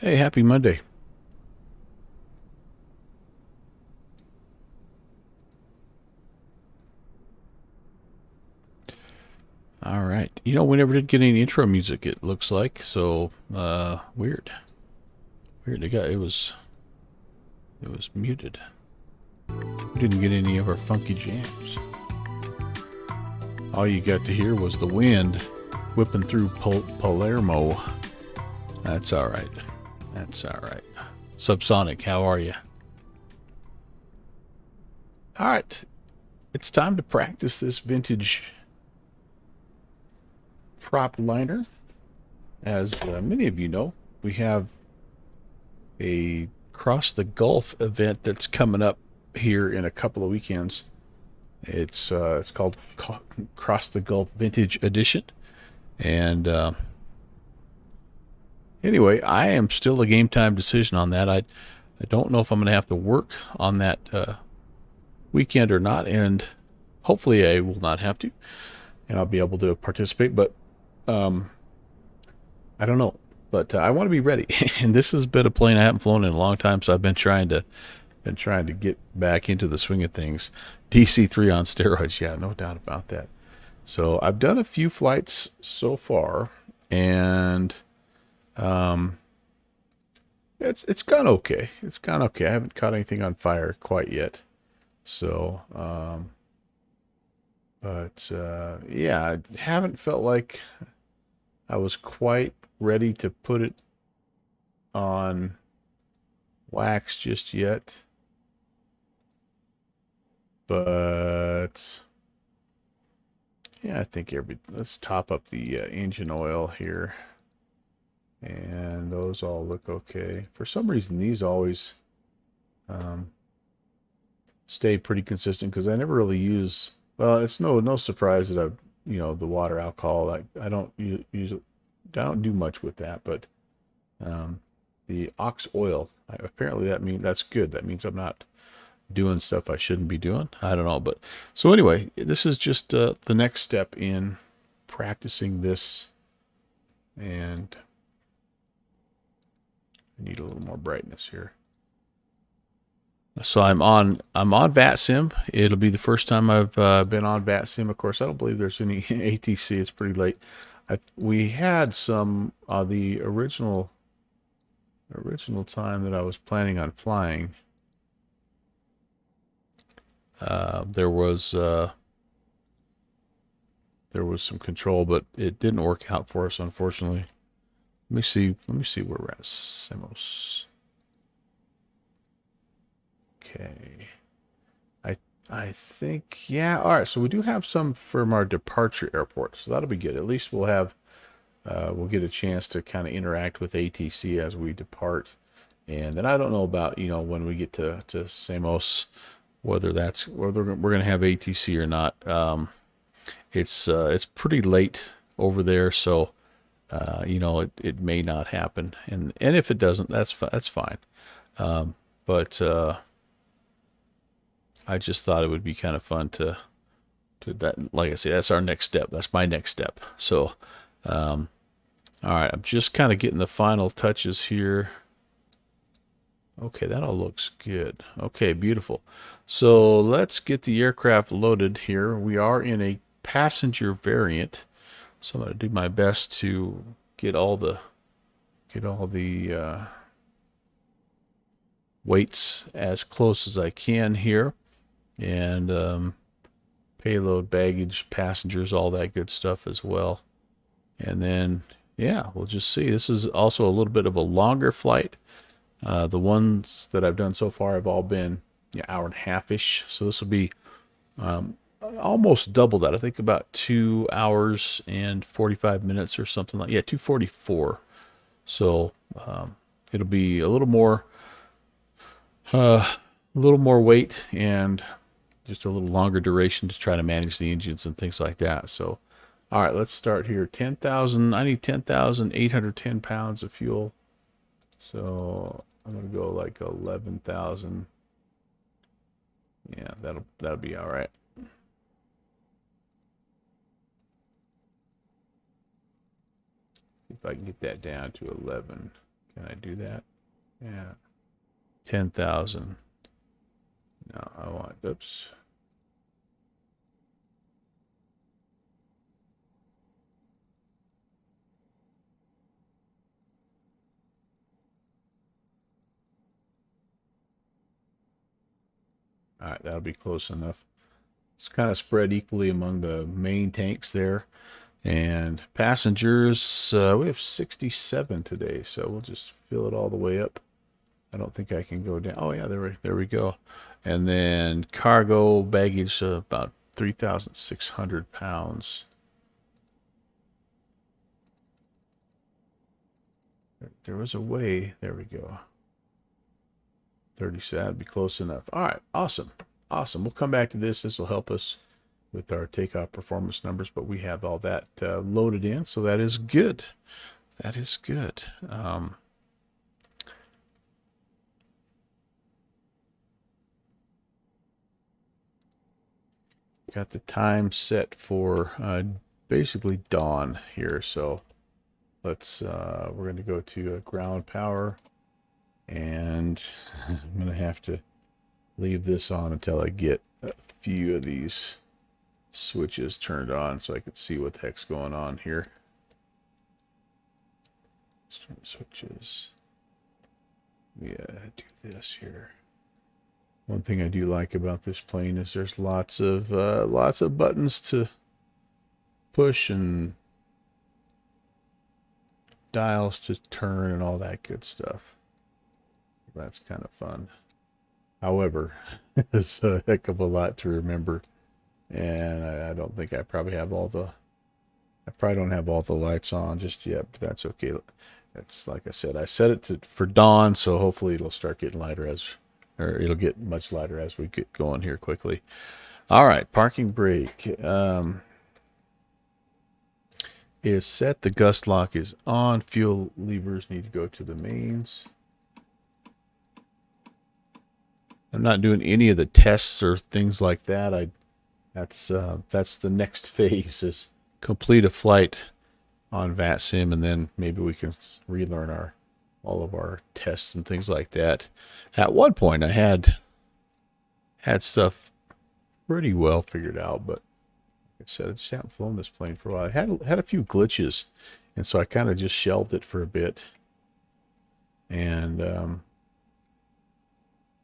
Hey, happy Monday. All right. We never did get any intro music, it looks like. So, weird. Weird. It was muted. Didn't get any of our funky jams. All you got to hear was the wind whipping through Palermo. That's all right. That's all right. Subsonic, how are you? All right. It's time to practice this vintage prop liner. As many of you know, we have a Cross the Gulf event that's coming up here in a couple of weekends. It's called Cross the Gulf Vintage Edition, and anyway, I am still a game time decision on that. I don't know if I'm going to have to work on that weekend or not, and hopefully I will not have to, and I'll be able to participate. But I don't know. But I want to be ready, and this has been a plane I haven't flown in a long time, so I've been trying to get back into the swing of things. DC-3 on steroids, yeah, no doubt about that. So I've done a few flights so far, and it's gone okay. It's gone okay. I haven't caught anything on fire quite yet. So, yeah, I haven't felt like I was quite ready to put it on wax just yet. But yeah, I think let's top up the engine oil here. And those all look okay. For some reason, these always stay pretty consistent because I never really use, well, it's no surprise that the water alcohol, I don't use, I don't do much with that, but the ox oil, apparently that's good. That means I'm not doing stuff I shouldn't be doing. I don't know, but so anyway, this is just the next step in practicing this, and I need a little more brightness here. So I'm on VATSIM. It'll be the first time I've been on VATSIM. Of course, I don't believe there's any ATC. It's pretty late. We had some the original time that I was planning on flying. There was some control, but it didn't work out for us, unfortunately. Let me see where we're at. Samos. Okay. I think, yeah. All right. So we do have some from our departure airport, so that'll be good. At least we'll get a chance to kind of interact with ATC as we depart. And then I don't know about when we get to Samos, whether we're going to have ATC or not. It's pretty late over there, so it may not happen. And if it doesn't, that's fine. But I just thought it would be kind of fun to that. Like I say, that's our next step. That's my next step. So, all right, I'm just kind of getting the final touches here. Okay, that all looks good. Okay, beautiful. So let's get the aircraft loaded here. We are in a passenger variant, so I'm going to do my best to get all the weights as close as I can here, and payload, baggage, passengers, all that good stuff as well. And then, yeah, we'll just see. This is also a little bit of a longer flight. The ones that I've done so far have all been hour and a half-ish. So this will be almost double that. I think about 2 hours and 45 minutes or something like, 2:44. So it'll be a little more weight and just a little longer duration to try to manage the engines and things like that. So, all right, let's start here. 10,000. I need 10,810 pounds of fuel. So I'm gonna go like 11,000. Yeah, that'll be all right. If I can get that down to 11. Can I do that? Yeah. 10,000. No, I want, oops. All right, that'll be close enough. It's kind of spread equally among the main tanks there. And passengers, we have 67 today, so we'll just fill it all the way up. I don't think I can go down. Oh yeah, there we go. And then cargo baggage, about 3,600 pounds. There was a way. There we go. 37. That'd be close enough. All right, awesome, awesome. We'll come back to this. This will help us with our takeoff performance numbers, but we have all that loaded in, so that is good. That is good. Got the time set for basically dawn here, so let's we're going to go to ground power, and I'm going to have to leave this on until I get a few of these switches turned on so I can see what the heck's going on here. Switches. Yeah, do this here. One thing I do like about this plane is there's lots of buttons to push and dials to turn and all that good stuff. That's kind of fun. However, it's a heck of a lot to remember, and I don't think I probably have all the. I probably don't have all the lights on just yet, but that's okay. That's like I said. I set it for dawn, so hopefully it'll start getting lighter or it'll get much lighter as we get going here quickly. All right, parking brake is set. The gust lock is on. Fuel levers need to go to the mains. I'm not doing any of the tests or things like that. That's the next phase, is complete a flight on VATSIM, and then maybe we can relearn all of our tests and things like that. At one point, I had stuff pretty well figured out, but like I said, I just haven't flown this plane for a while. I had a few glitches, and so I kind of just shelved it for a bit. And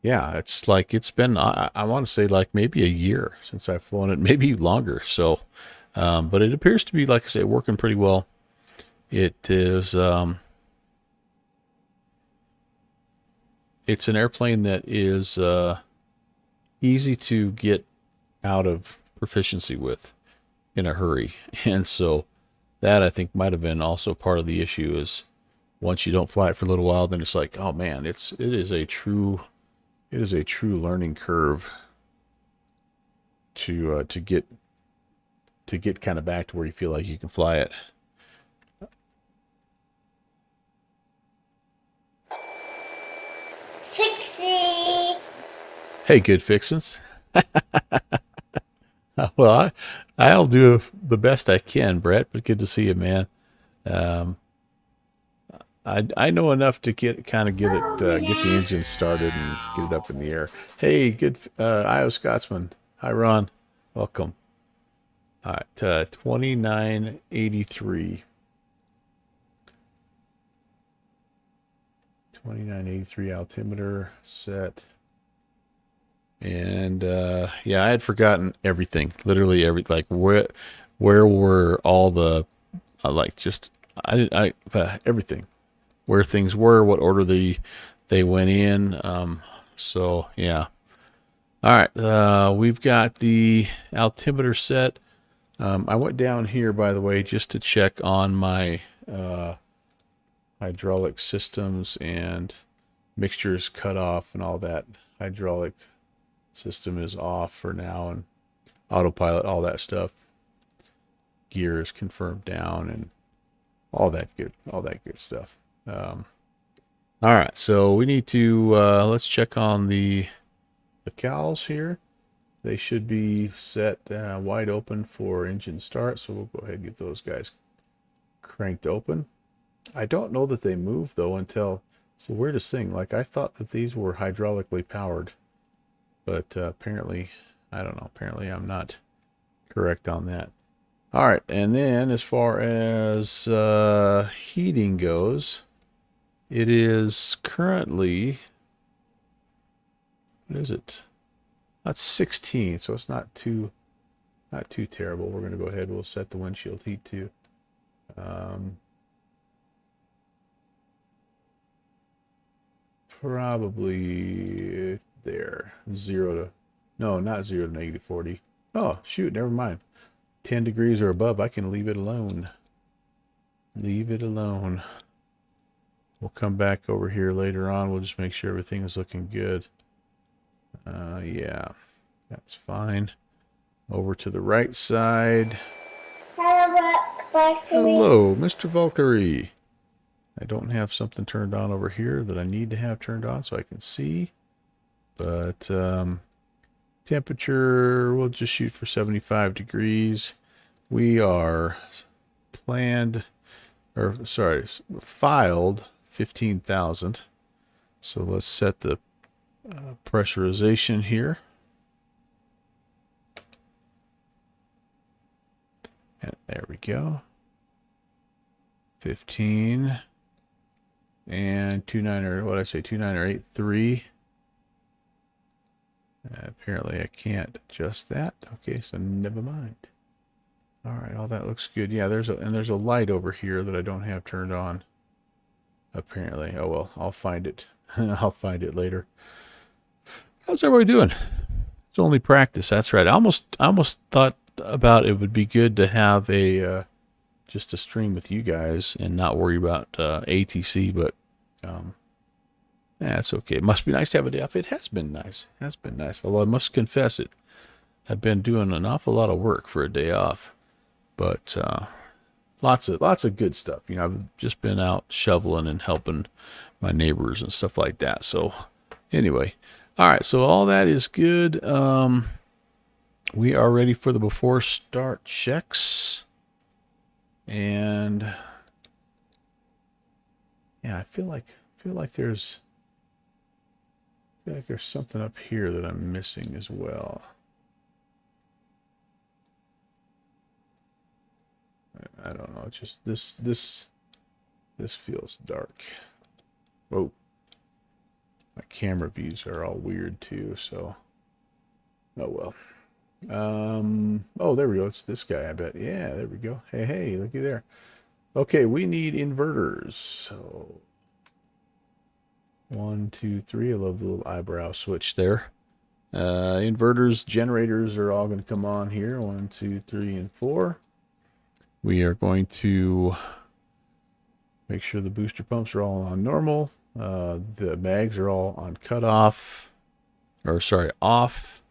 yeah, it's been, I want to say like maybe a year since I've flown it, maybe longer. So, but it appears to be, like I say, working pretty well. It is, it's an airplane that is easy to get out of proficiency with in a hurry. And so that, I think, might have been also part of the issue, is once you don't fly it for a little while, then it's like, oh man, it is a true learning curve to get kind of back to where you feel like you can fly it. Fixie. Hey, good fixins. Well, I'll do the best I can, Brett. But good to see you, man. I know enough to get the engine started and get it up in the air. Hey, good Io Scotsman. Hi, Ron. Welcome. All right, 2983. 2983 altimeter set. And yeah, I had forgotten everything. Literally like where were all the everything. Where things were, what order they went in. So yeah. All right, we've got the altimeter set. I went down here, by the way, just to check on my hydraulic systems and mixtures cut off and all that. Hydraulic system is off for now, and autopilot, all that stuff. Gear is confirmed down, and all that good stuff. All right, so we need to let's check on the cowls here. They should be set wide open for engine start, so we'll go ahead and get those guys cranked open. I don't know that they move though until, it's the weirdest thing. Like I thought that these were hydraulically powered, but apparently, I don't know. Apparently I'm not correct on that. All right, and then as far as heating goes, it is currently, what is it? That's 16, so it's not too terrible. We're going to go ahead. We'll set the windshield heat to probably there. 0 to, no, not 0 to negative 40. Oh, shoot, never mind. 10 degrees or above, I can leave it alone. Leave it alone. We'll come back over here later on. We'll just make sure everything is looking good. Yeah, that's fine. Over to the right side. Hello, Mr. Valkyrie. I don't have something turned on over here that I need to have turned on so I can see. But temperature, we'll just shoot for 75 degrees. We are filed 15,000. So let's set the pressurization here. And there we go. 15 and 29 or what did I say, 29 or 83. Apparently I can't adjust that. Okay, so never mind. All right, all that looks good. Yeah, there's a light over here that I don't have turned on. Apparently. Oh well, I'll find it. I'll find it later. How's everybody doing? It's only practice. That's right. I almost thought about it would be good to have a just a stream with you guys and not worry about ATC, but that's okay. It must be nice to have a day off. It has been nice. It has been nice. Although I must confess it, I've been doing an awful lot of work for a day off, but lots of good stuff. You know, I've just been out shoveling and helping my neighbors and stuff like that. So anyway, all right. So all that is good. We are ready for the before start checks, and yeah, I feel like there's something up here that I'm missing as well. I don't know. It's just this feels dark. Whoa. My camera views are all weird too, so oh well. Oh, there we go. It's this guy, I bet. Yeah, there we go. Hey, looky there. Okay, we need inverters. So 1, 2, 3. I love the little eyebrow switch there. Inverters, generators are all going to come on here. 1, 2, 3, and 4. We are going to make sure the booster pumps are all on normal. The mags are all on cutoff, or sorry, off.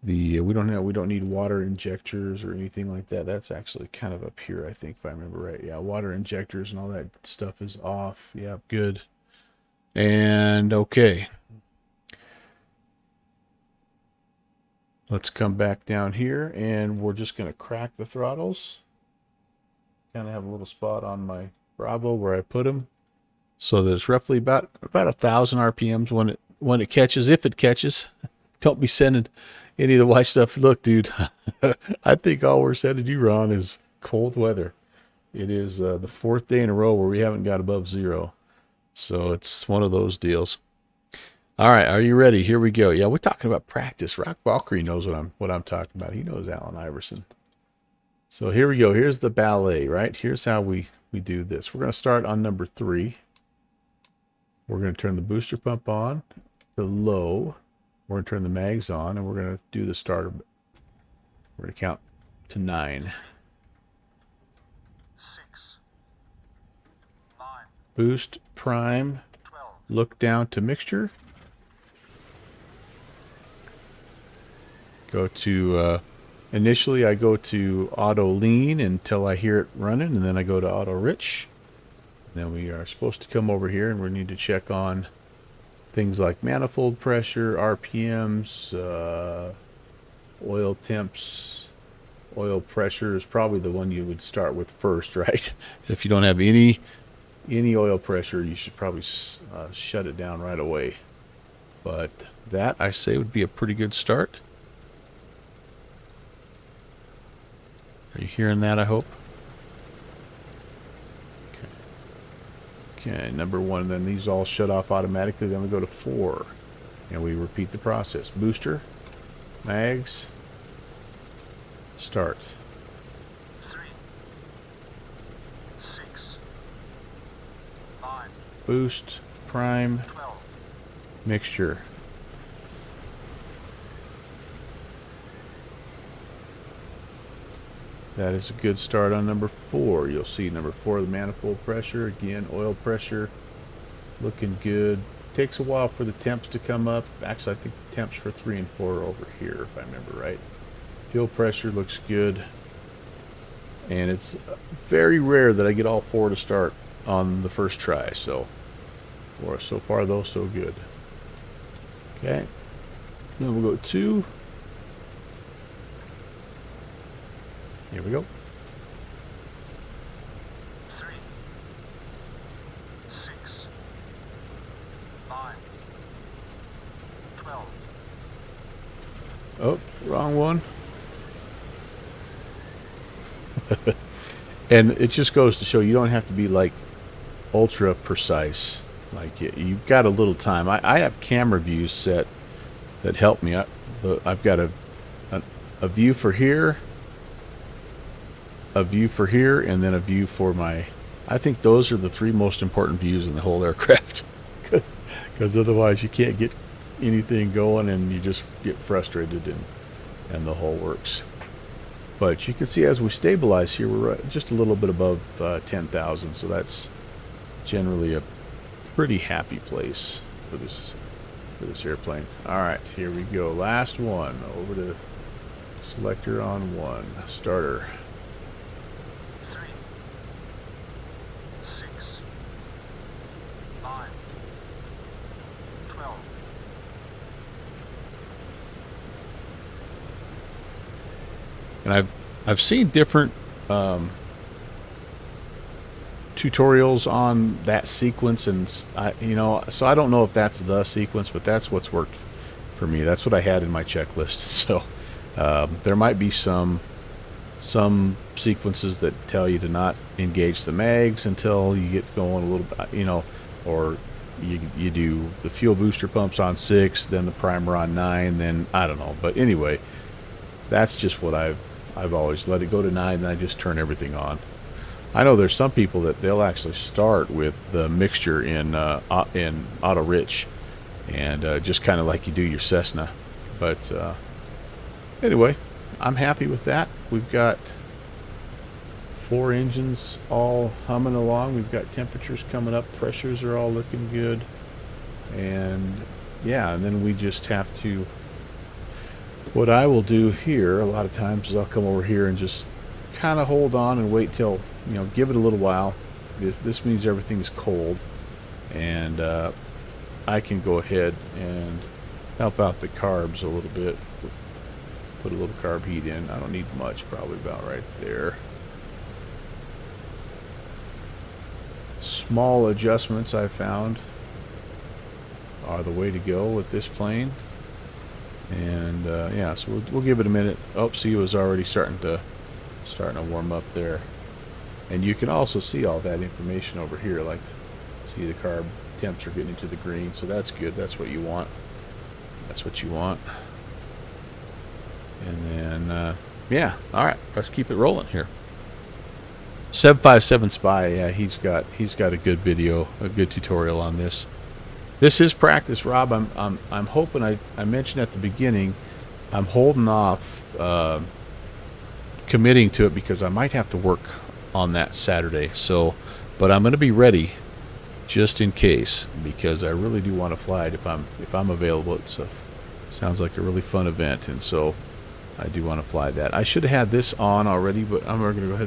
We don't need water injectors or anything like that. That's actually kind of up here, I think, if I remember right. Yeah, water injectors and all that stuff is off. Yeah, good. And okay. Let's come back down here, and we're just going to crack the throttles. Kind of have a little spot on my Bravo where I put them, so that it's roughly about 1,000 RPMs when it catches, if it catches. Don't be sending any of the white stuff. Look, dude, I think all we're sending you, Ron, is cold weather. It is the 4th day in a row where we haven't got above 0. So it's one of those deals. All right, are you ready? Here we go. Yeah, we're talking about practice. Rock Valkyrie knows what I'm talking about. He knows Allen Iverson. So here we go. Here's the ballet, right? Here's how we do this. We're going to start on number 3. We're going to turn the booster pump on to low. We're going to turn the mags on, and we're going to do the starter. We're going to count to 9. 6, 9, Boost, prime, 12. look down to mixture. Go to, initially I go to auto lean until I hear it running, and then I go to auto rich. Then we are supposed to come over here, and we need to check on things like manifold pressure, RPMs, oil temps. Oil pressure is probably the one you would start with first, right? If you don't have any any oil pressure, you should probably shut it down right away. But that, I say, would be a pretty good start. Are you hearing that, I hope? Okay, number 1, then these all shut off automatically. Then we go to 4, and we repeat the process. Booster, mags, start. 3, 6, 5, Boost, prime, 12, mixture. That is a good start on number 4. You'll see number 4, the manifold pressure. Again, oil pressure looking good. Takes a while for the temps to come up. Actually, I think the temps for 3 and 4 are over here, if I remember right. Fuel pressure looks good. And it's very rare that I get all 4 to start on the first try. So far, though, so good. Okay. Then we'll go 2. Here we go. 3, 6, 5, 12. Oh, wrong one. And it just goes to show you don't have to be like ultra precise. Like you've got a little time. I have camera views set that help me. I've got a view for here, a view for here, and then a view for my... I think those are the 3 most important views in the whole aircraft. Because otherwise you can't get anything going and you just get frustrated and the whole works. But you can see as we stabilize here, we're just a little bit above 10,000, so that's generally a pretty happy place for this airplane. All right, here we go. Last one. Over to selector on 1. Starter. 3, 6, 5, 12. And I've seen different tutorials on that sequence, and so I don't know if that's the sequence, but that's what's worked for me. That's what I had in my checklist. So there might be some sequences that tell you to not engage the mags until you get going a little bit, or you do the fuel booster pumps on 6, then the primer on 9, then I don't know. But anyway, that's just what I've always let it go to 9, and I just turn everything on. I know there's some people that they'll actually start with the mixture in auto rich, and just kind of like you do your Cessna. But anyway, I'm happy with that. We've got 4 engines all humming along. We've got temperatures coming up, pressures are all looking good, and yeah, and then we just have to... What I will do here a lot of times is I'll come over here and just kind of hold on and wait till, give it a little while. This means everything's cold, and I can go ahead and help out the carbs a little bit. Put a little carb heat in. I don't need much, probably about right there. Small adjustments I've found are the way to go with this plane. And yeah, so we'll give it a minute. Oh, see, it was already starting to warm up there. And you can also see all that information over here. Like, see the carb temps are getting into the green, so that's good. That's what you want. That's what you want. And then yeah, all right, let's keep it rolling here. 757 Spy, yeah, he's got a good video, a good tutorial on this. This is practice, Rob. I'm hoping, I mentioned at the beginning, I'm holding off committing to it because I might have to work on that Saturday. So, but I'm going to be ready just in case, because I really do want to fly it if I'm available. It sounds like a really fun event, and so I do want to fly that. I should have had this on already, but we're going to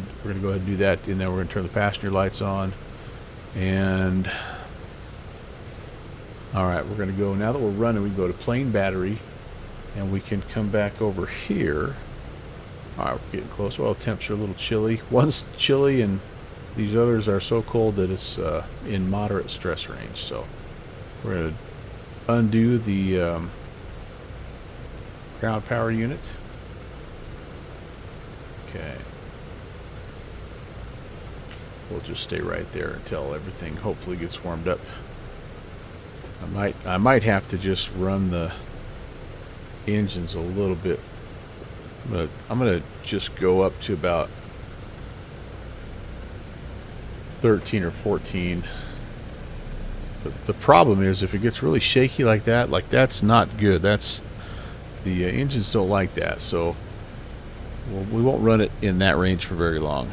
go ahead and do that, and then we're going to turn the passenger lights on. And all right, we're going to go, now that we're running, we can go to plane battery, and we can come back over here. All right, we're getting close. Well, temps are a little chilly. One's chilly, and These others are so cold that it's in moderate stress range. So we're going to undo the ground power unit. Okay. We'll just stay right there until everything hopefully gets warmed up. I might have to just run the engines a little bit. I'm gonna just go up to about 13 or 14. But the problem is if it gets really shaky like that's not good. That's the engines don't like that. So we won't run it in that range for very long.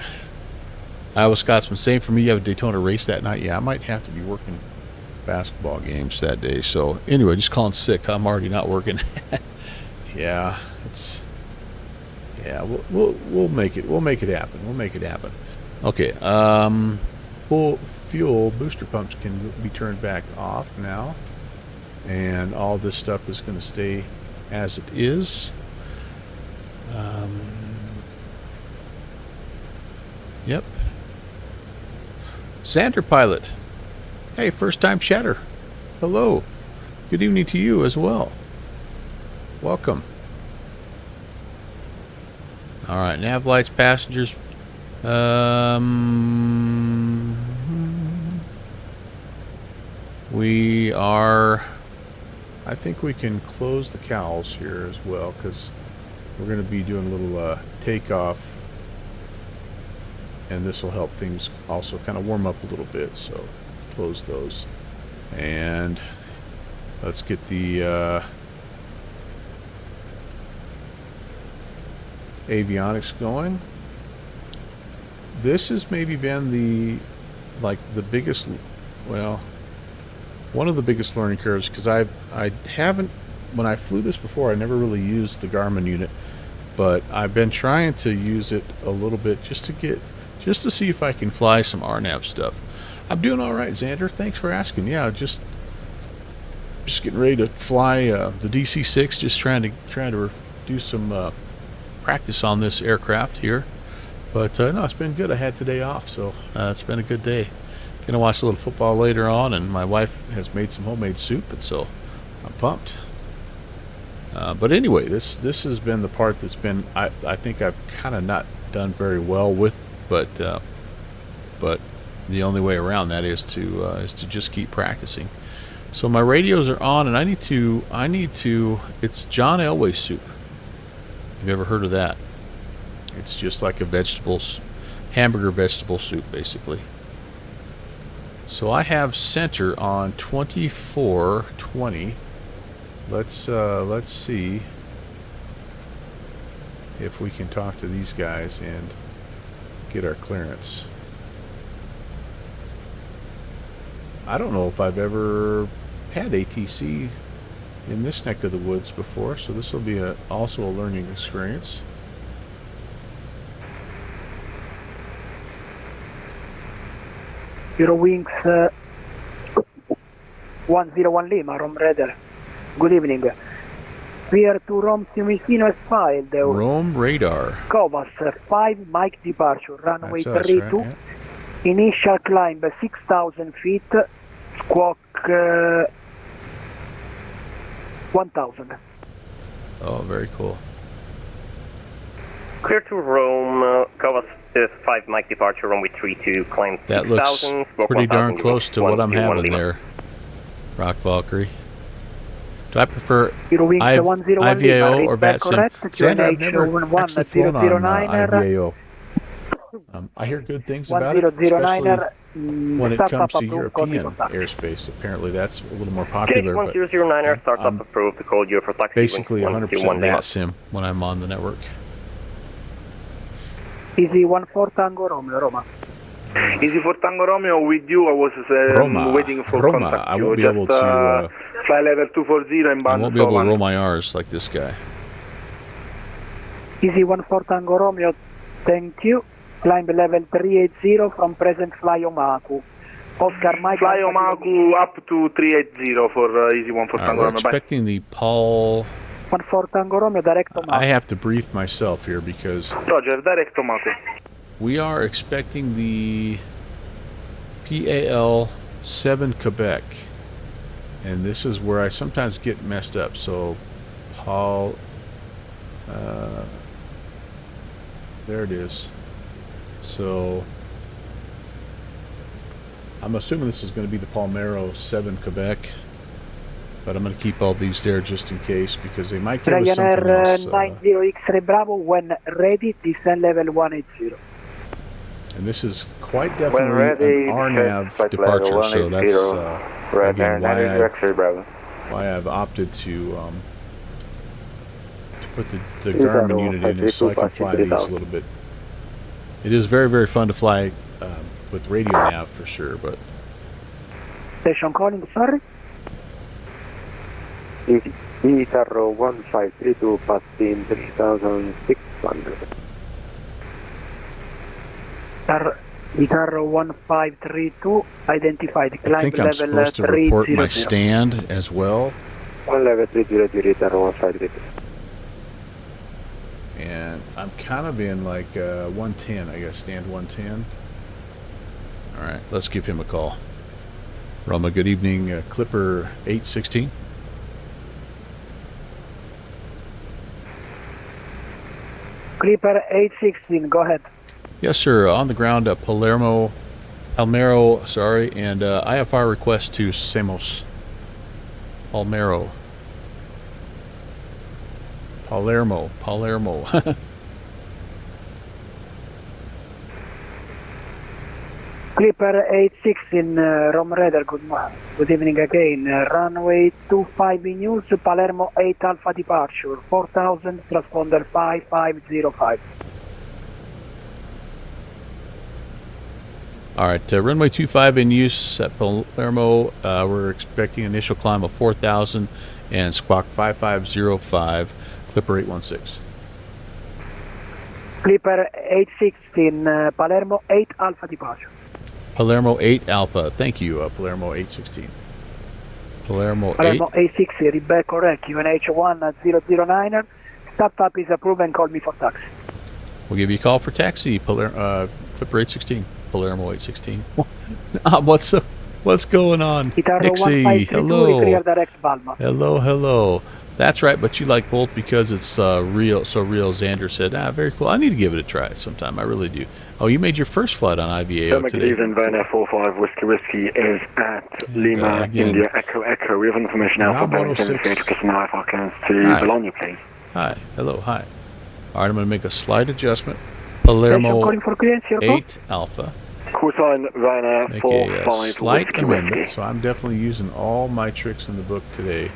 Iowa Scotsman, same for me. You have a Daytona race that night. Yeah, I might have to be working basketball games that day. So anyway, just calling sick. I'm already not working. Yeah, we'll make it. We'll make it happen. We'll make it happen. Okay. Full fuel booster pumps can be turned back off now, and all this stuff is going to stay as it is. Yep. Xander Pilot. Hey, first time chatter. Hello. Good evening to you as well. Welcome. All right, nav lights, passengers. We are. I think we can close the cowls here as well because we're going to be doing a little takeoff. And this will help things also kind of warm up a little bit. So close those. And let's get the avionics going. This has maybe been the biggest, well, one of the biggest learning curves because I haven't, when I flew this before, I never really used the Garmin unit, but I've been trying to use it a little bit just to see if I can fly some RNAV stuff. I'm doing all right, Xander. Thanks for asking. Yeah, just getting ready to fly the DC-6. Just trying to do some practice on this aircraft here. But no, it's been good. I had today off, so it's been a good day. Gonna watch a little football later on, and my wife has made some homemade soup, and so I'm pumped. But anyway, this has been the part that's been I think I've kind of not done very well with. But the only way around that is to just keep practicing. So my radios are on, and I need to. It's John Elway soup. Have you ever heard of that? It's just like a hamburger vegetable soup, basically. So I have center on 2420. Let's see if we can talk to these guys and get our clearance. I don't know if I've ever had ATC in this neck of the woods before, so this will be also a learning experience. Eurowings 101 Lima, Rome Radar. Good evening. We are to Rome Fiumicino as filed. Rome Radar. Covas 5 Mike departure, runway That's us, 32. right? Yeah. Initial climb 6,000 feet, squawk 1,000. Oh, very cool. Clear to Rome, Covas 5 Mike departure, runway 32, climb 6,000. That looks squawk pretty 1,000, darn close to what I'm 121 having Lima. there. Rock Valkyrie. Do I prefer Eurowings 101 IVAO Lima, or read back VATSIM? correct, Xander, I've never 1 actually flown on 009er, IVAO. I hear good things about it, 1009er, especially when it startup comes to approved, European code contact. airspace. Apparently that's a little more Case popular, but 1009er, startup I'm approved, code you for taxi. basically 100% 121 Lima. VATSIM when I'm on the network. Easy 14 Tango Romeo, Roma. Easy for Tango Romeo with you. I was Roma. waiting for Roma. contact. I you. won't be Just, able to. fly level 240 and I bound won't be able to Slovan. roll my R's like this guy. Easy 14 Tango Romeo, thank you. Climb level 380 from present fly Omaku. Oscar Mike. Fly Omaku up to 380 for Easy 1 for All right, Tango we're Romeo. Bye. expecting the Paul. 14 Tango Romeo, direct Omaku. I have to brief myself here because Roger, direct Omaku. we are expecting the PAL 7 Quebec. And this is where I sometimes get messed up. So, Paul, there it is. So, I'm assuming this is going to be the Palmero 7 Quebec. But I'm going to keep all these there just in case because they might give us something Ryanair else. 90 X-Ray Bravo, when ready, descend level 180. And this is quite When definitely ready, an RNAV flight departure, level so 180, that's Ryanair again 90 X-Ray Bravo. why I've opted to put the Garmin unit in is so I can fly these a little bit. It is very, very fun to fly with radio nav for sure, but Station calling, sorry. Itaro 1532 passing 3600. Itaro 1532, identified, I climb think I'm level supposed to report my 300. stand as well. One level 300, Itaro 1532. And I'm kind of in like 110, I guess, stand 110. All right, let's give him a call. Roma, good evening, Clipper 816. Clipper 816, go ahead. Yes, sir. On the ground, Palmero, sorry, and IFR request to Samos. Palermo. Clipper 816, Rom Raider, good evening again. Runway 25 in use, Palermo 8 Alpha departure, 4000, transponder 5505. All right, runway 25 in use at Palermo. We're expecting initial climb of 4,000 and squawk 5505, Clipper 816. Clipper 816, Palermo 8 Alpha departure. Palermo 8 Alpha. Thank you, Palermo 816. Palermo 8. Palermo 860, read correct, UNH 1009er. Startup is approved and call me for taxi. We'll give you a call for taxi, Clipper 816. Palermo 816. What's going on? Nixie, hello. Hello. That's right, but you like both because it's real. So real, Xander said, very cool. I need to give it a try sometime. I really do. Oh, you made your first flight on IVAO today. Good evening, Ryanair 45 Whiskey is at Lima, India, Echo. We have information out for Boeing 738 customer IFR clearance to Bologna, please. Hi, hello, hi. All right, I'm going to make a slight adjustment. Palermo 8 Alpha. Call sign Ryanair Make 45 a slight Whiskey. amendment, so I'm definitely using all my tricks in the book today.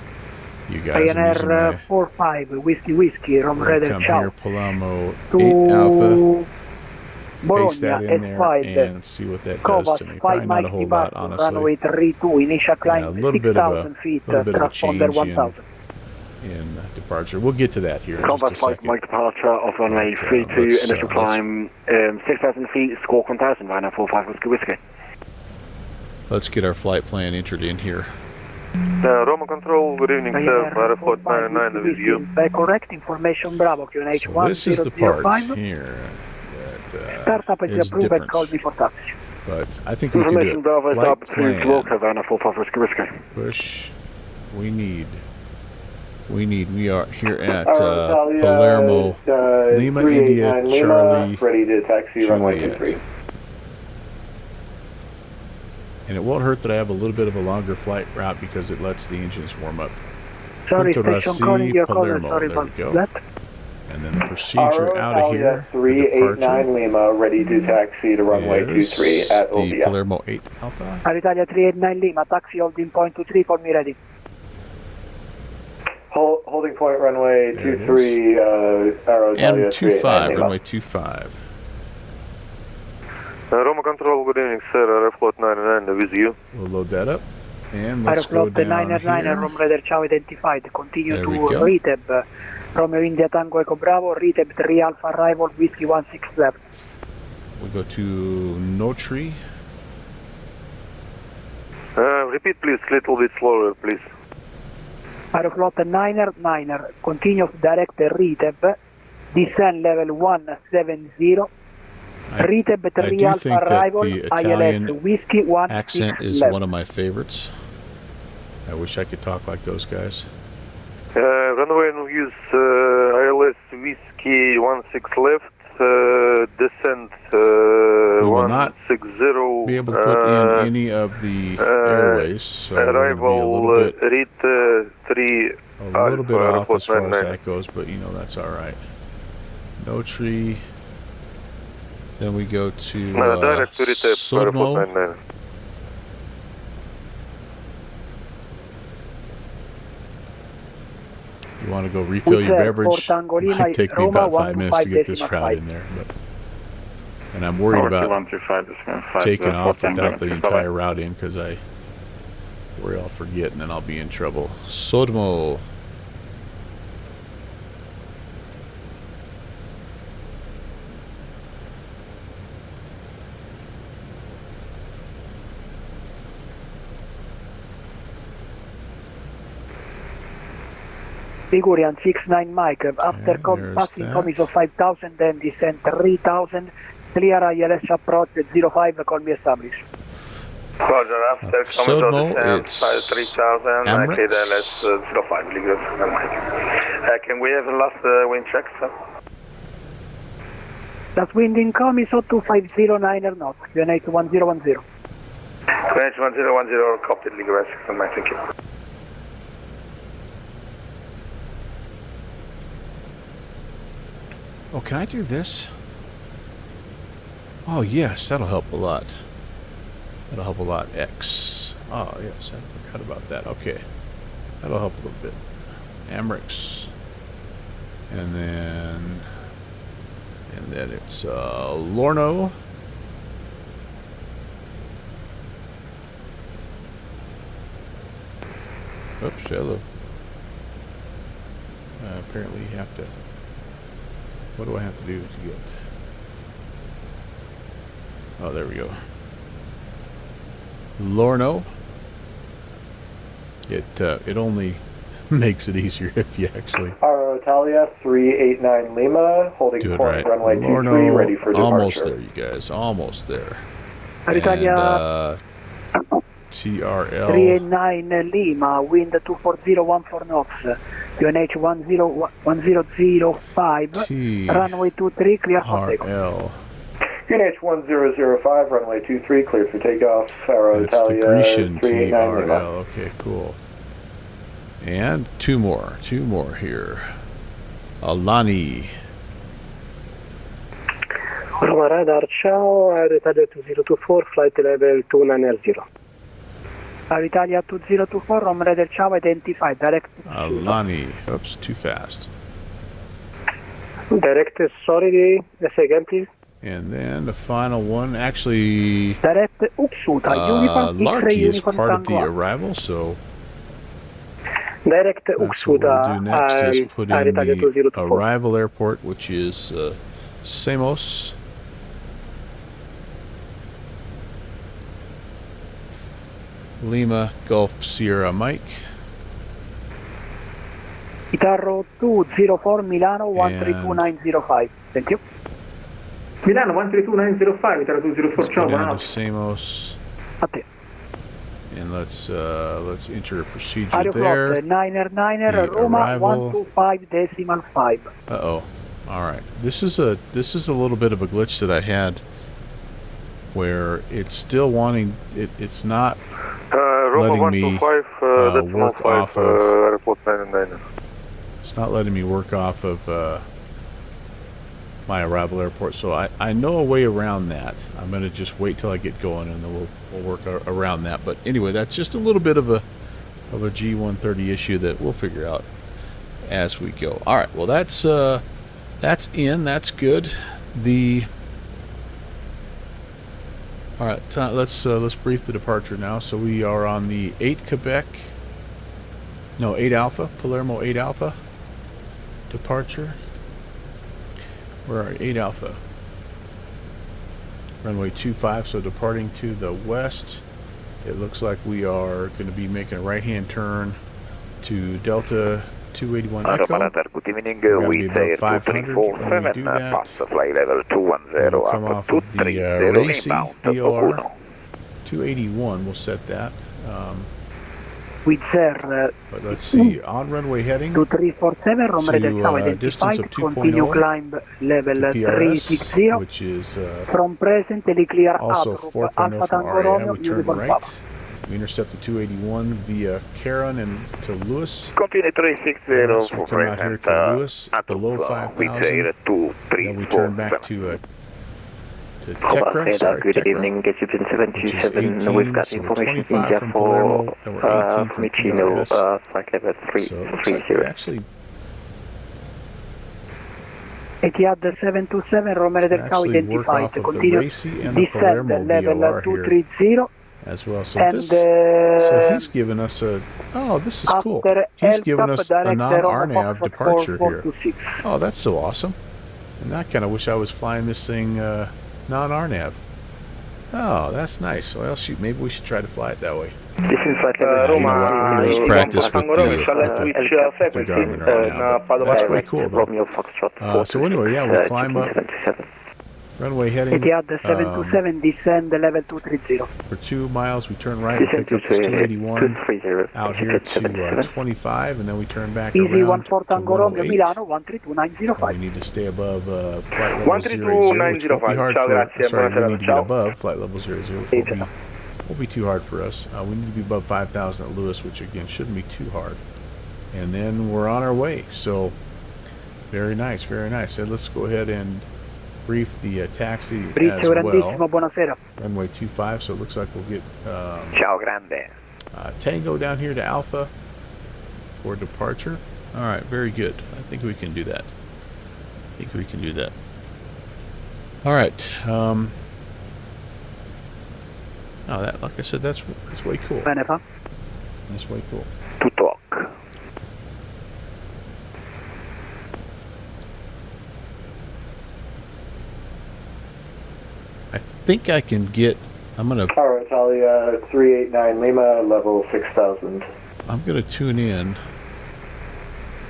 You guys are using Ryanair my 45 Whiskey, Rom Raider, come ciao. here, Palermo 8 To Alpha. Paste Bologna, that in there S5, and see what that does to me. Probably not a whole lot, honestly. runway 32, initial climb Yeah, a little bit of 6,000 feet, little bit of a transponder change 1,000. in departure. We'll get to that here in Combat just a flight second. Mike departure of runway 32, initial climb 6,000 feet, squawk 1,000, Ryanair 45 Whiskey. Let's get our flight plan entered in here. Roma Control, good evening, sir. Ryanair Airport 99 with you. Correct information, Bravo, QNH So this is the part 1005. here Startup that is is approved and different. call me for taxi. But I think we can do Information it. Bravo is Flight up to plan. Squawka, Ryanair 45 Whiskey. Push. We are here at Palermo, Lima, India, Charlie, ready to taxi runway Juliet. 23. And it won't hurt that I have a little bit of a longer flight route because it lets the engines warm up. Sorry, Punta station Rossi, calling your caller, Palermo. sorry There we about go. that. And then the procedure out of here, the 389 departure, Lima, ready to taxi to runway is 23 at the Olbia. Palermo 8 Alpha. Alitalia 389 Lima, taxi holding point 23, call me ready. Holding point runway There it 23, Arrow Italia And 389 25, Lima. runway 25. Roma Control, good evening, sir. Airport 99 with you. We'll load that up. And let's go Aeroflot down 999 here. Rom Raider, ciao, identified. Continue There to we go. RETEB. Romeo India Tango Echo Bravo, RETEB 3 Alpha arrival, Whiskey 16 left. We go to Notri. Repeat, please, little bit slower, please. Aeroflot 999, continue direct RETEB, descend level 170, Reteb I 3 do Alpha think that arrival, the ILS Italian Whiskey 1 accent 6 is left. one of my favorites. I wish I could talk like those guys. Runway use ILS Whiskey 16 left. Descent We will not 160. be able to put in any of the airways, so we're going to be a Arrival little bit, Rit 3 a little bit Alpha, off as far as 99. that goes, but you know that's all right. No tree. Then we go to Direct to Rit Sodmo. 99. You want to go refill your beverage? Might take me about 5 minutes to get this route in there, but and I'm worried about 125, taking off without the entire route in because I worry I'll forget and then I'll be in trouble. Sodmo. Ligurian 69 Mike, after there's passing that. Comiso 5000 and descent 3000, clear ILS approach 05, call me established. Roger, after Sodmo, Commodore it's 3000, I Emirates. cleared LS 05 milligrams. Can we have the last wind check, sir? That's wind in Comiso 2509 knots, UNH 1010. UNH 1010, copied, Ligure 6, thank you. Oh, can I do this? Oh, yes, that'll help a lot. That'll help a lot. X. Oh, yes, I forgot about that. Okay. That'll help a little bit. Amrex. And then it's Lorno. Oops, hello. Apparently you have to... What do I have to do to get... Oh, there we go. Lorno. It only makes it easier if you actually Italia 389 Lima, holding do it point right. runway 23, Lorno, ready for departure. almost there, you guys. Almost there. Italia And, TRL. 389 Lima, wind 24014 knots, UNH 1005, runway 23, clear for takeoff. TRL. UNH 1005, runway 23, cleared for takeoff. Aero It's Italia the Grecian 389 Lima. TRL. Okay, cool. And two more here. Alani. Roma radar, ciao, Aero Italia 2024, flight level 290. Aero Italia 2024, Roma radar, ciao, identify, direct. Alani. Oops, too fast. Direct, sorry, say again, please. And then the final one, actually, Direct Uxuta, uniform, X-ray Larky is uniform, part of the Tango. arrival, so Direct that's what Uxuta, we'll do next is put Aero in Italia the 2024. arrival airport, which is Samos. Lima, Gulf, Sierra, Mike. Itarro 204 Milano 132905. Thank you. Milano 132905, Italia 204, Let's ciao, go down to buonanotte. Samos. A te. And let's enter a procedure Aeroflot there. 9er The Roma arrival. 125.5. Uh-oh. All right. This is a little bit of a glitch that I had where it's still wanting it's not Roma letting me 125, decimal work 5, off of airport 99. it's not letting me work off of my arrival airport, so I know a way around that. I'm going to just wait till I get going and then we'll work around that. But anyway, that's just a little bit of a G130 issue that we'll figure out as we go. All right, well that's that's good. All right, let's brief the departure now. So we are on the 8 Alpha, Palermo 8 Alpha departure. Where are 8 Alpha? Runway 25, so departing to the west. It looks like we are going to be making a right-hand turn to Delta 281 Echo. Good evening. We're We gonna be say about 500 when we do that. pass flight level 210 We'll come up off of the 230 racy inbound. VOR. 281, we'll set that. With sir, But let's see, on runway heading 2347, Romero del Ciao to distance identified, of 2.0 continue climb level to PRS, 360, which is from presently clear also outlook, 4.0 Alpha from Tango RAI. Romeo, We turn Uniform right. Papa. We intercept the 281 via Caron and to Lewis. Continue 360 So we for come out here present. to Lewis, below We 5,000. say 2, 3, Then we 4, turn back 7. to Tekra, sorry, good Tekra, evening, get you pin which is 727. 18, We've got so we're information 25 from Palermo, then we're 18 from Fiumicino, PRS. flight level So it looks like 330. we actually Etihad 727, Romero del Ciao actually work identified, off of the continue racy and the descend Palermo level VOR here 230, as well. So and this, so he's given us a, oh, this is cool. after He's LTAP, given us a direct non-RNAV Foxtrot departure here. 4426. Oh, that's so awesome. And I kind of wish I was flying this thing non-RNAV. Oh, that's nice. Well, shoot, maybe we should try to fly it that way. This is flight You level know what? We're going to just practice with the Garmin right now. That's way cool, though. Romeo Foxtrot So anyway, yeah, we climb up, 77. runway heading Etihad 727, descend level 230. for 2 miles. We turn right, Descend pick up to this 281 230. out here to 25, and then we turn back Easy around 14 to Tango Romeo, 108. Milano, We 132,905. need to stay above flight level 0, 0, which won't be 132,905. hard Ciao, for, grazie, sorry, we buonasera, need to get ciao. above flight level 0, 0, which won't be too hard for us. We need to be above 5,000 at Lewis, which again shouldn't be too hard. And then we're on our way. So very nice, very nice. So let's go ahead and brief the taxi Bridge as well. grandissimo, buonasera. Runway 25, so it looks like we'll get Ciao, grande. Tango down here to Alpha for departure. All right, very good. I think we can do that. All right. Oh, that, like I said, that's way cool. Bene fa. That's way cool. To talk. I think I can get. I'm gonna 389 Lima, level 6,000. tune in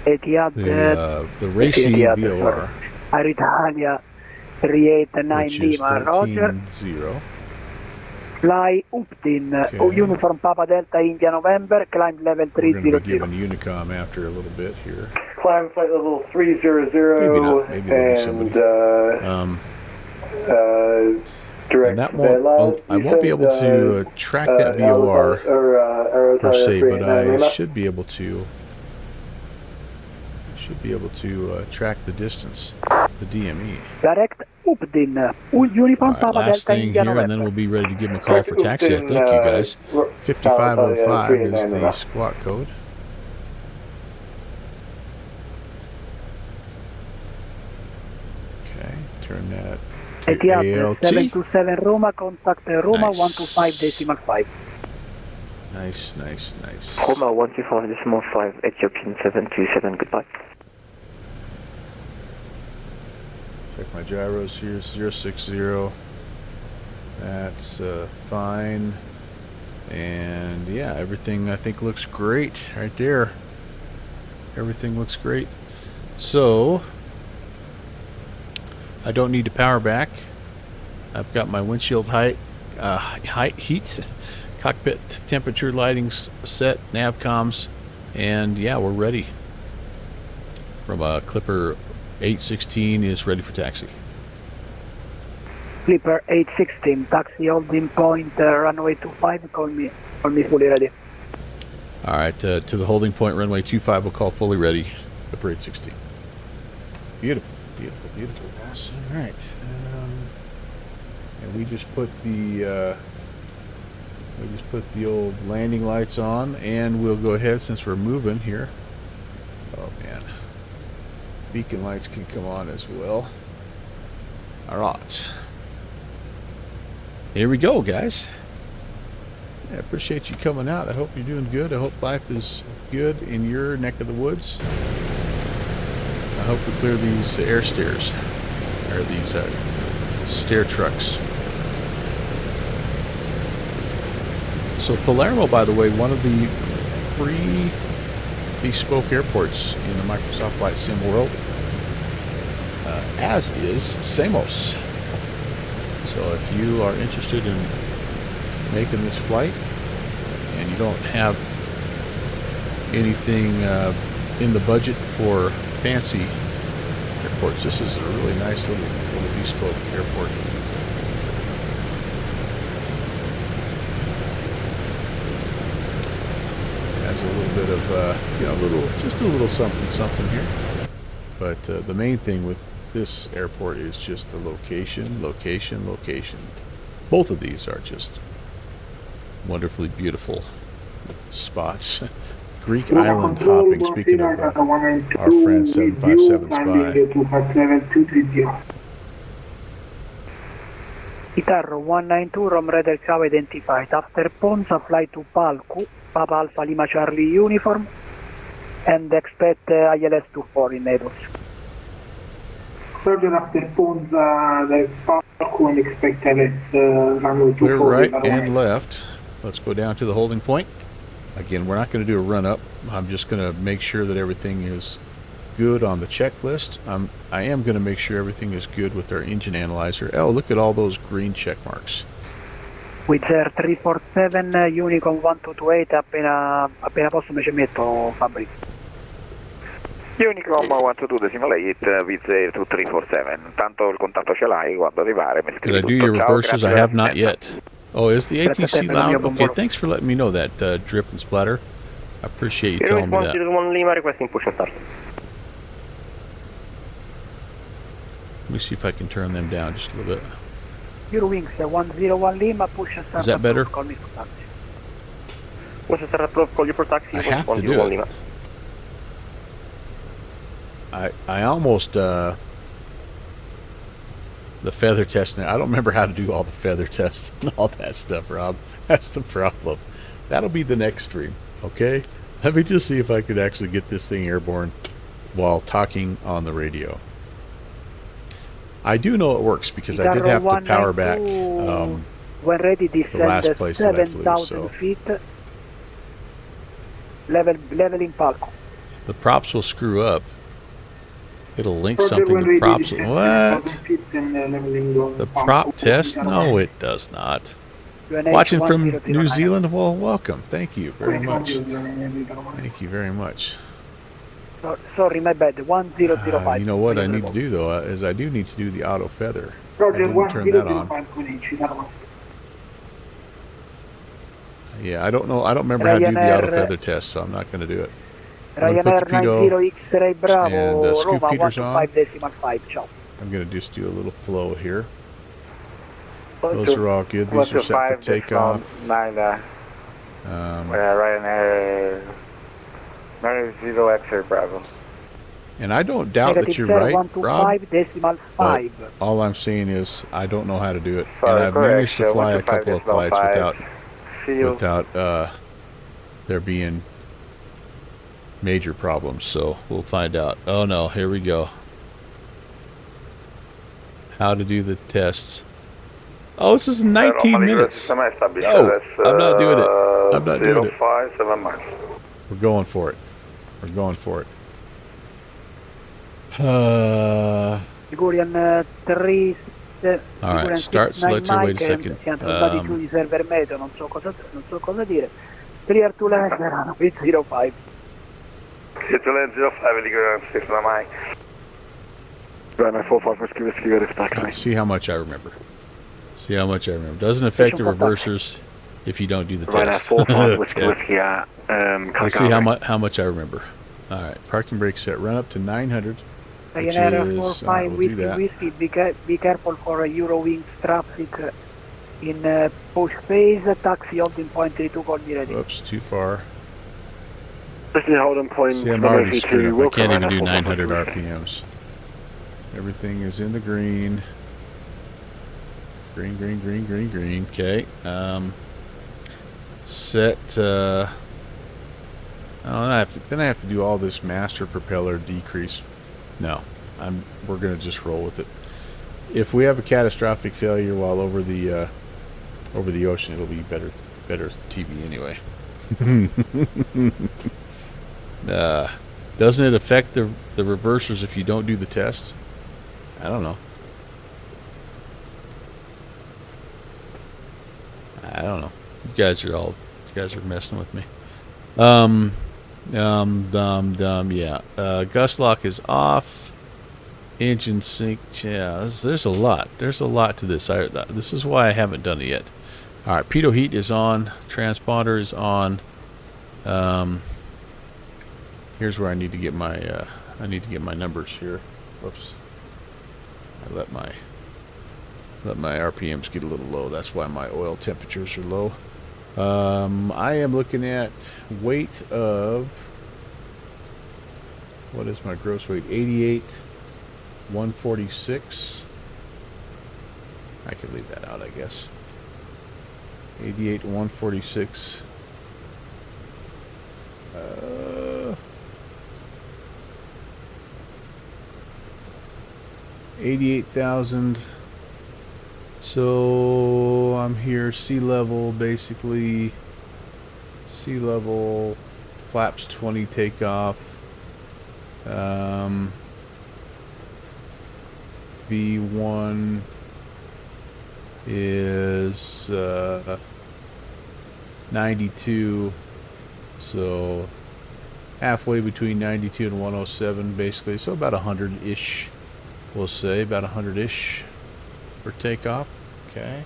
Etihad the racy Etihad, VOR, Air Italia 389 which is Lima, Roger. 13-0. Fly Upton, Okay. Uniform Papa Delta India November, climb level We're going to be 300. giving Unicom after a little bit here. Climb flight level 300 Maybe not. Maybe there'll be somebody. direct And that won't. I won't be able to track that VOR per se, but I should be able to. Track the distance, the DME. Direct Upton, Uniform All right, Papa last Delta thing India here, and then November. we'll be ready to give them a call for taxi. I think, you guys. 5505 is the squawk code. Okay, turn that to Etihad ALT. 727 Roma, contact Roma Nice. 125.5. Nice. Roma 125.5, Ethiopian 727, goodbye. Check my gyros here, 060. That's fine. And yeah, everything I think looks great right there. Everything looks great. So, I don't need to power back. I've got my windshield heat, cockpit temperature, lighting set, nav comms, and yeah, we're ready. From a Clipper 816 is ready for taxi. Clipper 816, taxi holding point, runway 25, call me fully ready. All right, to the holding point, runway 25, we'll call fully ready, Clipper 816. Beautiful. Awesome. All right. And we just put the old landing lights on, and we'll go ahead since we're moving here. Oh man, beacon lights can come on as well. All right. Here we go, guys. I appreciate you coming out. I hope you're doing good. I hope life is good in your neck of the woods. I hope we clear these air stairs, or these stair trucks. So Palermo, by the way, one of the bespoke airports in the Microsoft Flight Sim world, as is Samos. So if you are interested in making this flight and you don't have anything in the budget for fancy airports, this is a really nice little bespoke airport. Has a little bit of just a little something here. But the main thing with this airport is just the location. Both of these are just wonderfully beautiful spots. Greek island hopping, speaking of our friend 757 Spy. Guitarro 192, Rom Radar Cow identified. After Ponza, fly to Palku, Papa Alpha Lima Charlie uniform, and expect ILS 24 in Naples. Roger, after Ponza, there's Palku and expect ILS runway 24. Clear right and left. Let's go down to the holding point. Again, we're not going to do a run-up. I'm just going to make sure that everything is good on the checklist. I am going to make sure everything is good with our engine analyzer. Oh, look at all those green check marks. With 347, Unicorn 1228, appena posso mi ci metto, Fabri. Unicom 122.8 with 2347. Tanto il contatto ce l'hai, quando arrivare mi scrivi. Did I do your reversers? I have not yet. Oh, is the ATC loud? Okay, thanks for letting me know that, Drip and Splatter. I appreciate you telling me that. 101 Lima requesting push and start. Let me see if I can turn them down just a little bit. Eurowings 101 Lima, push and start. Is that better? Call me for taxi. Push and start approve, call you for taxi. I have to do it. Lima. I almost, the feather testing. I don't remember how to do all the feather tests and all that stuff, Rob. That's the problem. That'll be the next stream, okay? Let me just see if I could actually get this thing airborne while talking on the radio. I do know it works because I did have to power back when ready, the last place that I flew. 7,000 feet, level in Palco. The props will screw up. It'll link something to props. What? The prop test? No, it does not. Watching from New Zealand? Well, welcome. Thank you very much. Thank you very much. Sorry, my bad. 1005. You know what I need to do, though, is I do need to do the auto feather. I didn't turn that on. Yeah, I don't know. I don't remember how to do the auto feather test, so I'm not going to do it. Ryanair 90 X-Ray Bravo, and scoop Roma heaters on. 125.5, ciao. I'm going to just do a little flow here. Those are all good. These are set for takeoff. Ryanair 90 X-Ray Bravo. And I don't doubt that you're right, Rob. But all I'm saying is I don't know how to do it. And I've managed to fly a couple of flights without there being major problems. So we'll find out. Oh no, here we go. How to do the tests. Oh, this is 19 minutes. No, I'm not doing it. I'm not doing it. We're going for it. We're going for it. Ligurian 3. Alright, start selector. Wait a second. Di server meteo, non so cosa dire. Clear to land, 805. Clear to land 05, Ligurian 6 on my. Ryanair 45 Whiskey, ready for taxi. See how much I remember. See how much I remember. Doesn't affect the reversers if you don't do the test. Ryanair 45 Whiskey at Let's see how much I remember. Alright, parking brake set. Run up to 900. Ryanair 45 Whiskey, be careful for Eurowings traffic in push phase, taxi holding point 32, call me ready. Oops, too far. This is holding point. See, I'm already screwed up. I can't even do 900 RPMs. Everything is in the green. Green, green, green, green, green. Okay. Set. Then I have to do all this master propeller decrease. No, we're gonna just roll with it. If we have a catastrophic failure while over the ocean, it'll be better TV anyway. Doesn't it affect the reversers if you don't do the test? I don't know. I don't know. You guys are messing with me. Yeah. Gust lock is off. Engine sync. Yeah, there's a lot. There's a lot to this. This is why I haven't done it yet. All right, pitot heat is on. Transponder is on. Here's where I need to get my numbers here. Whoops. I let my RPMs get a little low. That's why my oil temperatures are low. I am looking at weight of, what is my gross weight? 88, 146. I could leave that out, I guess. 88, 146. 88,000. So I'm here, sea level, basically. Sea level, flaps 20 takeoff. V1 is 92. So halfway between 92 and 107, basically. So about 100-ish. We'll say about 100-ish for takeoff. Okay,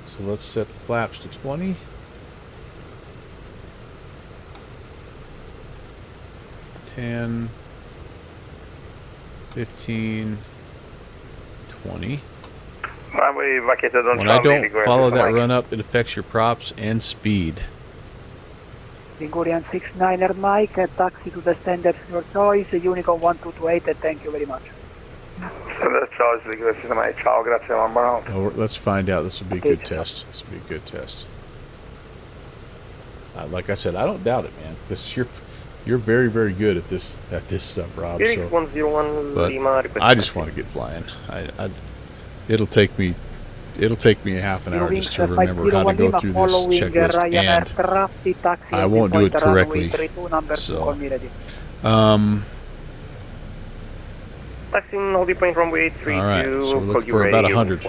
so let's set the flaps to 20. 10, 15, 20. When I don't follow that run up, it affects your props and speed. Ligurian 69er Mike, taxi to the standard your choice, Unicorn 1228, thank you very much. Oh, let's find out. This will be a good test. This will be a good test. Like I said, I don't doubt it, man. Because you're very, very good at this stuff, Rob. So, but I just want to get flying. It'll take me a half an hour just to remember how to go through this checklist, and I won't do it correctly. So, Passing Howdy point runway 32, alright, so we're looking for about 100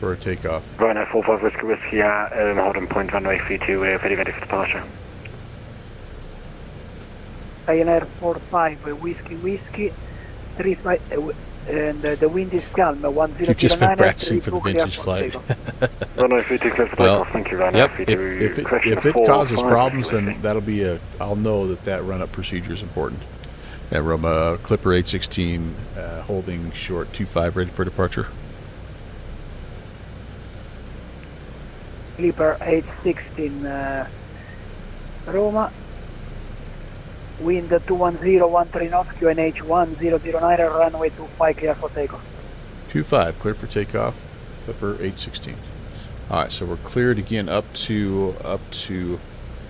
for a takeoff. Ryanair 45 Whiskey at Holden point runway 32, ready for departure. Ryanair 45 Whiskey 35, and the wind is calm, 1009. You've just been practicing for the vintage flight. Runway 32 clear for takeoff, thank you, Ryanair. Yep, if it causes problems, then that'll be I'll know that run-up procedure is important. And Roma, Clipper 816, holding short 25, ready for departure. Clipper 816, Roma, wind 210, 13 knots, QNH 1009, runway 25, clear for takeoff. 25, clear for takeoff, Clipper 816. Alright, so we're cleared again up to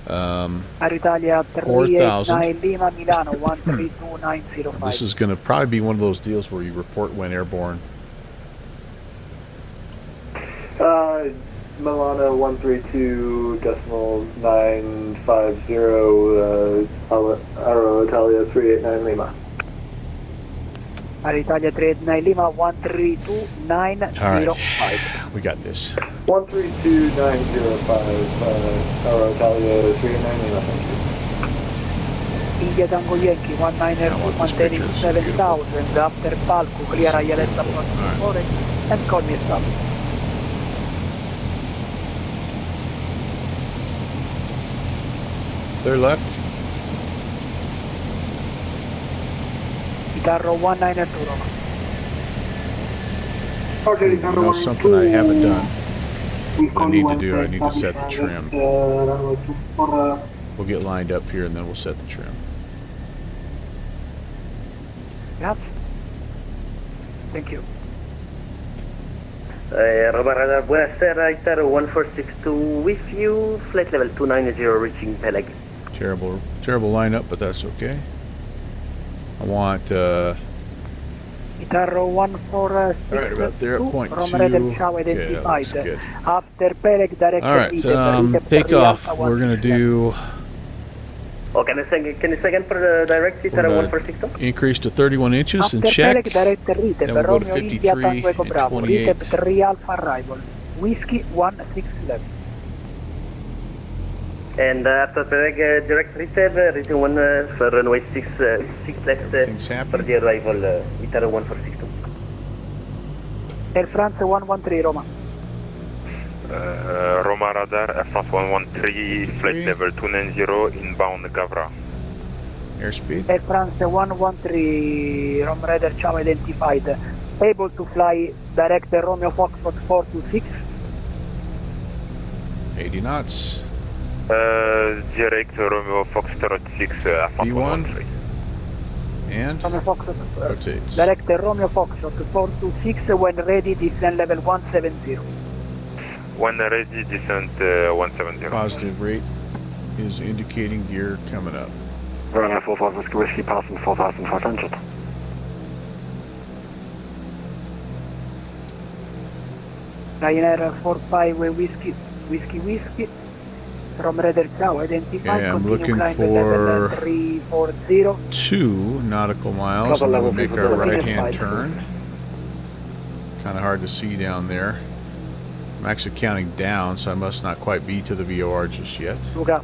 Italia 389 Lima Milano 132905. This is going to probably be one of those deals where you report when airborne. Milano 132.950, Aero Italia 389 Lima. Italia 389 Lima 132905. Alright, we got this. 132905, Aero Italia 389 Lima, thank you. India Tango Yankee 19 maintaining 7000 after Palco, clear ILS approach forward and call me stop. They're left. Guitarro 192 Roma. You know something I haven't done. I need to set the trim. We'll get lined up here and then we'll set the trim. Yes. Thank you. Roma Radar, buonasera, Itaro 1462 with you, flight level 290 reaching Peleg. Terrible lineup, but that's okay. I want Guitarro 146. Alright, about there at point 2. Okay, that's good. After Peleg, direct Alright, takeoff. We're going to do Oh, can you say again for the direct Itara 1462? Increase to 31 inches and After check. Pelec, direct Riteb, Then we'll go to Romeo 53 India Tango Echo and Bravo, 28. Riteb 3 Alpha Arrival, Whiskey 1611. And after Pelec, direct Riteb, reaching 1 for runway 6 left Things for happen. the arrival Itara 1462. Air France 113 Roma. Roma radar, Air France 113, flight level 290, inbound Gavra. Airspeed. Air France 113 Rom Radar Ciao identified. Able to fly direct Romeo Foxtrot 426. 80 knots. Direct Romeo Foxtrot 6, Air France B1. 113. And Romeo Foxtrot rotates. direct Romeo Foxtrot 426 when ready descend level 170. When ready, descent 170. Positive rate is indicating gear coming up. Runway 45 Whiskey Whiskey passing 4,500. Ryanair 45 Whiskey. From Radar Ciao identified. Okay, I'm continue looking climb for level 340. 2 nautical miles, and then we'll make our right-hand turn. Kind of hard to see down there. I'm actually counting down, so I must not quite be to the VOR just yet. Luca.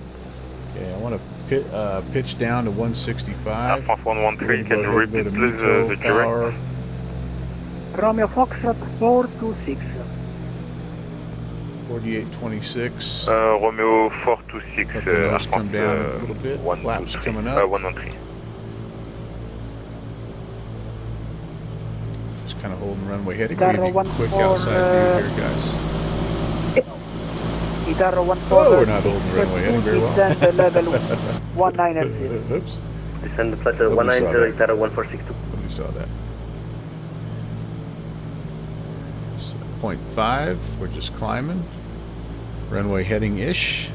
Okay, I want to pitch down to 165. Air France 113, can you Go ahead, repeat go to please METO the power. direct? Romeo Foxtrot 426. 4826. Romeo 426, Let the Air nose come France down a little bit. Flaps coming up. 113. Just kind of holding runway heading. We're Guitarro gonna be quick 14, outside view here, guys. Guitarro 14. Oh, we're not holding runway heading very well. Descend level 190. Oops. Descend flight Nobody 190 saw that. Itara 1462. Nobody saw that. So, 0.5, we're just climbing. Runway heading-ish.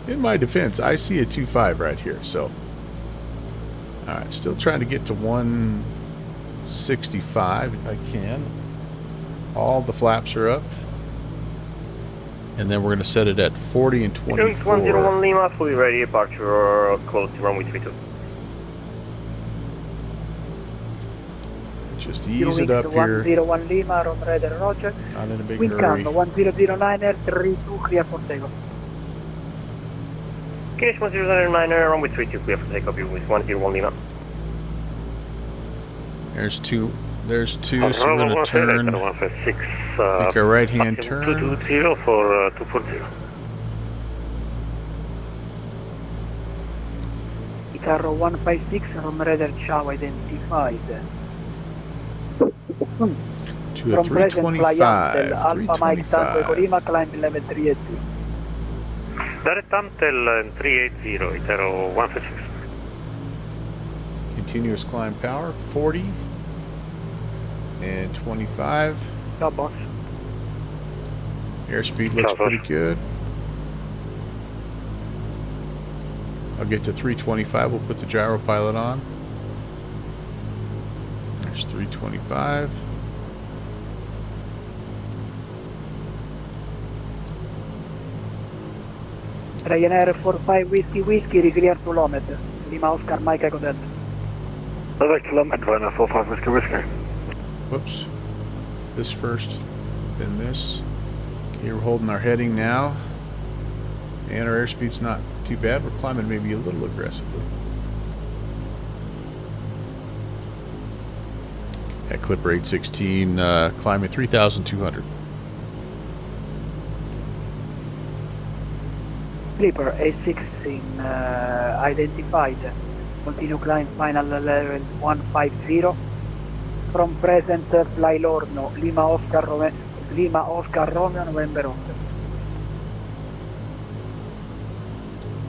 In my defense, I see a 2.5 right here, so. Alright, still trying to get to 165 if I can. All the flaps are up. And then we're going to set it at 40 and 24. 101 Lima, fully ready, departure close to runway 32. Just ease it up here. 101 Lima, Rom Radar Roger. Not in a big Wind hurry. calm, 1009er, 32, clear for takeoff. Kinesh 1009er, runway 32, clear for takeoff with 101 Lima. There's two, so we're going to turn. Make a right-hand turn. 220 for 240. Guitarro 156, Rom Radar Ciao identified. To a From present fly 325. Antel, Alpha Mike Tango Echo 325. Lima, climb level 380. Direct Antel 380, Itero 156. Continuous climb power, 40 and 25. Top box. Airspeed looks pretty good. I'll get to 325. We'll put the gyro pilot on. There's 325. Ryanair 45 Whiskey, reclear to Lomet. Lima Oscar Mike Echo Delta. Direct to London, Runway 45 Whiskey Whiskey. Whoops. This first, then this. Okay, we're holding our heading now. And our airspeed's not too bad. We're climbing maybe a little aggressively. At Clipper 816, climbing 3,200. Clipper A16 identified. Continue climb final level 150. From present fly Lorno, Lima Oscar Romeo, November Oscar.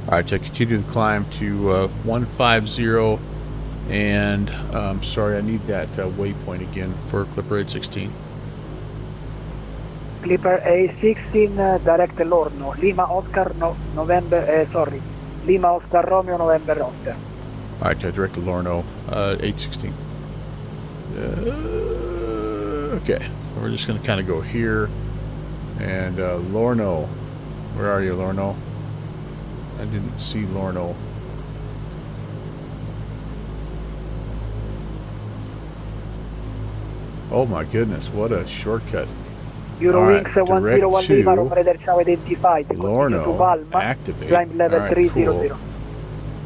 Alright, to continue the climb to 150, and I'm sorry, I need that waypoint again for Clipper 816. Clipper A16 direct Lorno, Lima Oscar Lima Oscar Romeo, November Oscar. Alright, direct to Lorno, 816. Okay, we're just going to kind of go here, and Lorno, where are you, Lorno? I didn't see Lorno. Oh my goodness, what a shortcut. Eurowings All right, direct 101 Lima, Rome Radar Ciao identified. Continue to Lorno, Palma, activate. climb level All right, 300. cool.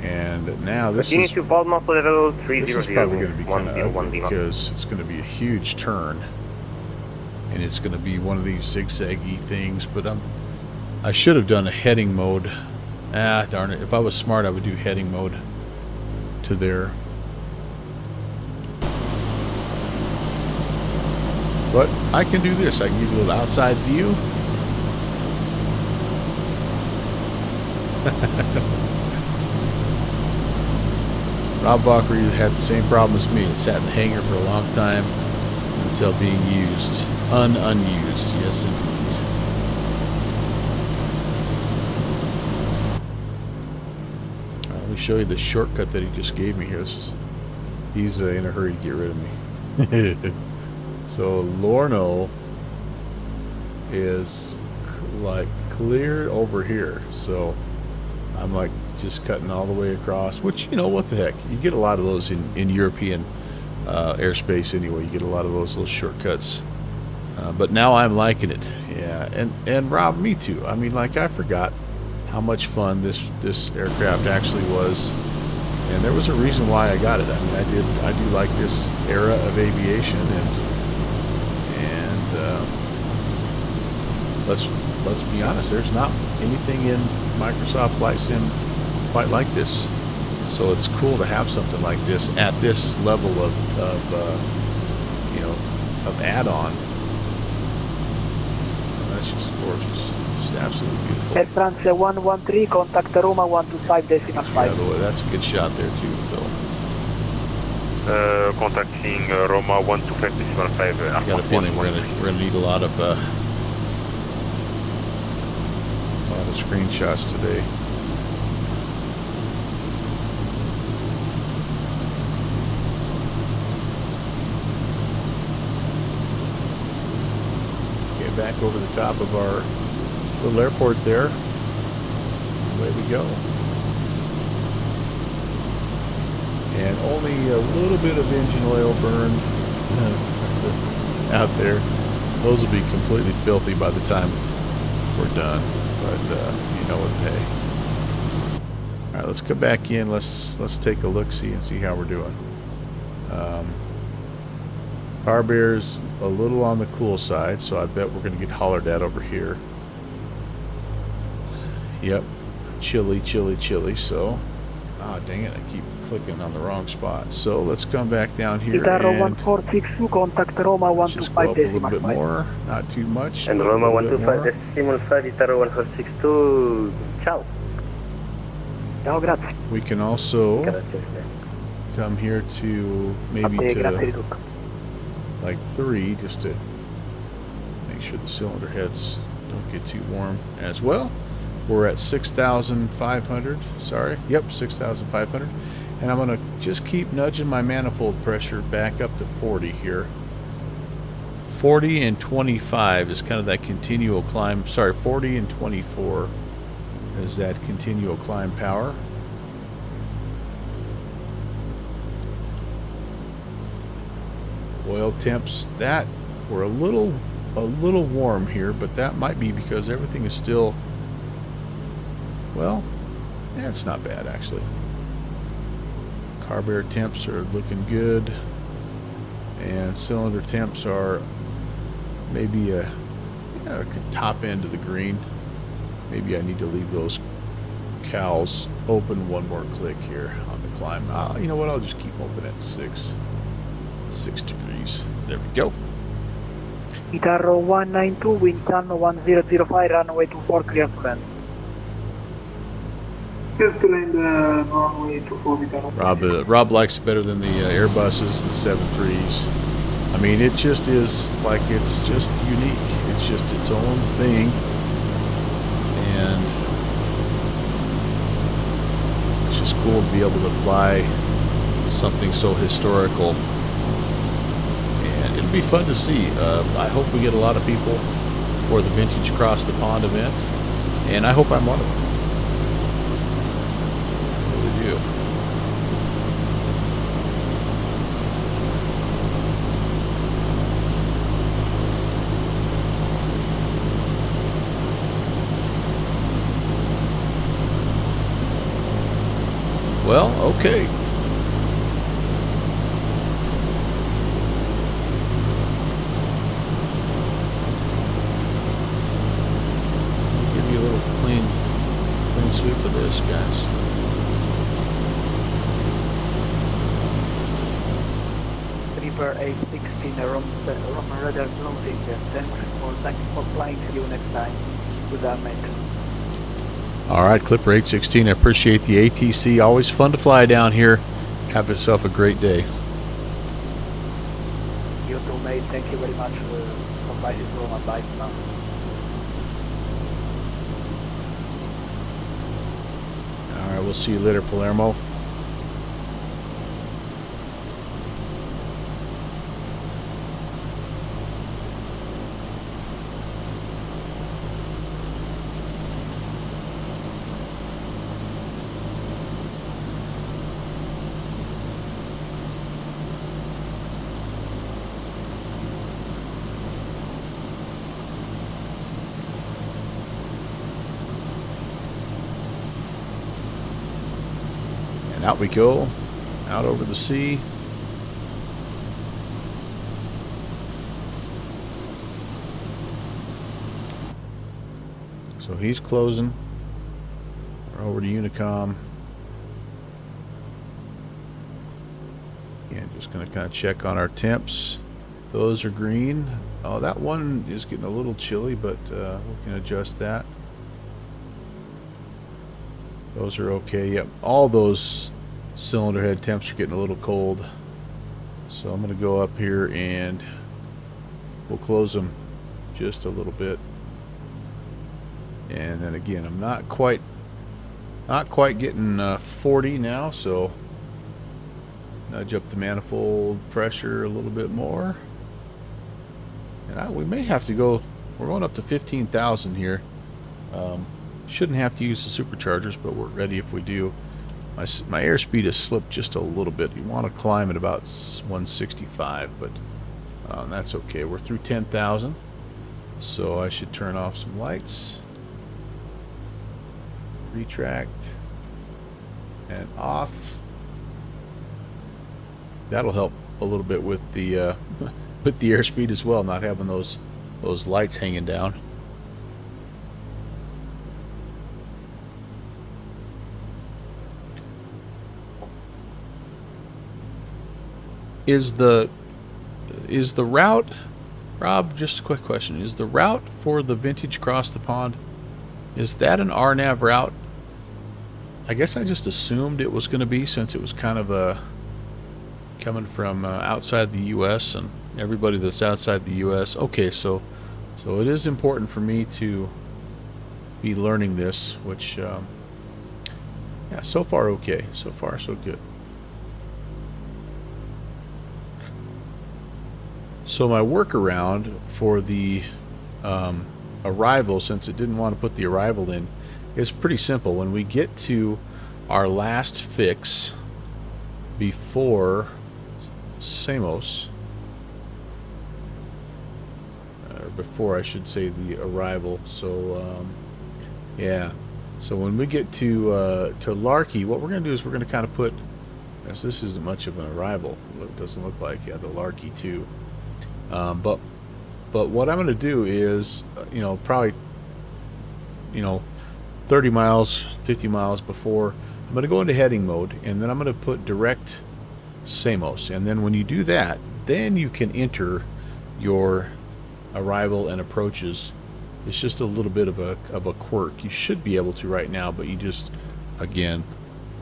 And now this Continue is, to Palma for level this 300. is probably going to be kind of 101 ugly Lima. because it's going to be a huge turn. And it's going to be one of these zigzaggy things, but I should have done a heading mode. Ah, darn it. If I was smart, I would do heading mode to there. But I can do this. I can give you a little outside view. Rob Walker had the same problem as me. It sat in the hangar for a long time until being used. Unused. Yes, indeed. Let me show you the shortcut that he just gave me here. He's in a hurry to get rid of me. So Lorno is like clear over here. So I'm like just cutting all the way across, which, you know, what the heck. You get a lot of those in European airspace anyway. You get a lot of those little shortcuts. But now I'm liking it. Yeah, and Rob, me too. I mean, like, I forgot how much fun this aircraft actually was. And there was a reason why I got it. I mean, I do like this era of aviation, and let's be honest, there's not anything in Microsoft Flight Sim quite like this. So it's cool to have something like this at this level of you know, of add-on. That's just gorgeous, just absolutely beautiful. Air France 113, contact Roma 125.5. Yeah, that's a good shot there too, Phil. Contacting Roma 125.5. I got a feeling we're gonna need a lot of screenshots today. Get back over the top of our little airport there. Away we go. And only a little bit of engine oil burn out there. Those will be completely filthy by the time we're done. But you know what, hey. All right, let's come back in. Let's take a look, see, and see how we're doing. Car bear's a little on the cool side, so I bet we're going to get hollered at over here. Yep, chilly, chilly, chilly. So, dang it, I keep clicking on the wrong spot. So let's come back down here Itaro and 1462, contact Roma just go up a little bit 125.5. more, not too much. And but a Roma little bit more. 125.5, Itaro 1462, ciao. Ciao, grazie. We can also Grazie. come here to maybe Grazie di to tutto. like 3, just to make sure the cylinder heads don't get too warm as well. We're at 6,500. Sorry. Yep, 6,500. And I'm going to just keep nudging my manifold pressure back up to 40 here. 40 and 25 is kind of that continual climb. Sorry, 40 and 24 is that continual climb power. Oil temps, that we're a little warm here, but that might be because everything is still, well, yeah, it's not bad actually. Carb air temps are looking good, and cylinder temps are maybe a top end of the green. Maybe I need to leave those cowls open one more click here on the climb. You know what? I'll just keep open at 6 degrees. There we go. Itaro 192, wind channel 1005, runway 24, clear to land. Clear to land, runway 24, Itaro. Rob likes it better than the Airbuses, the 73s. I mean, it just is like, it's just unique. It's just its own thing. And it's just cool to be able to fly something so historical. And it'll be fun to see. I hope we get a lot of people for the Vintage Across the Pond event. And I hope I'm one of them. you. Well, okay. Give you a little clean sweep of this, guys. Reaper 816, Rom radar closing. Thanks for flying. See you next time. Good night, mate. All right, Clipper 816, I appreciate the ATC. Always fun to fly down here. Have yourself a great day. You too, mate. Thank you very much for flying through my bike now. All right, we'll see you later, Palermo. Out we go, out over the sea. So he's closing. We're over to Unicom. Again, just going to kind of check on our temps. Those are green. Oh, that one is getting a little chilly, but we can adjust that. Those are okay. Yep, all those cylinder head temps are getting a little cold. So I'm going to go up here and we'll close them just a little bit. And then again, I'm not quite getting 40 now, so nudge up the manifold pressure a little bit more. And we may have to go, we're going up to 15,000 here. Shouldn't have to use the superchargers, but we're ready if we do. My airspeed has slipped just a little bit. You want to climb at about 165, but that's okay. We're through 10,000, so I should turn off some lights. Retract and off. That'll help a little bit with the with the airspeed as well, not having those lights hanging down. Is the route, Rob, just a quick question, is the route for the Vintage Across the Pond, is that an RNAV route? I guess I just assumed it was going to be, since it was kind of coming from outside the U.S. and everybody that's outside the U.S. Okay, so it is important for me to be learning this, which, yeah, so far okay. So far so good. So my workaround for the arrival, since it didn't want to put the arrival in, is pretty simple. When we get to our last fix before Samos, or before I should say the arrival, so yeah, so when we get to Larky, what we're going to do is we're going to kind of put, as this isn't much of an arrival, it doesn't look like, yeah, the Larky 2. But what I'm going to do is, probably, 30 miles, 50 miles before, I'm going to go into heading mode, and then I'm going to put direct Samos. And then when you do that, then you can enter your arrival and approaches. It's just a little bit of a quirk. You should be able to right now, but you just, again,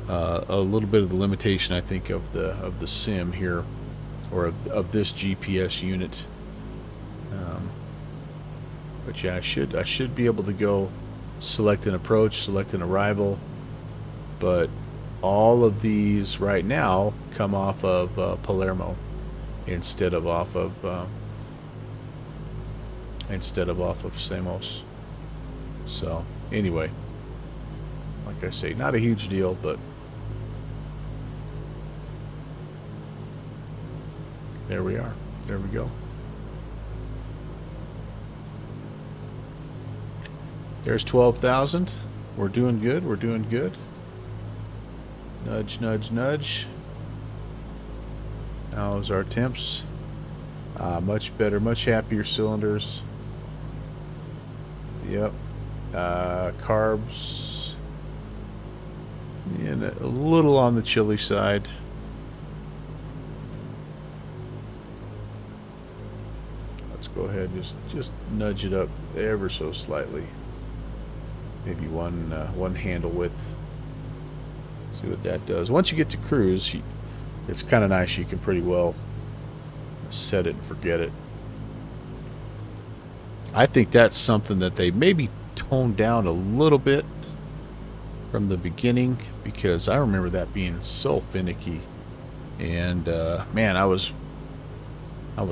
a little bit of the limitation, I think, of the sim here, or of this GPS unit. But yeah, I should be able to go select an approach, select an arrival, but all of these right now come off of Palermo instead of off of Samos. So anyway, like I say, not a huge deal, but There we are. There we go. There's 12,000. We're doing good. We're doing good. Nudge, nudge, nudge. How's our temps? Much better, much happier cylinders. Yep. Carbs. And a little on the chilly side. Let's go ahead and just nudge it up ever so slightly. Maybe one handle width. See what that does. Once you get to cruise, it's kind of nice. You can pretty well set it and forget it. I think that's something that they maybe toned down a little bit from the beginning, because I remember that being so finicky. And man, I was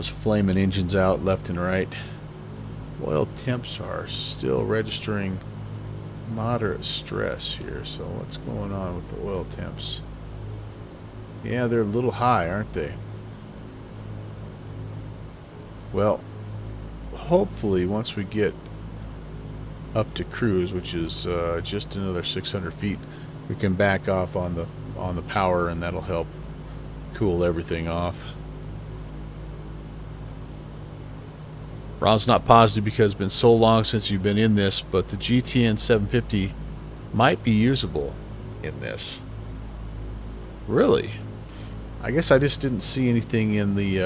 flaming engines out left and right. Oil temps are still registering moderate stress here. So what's going on with the oil temps? Yeah, they're a little high, aren't they? Well, hopefully once we get up to cruise, which is just another 600 feet, we can back off on the power, and that'll help cool everything off. Ron's not positive because it's been so long since you've been in this, but the GTN 750 might be usable in this. Really? I guess I just didn't see anything in the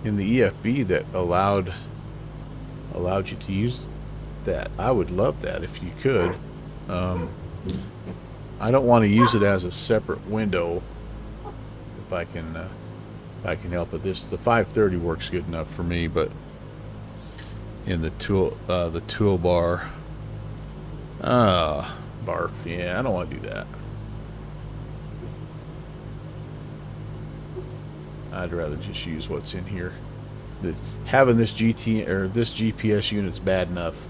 EFB that allowed you to use that. I would love that if you could. I don't want to use it as a separate window if I can help it. The 530 works good enough for me, but in the toolbar, barf. Yeah, I don't want to do that. I'd rather just use what's in here. Having this GT or this GPS unit's bad enough.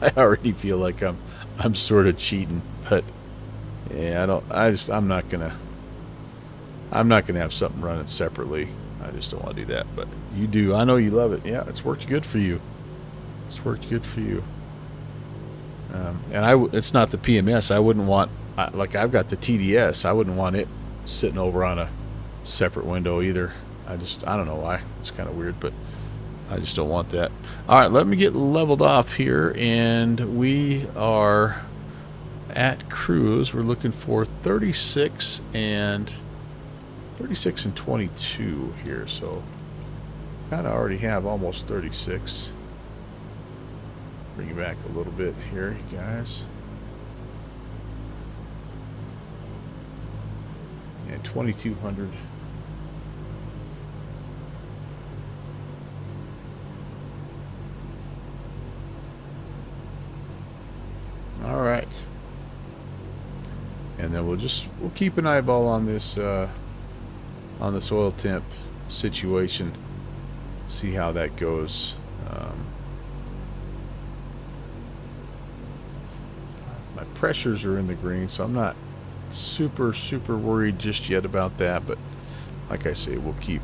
I already feel like I'm sort of cheating, but yeah, I'm not gonna have something running separately. I just don't want to do that. But you do. I know you love it. Yeah, it's worked good for you. It's worked good for you. And it's not the PMS. I wouldn't want, like I've got the TDS. I wouldn't want it sitting over on a separate window either. I don't know why. It's kind of weird, but I just don't want that. All right, let me get leveled off here, and we are at cruise. We're looking for 36 and 22 here, so kind of already have almost 36. Bring it back a little bit here, you guys. And 2200. All right. And then we'll keep an eyeball on this oil temp situation, see how that goes. My pressures are in the green, so I'm not super worried just yet about that, but like I say, we'll keep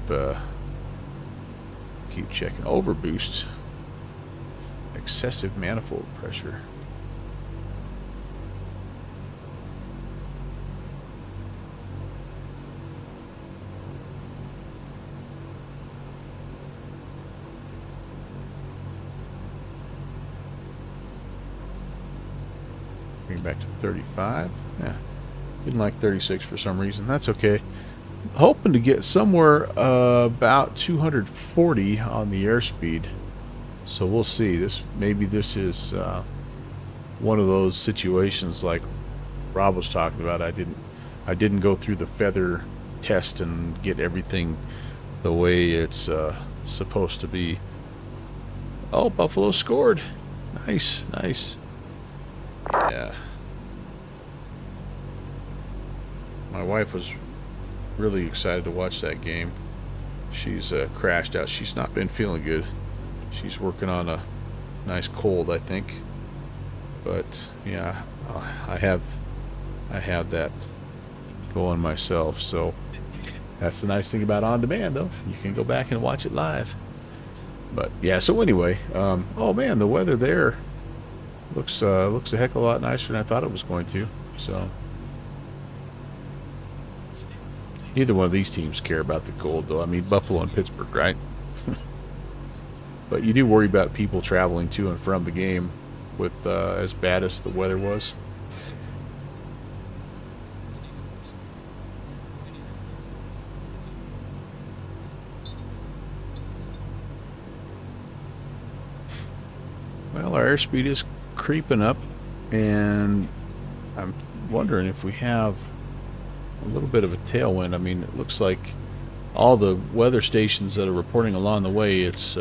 checking. Overboost, excessive manifold pressure. Back to 35. Yeah, didn't like 36 for some reason. That's okay. Hoping to get somewhere about 240 on the airspeed. So we'll see. Maybe this is one of those situations like Rob was talking about. I didn't go through the feather test and get everything the way it's supposed to be. Oh, Buffalo scored. Nice. Yeah. My wife was really excited to watch that game. She's crashed out. She's not been feeling good. She's working on a nice cold, I think. But yeah, I have that going myself. So That's the nice thing about on demand, though. You can go back and watch it live. But yeah, so anyway, oh man, the weather there looks a heck of a lot nicer than I thought it was going to. So neither one of these teams care about the cold, though. I mean, Buffalo and Pittsburgh, right? But you do worry about people traveling to and from the game with as bad as the weather was. Well, our airspeed is creeping up, and I'm wondering if we have a little bit of a tailwind. I mean, it looks like all the weather stations that are reporting along the way, it's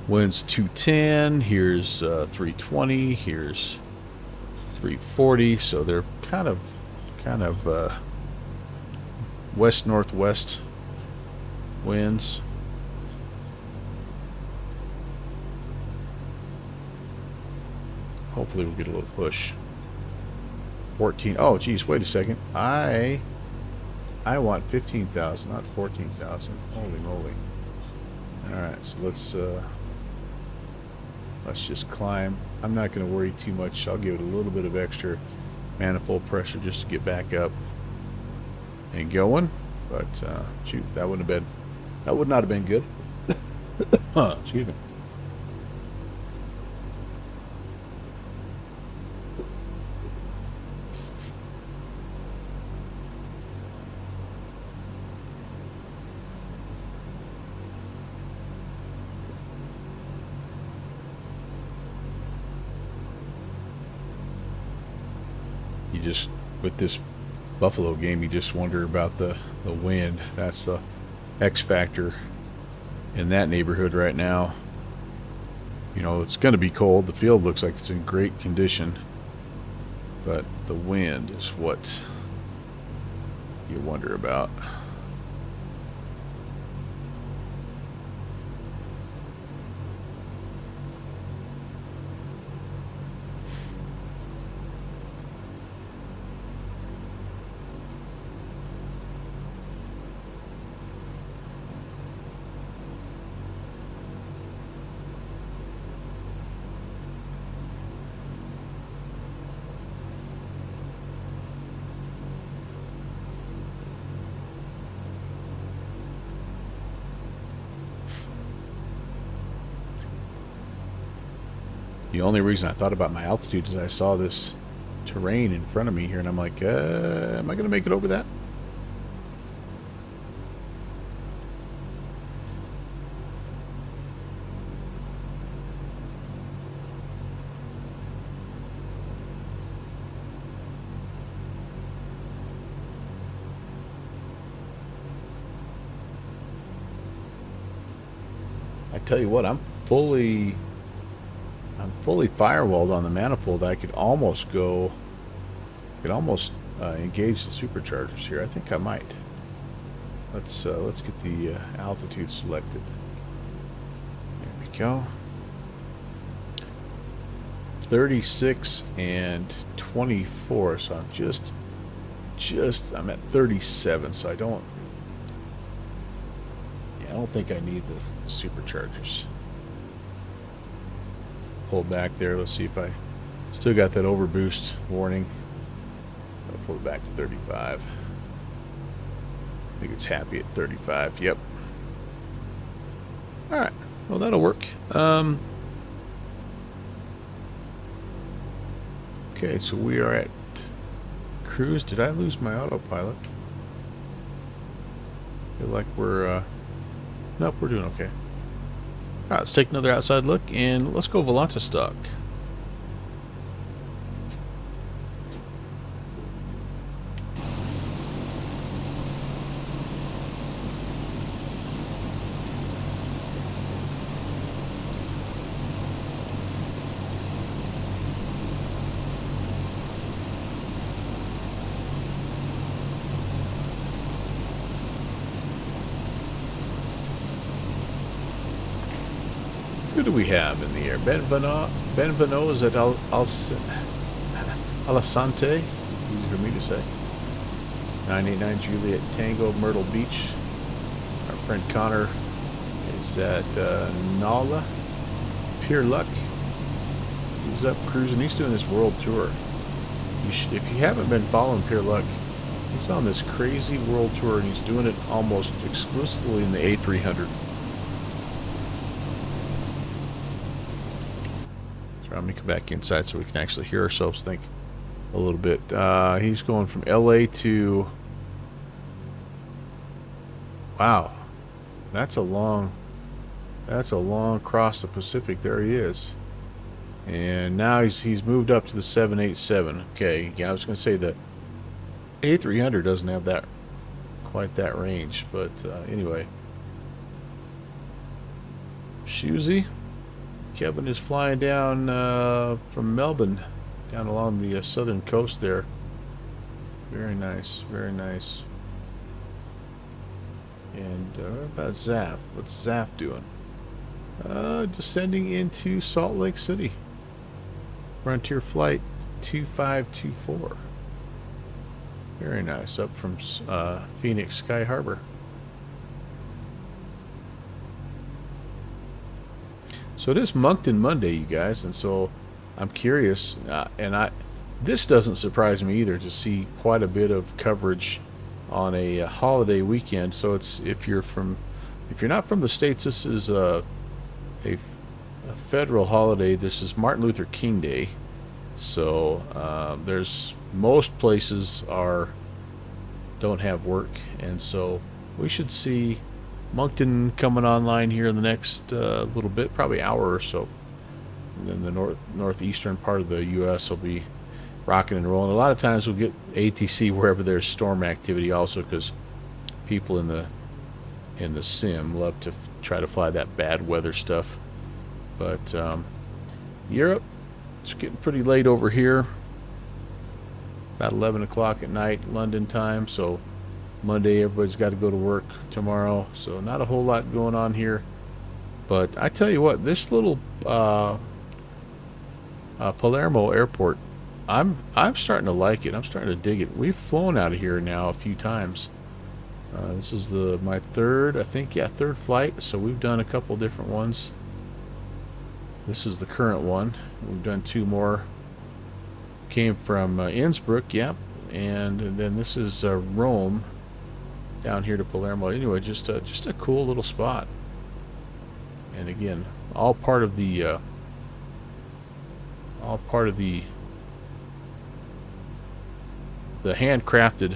winds 210, here's 320, here's 340, so they're kind of west-northwest winds. Hopefully we'll get a little push. 14. Oh, geez, wait a second. I want 15,000, not 14,000. Holy moly. Alright, so let's just climb. I'm not going to worry too much. I'll give it a little bit of extra manifold pressure just to get back up and going. But, shoot, that would not have been good. Excuse me. Just with this Buffalo game, you just wonder about the wind. That's the X factor in that neighborhood right now. You know, it's going to be cold. The field looks like it's in great condition, but the wind is what you wonder about. The only reason I thought about my altitude is I saw this terrain in front of me here, and I'm like, am I going to make it over that? I tell you what, I'm fully firewalled on the manifold. I could almost engage the superchargers here. I think I might. Let's get the altitude selected. There we go. 36 and 24. So I'm I'm at 37. So I don't think I need the superchargers. Pull back there. Let's see if I still got that overboost warning. I'll pull it back to 35. I think it's happy at 35. Yep. All right. Well, that'll work. Okay, so we are at cruise. Did I lose my autopilot? Feel like we're nope, we're doing okay. Alright, let's take another outside look, and let's go Volanta stock. Who do we have in the air? Benveno is at Alicante. Easy for me to say. 989 Juliet Tango, Myrtle Beach. Our friend Connor is at Nala, Pure Luck. He's up cruising. He's doing his world tour. If you haven't been following Pure Luck, he's on this crazy world tour, and he's doing it almost exclusively in the A300. So let me come back inside so we can actually hear ourselves think a little bit. He's going from LA to... Wow. That's a long cross the Pacific. There he is. And now he's moved up to the 787. Okay, yeah, I was going to say the A300 doesn't have that quite that range, but anyway. Shusey, Kevin is flying down from Melbourne, down along the southern coast there. Very nice, very nice. And what about Zaf? What's Zaf doing? Descending into Salt Lake City. Frontier Flight 2524. Very nice. Up from Phoenix Sky Harbor. So it is Moncton Monday, you guys, and so I'm curious, this doesn't surprise me either to see quite a bit of coverage on a holiday weekend. So it's if you're not from the States, this is a federal holiday. This is Martin Luther King Day. So there's most places don't have work, and so we should see Moncton coming online here in the next little bit, probably hour or so. And then the northeastern part of the U.S. will be rocking and rolling. A lot of times we'll get ATC wherever there's storm activity, also because people in the sim love to try to fly that bad weather stuff. But Europe, it's getting pretty late over here. About 11 o'clock at night, London time. So Monday, everybody's got to go to work tomorrow. So not a whole lot going on here. But I tell you what, this little Palermo airport, I'm starting to like it. I'm starting to dig it. We've flown out of here now a few times. This is my third, I think, yeah, third flight. So we've done a couple different ones. This is the current one. We've done two more. Came from Innsbruck, yep, and then this is Rome, down here to Palermo. Anyway, just a cool little spot. And again, all part of the handcrafted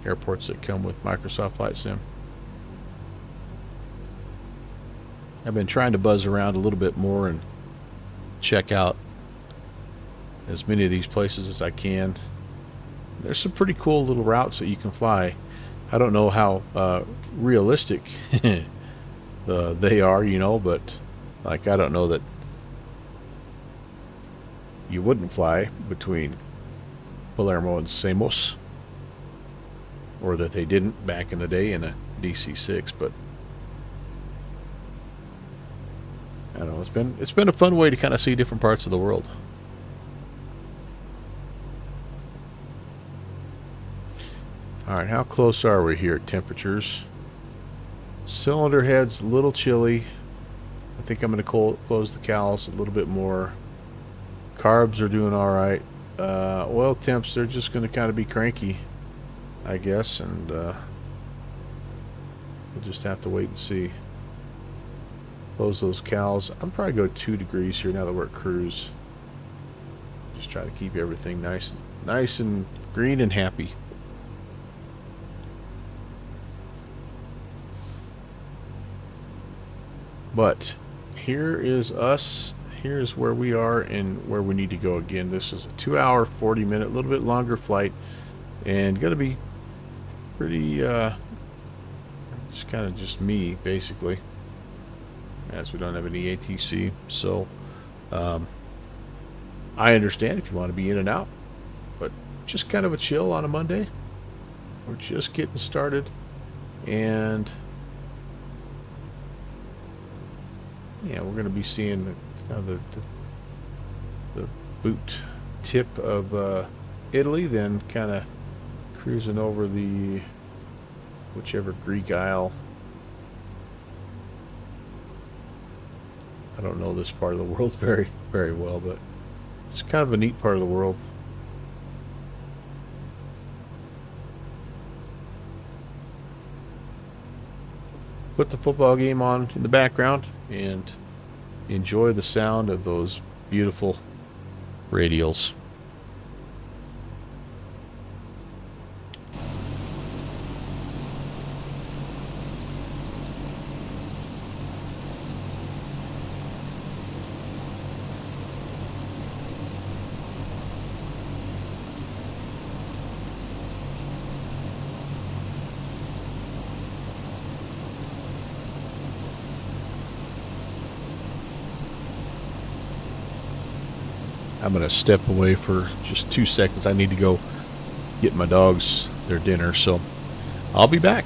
airports that come with Microsoft Flight Sim. I've been trying to buzz around a little bit more and check out as many of these places as I can. There's some pretty cool little routes that you can fly. I don't know how realistic they are, you know, but like I don't know that you wouldn't fly between Palermo and Samos, or that they didn't back in the day in a DC-6, but I don't know, it's been a fun way to kind of see different parts of the world. Alright, how close are we here? Temperatures. Cylinder head's a little chilly. I think I'm going to close the cowls a little bit more. Carbs are doing alright. Oil temps, they're just going to kind of be cranky, I guess, and we'll just have to wait and see. Close those cowls. I'll probably go 2 degrees here now that we're at cruise. Just try to keep everything nice and green and happy. But here is us. Here's where we are and where we need to go again. This is a 2-hour, 40-minute, a little bit longer flight, and gonna be pretty just kind of just me basically, as we don't have any ATC. So I understand if you want to be in and out, but just kind of a chill on a Monday. We're just getting started, and yeah, we're going to be seeing the boot tip of Italy, then kind of Cruising over the whichever Greek Isle. I don't know this part of the world very, very well, but it's kind of a neat part of the world. Put the football game on in the background and enjoy the sound of those beautiful radials. I'm going to step away for just 2 seconds. I need to go get my dogs their dinner, so I'll be back.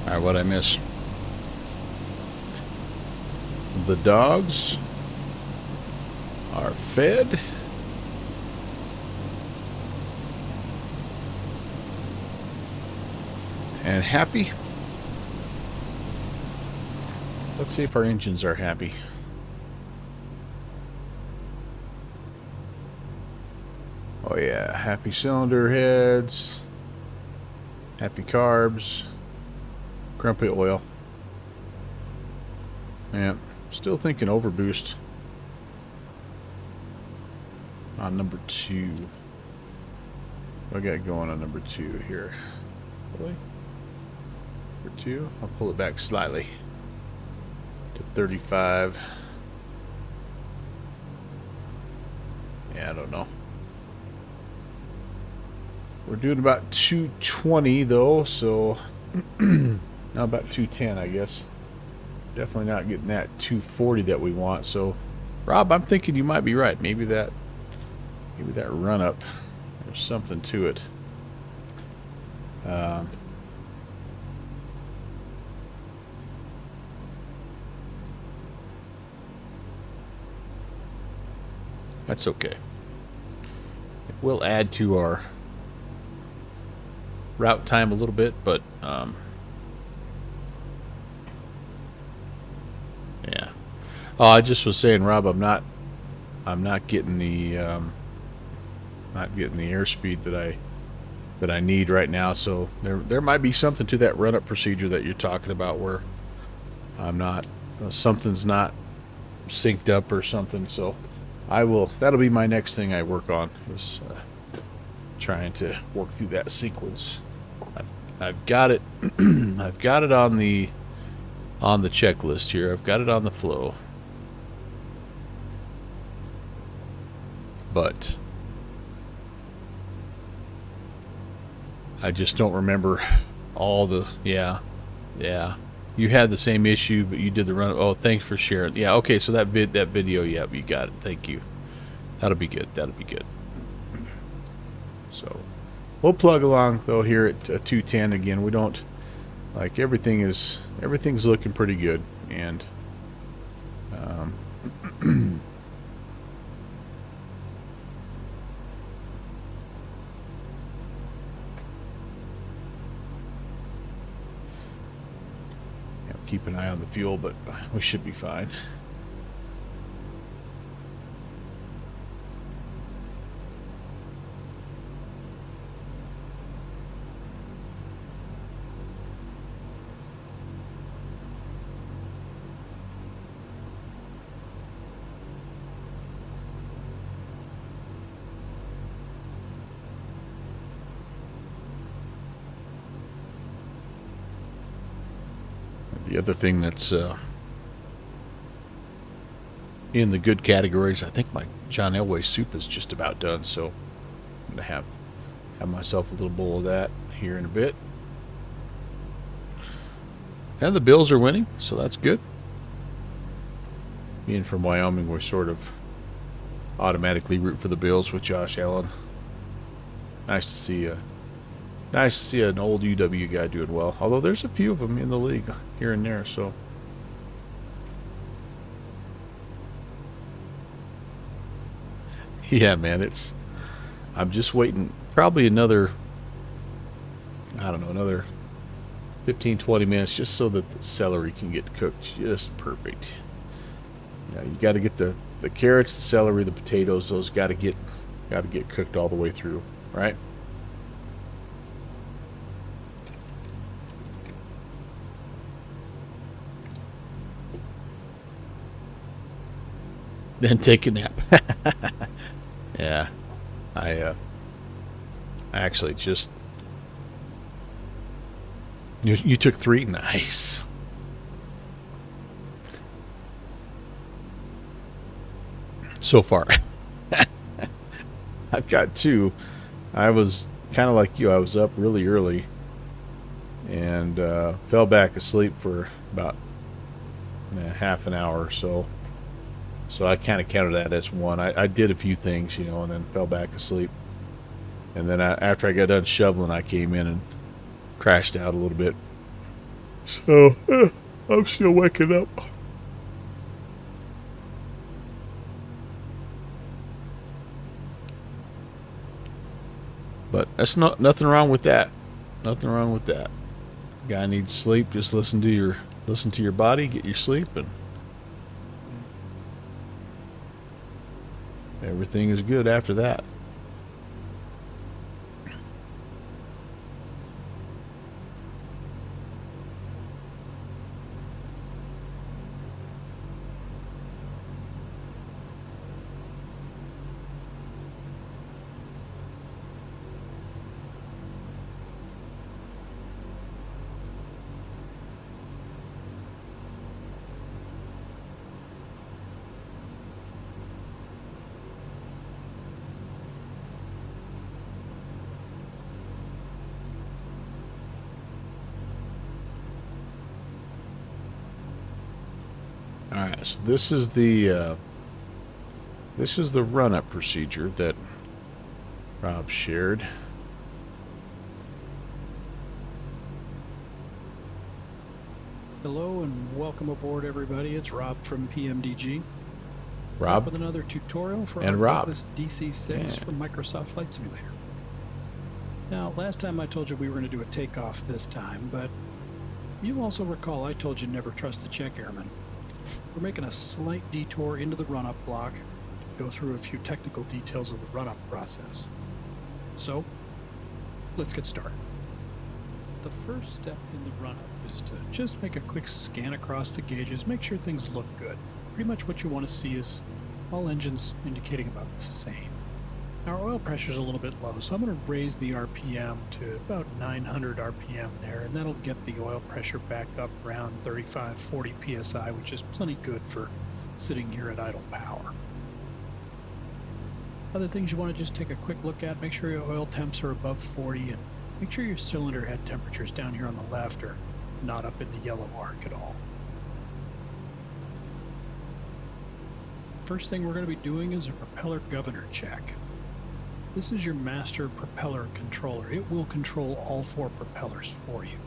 Alright, what'd I miss? The dogs are fed. And happy. Let's see if our engines are happy. Oh yeah, happy cylinder heads, happy carbs, grumpy oil. Yeah, still thinking overboost on number 2. What I got going on number 2 here? Really? Number 2? I'll pull it back slightly to 35. Yeah, I don't know. We're doing about 220 though, so now about 210, I guess. Definitely not getting that 240 that we want. So, Rob, I'm thinking you might be right. Maybe that run up, there's something to it. That's okay. It will add to our route time a little bit, but yeah. Oh, I just was saying, Rob, I'm not getting the airspeed that I need right now. So there might be something to that run-up procedure that you're talking about, where I'm not something's not synced up or something. So that'll be my next thing I work on, is trying to work through that sequence. I've got it. I've got it on the checklist here. I've got it on the flow, but I just don't remember all the. Yeah. You had the same issue, but you did the run. Oh, thanks for sharing. Yeah. Okay. So that video. Yeah, you got it. Thank you. That'll be good. So we'll plug along though here at 210 again. We don't like everything's looking pretty good, and keep an eye on the fuel, but we should be fine. The other thing that's in the good categories, I think my John Elway soup is just about done, so I'm going to have myself a little bowl of that here in a bit. And the Bills are winning, so that's good. Being from Wyoming, we're sort of automatically root for the Bills with Josh Allen. Nice to see an old UW guy doing well. Although there's a few of them in the league here and there, so. Yeah, man, I'm just waiting probably another 15, 20 minutes just so that the celery can get cooked just perfect. Yeah, you got to get the carrots, the celery, the potatoes, those got to get cooked all the way through, right? Then take a nap. Yeah, I actually just you took 3. Nice. So far, I've got 2. I was kind of like you. I was up really early and fell back asleep for about half an hour or so. So I kind of counted that as 1. I did a few things, and then fell back asleep. And then after I got done shoveling, I came in and crashed out a little bit. So, I'm still waking up. But that's nothing wrong with that. Nothing wrong with that. Guy needs sleep. Just listen to your body. Get your sleep, and everything is good after that. Alright, so this is the run-up procedure that Rob shared. Hello and welcome aboard, everybody. It's Rob from PMDG. Rob with another tutorial for and our Rob. DC-6 from Microsoft Flight Simulator. Now, last time I told you we were going to do a takeoff this time, but you also recall I told you never trust the check airman. We're making a slight detour into the run-up block to go through a few technical details of the run-up process. So, let's get started. The first step in the run-up is to just make a quick scan across the gauges, make sure things look good. Pretty much what you want to see is all engines indicating about the same. Our oil pressure is a little bit low, so I'm going to raise the RPM to about 900 RPM there, and that'll get the oil pressure back up around 35-40 psi, which is plenty good for sitting here at idle power. Other things you want to just take a quick look at, make sure your oil temps are above 40, and make sure your cylinder head temperatures down here on the left are not up in the yellow arc at all. First thing we're going to be doing is a propeller governor check. This is your master propeller controller. It will control all 4 propellers for you.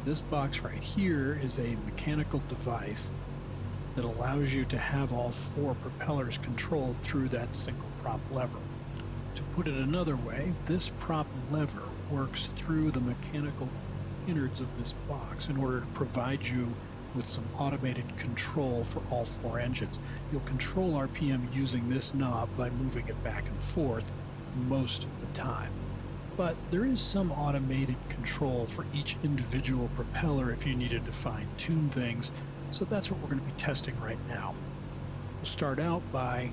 This box right here is a mechanical device that allows you to have all 4 propellers controlled through that single prop lever. To put it another way, this prop lever works through the mechanical innards of this box in order to provide you with some automated control for all 4 engines. You'll control RPM using this knob by moving it back and forth most of the time. But there is some automated control for each individual propeller if you needed to fine-tune things, so that's what we're going to be testing right now. We'll start out by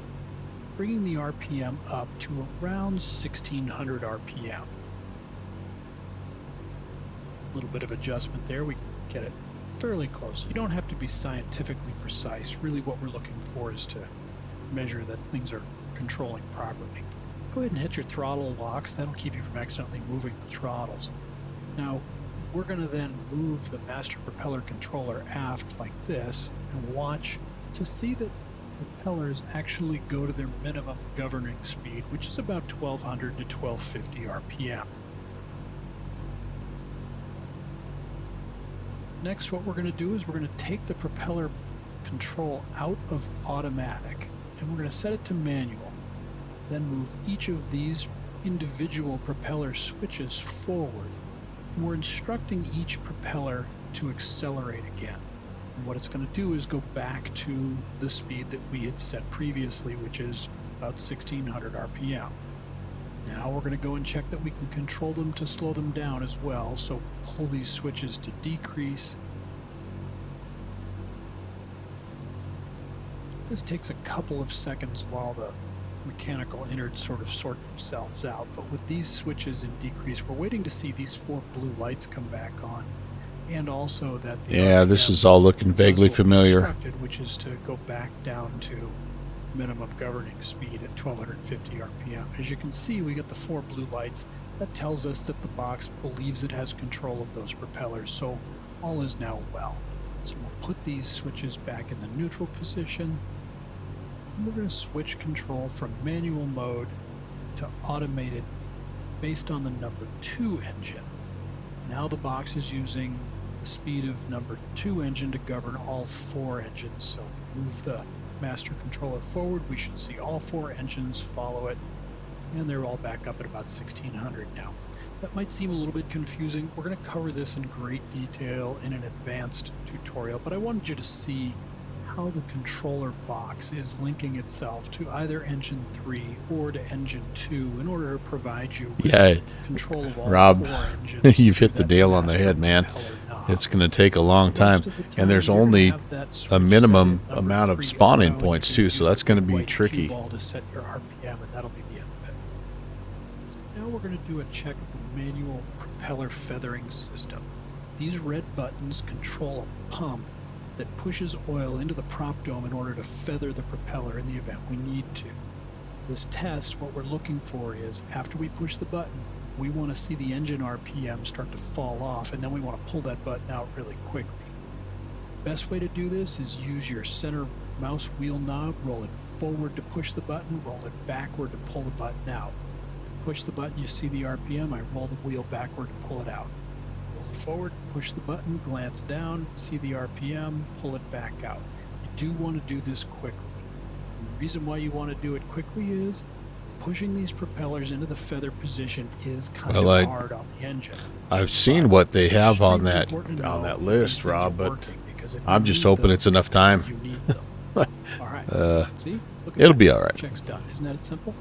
bringing the RPM up to around 1600 RPM. A little bit of adjustment there, we can get it fairly close. You don't have to be scientifically precise. Really what we're looking for is to measure that things are controlling properly. Go ahead and hit your throttle locks. That'll keep you from accidentally moving the throttles. Now, we're going to then move the master propeller controller aft like this and watch to see that propellers actually go to their minimum governing speed, which is about 1200 to 1250 RPM. Next, what we're going to do is we're going to take the propeller control out of automatic and we're going to set it to manual. Then move each of these individual propeller switches forward. And we're instructing each propeller to accelerate again. And what it's going to do is go back to the speed that we had set previously, which is about 1600 RPM. Now we're going to go and check that we can control them to slow them down as well. So pull these switches to decrease. This takes a couple of seconds while the mechanical innards sort of sort themselves out, but with these switches in decrease, we're waiting to see these 4 blue lights come back on, and also that the RPM this is all looking vaguely familiar. Which is to go back down to minimum governing speed at 1250 RPM. As you can see, we get the 4 blue lights. That tells us that the box believes it has control of those propellers, so all is now well. So we'll put these switches back in the neutral position. We're going to switch control from manual mode to automated based on the number 2 engine. Now the box is using the speed of number 2 engine to govern all 4 engines. So move the master controller forward, we should see all 4 engines follow it, and they're all back up at about 1600 now. That might seem a little bit confusing. We're going to cover this in great detail in an advanced tutorial, but I wanted you to see how the controller box is linking itself to either engine 3 or to engine 2 in order to provide you with control of all Rob, 4 engines. you've hit the nail on the head, man. It's going to take a long time, and there's only a minimum amount of spawning points too, so that's going to be tricky. To set your RPM, and that'll be the end of it. Now we're going to do a check of the manual propeller feathering system. These red buttons control a pump that pushes oil into the prop dome in order to feather the propeller in the event we need to. This test, what we're looking for is, after we push the button, we want to see the engine RPM start to fall off, and then we want to pull that button out really quickly. Best way to do this is use your center mouse wheel knob, roll it forward to push the button, roll it backward to pull the button out. Push the button, you see the RPM, I roll the wheel backward to pull it out. Forward, push the button, glance down, see the RPM, pull it back out. You do want to do this quickly. And the reason why you want to do it quickly is pushing these propellers into the feather position is kind of hard on the engine. I've seen what they have on that list, Rob, but I'm just hoping it's enough time. You need them. All right. See? Look at it'll that. be all right. Check's done. Isn't that simple?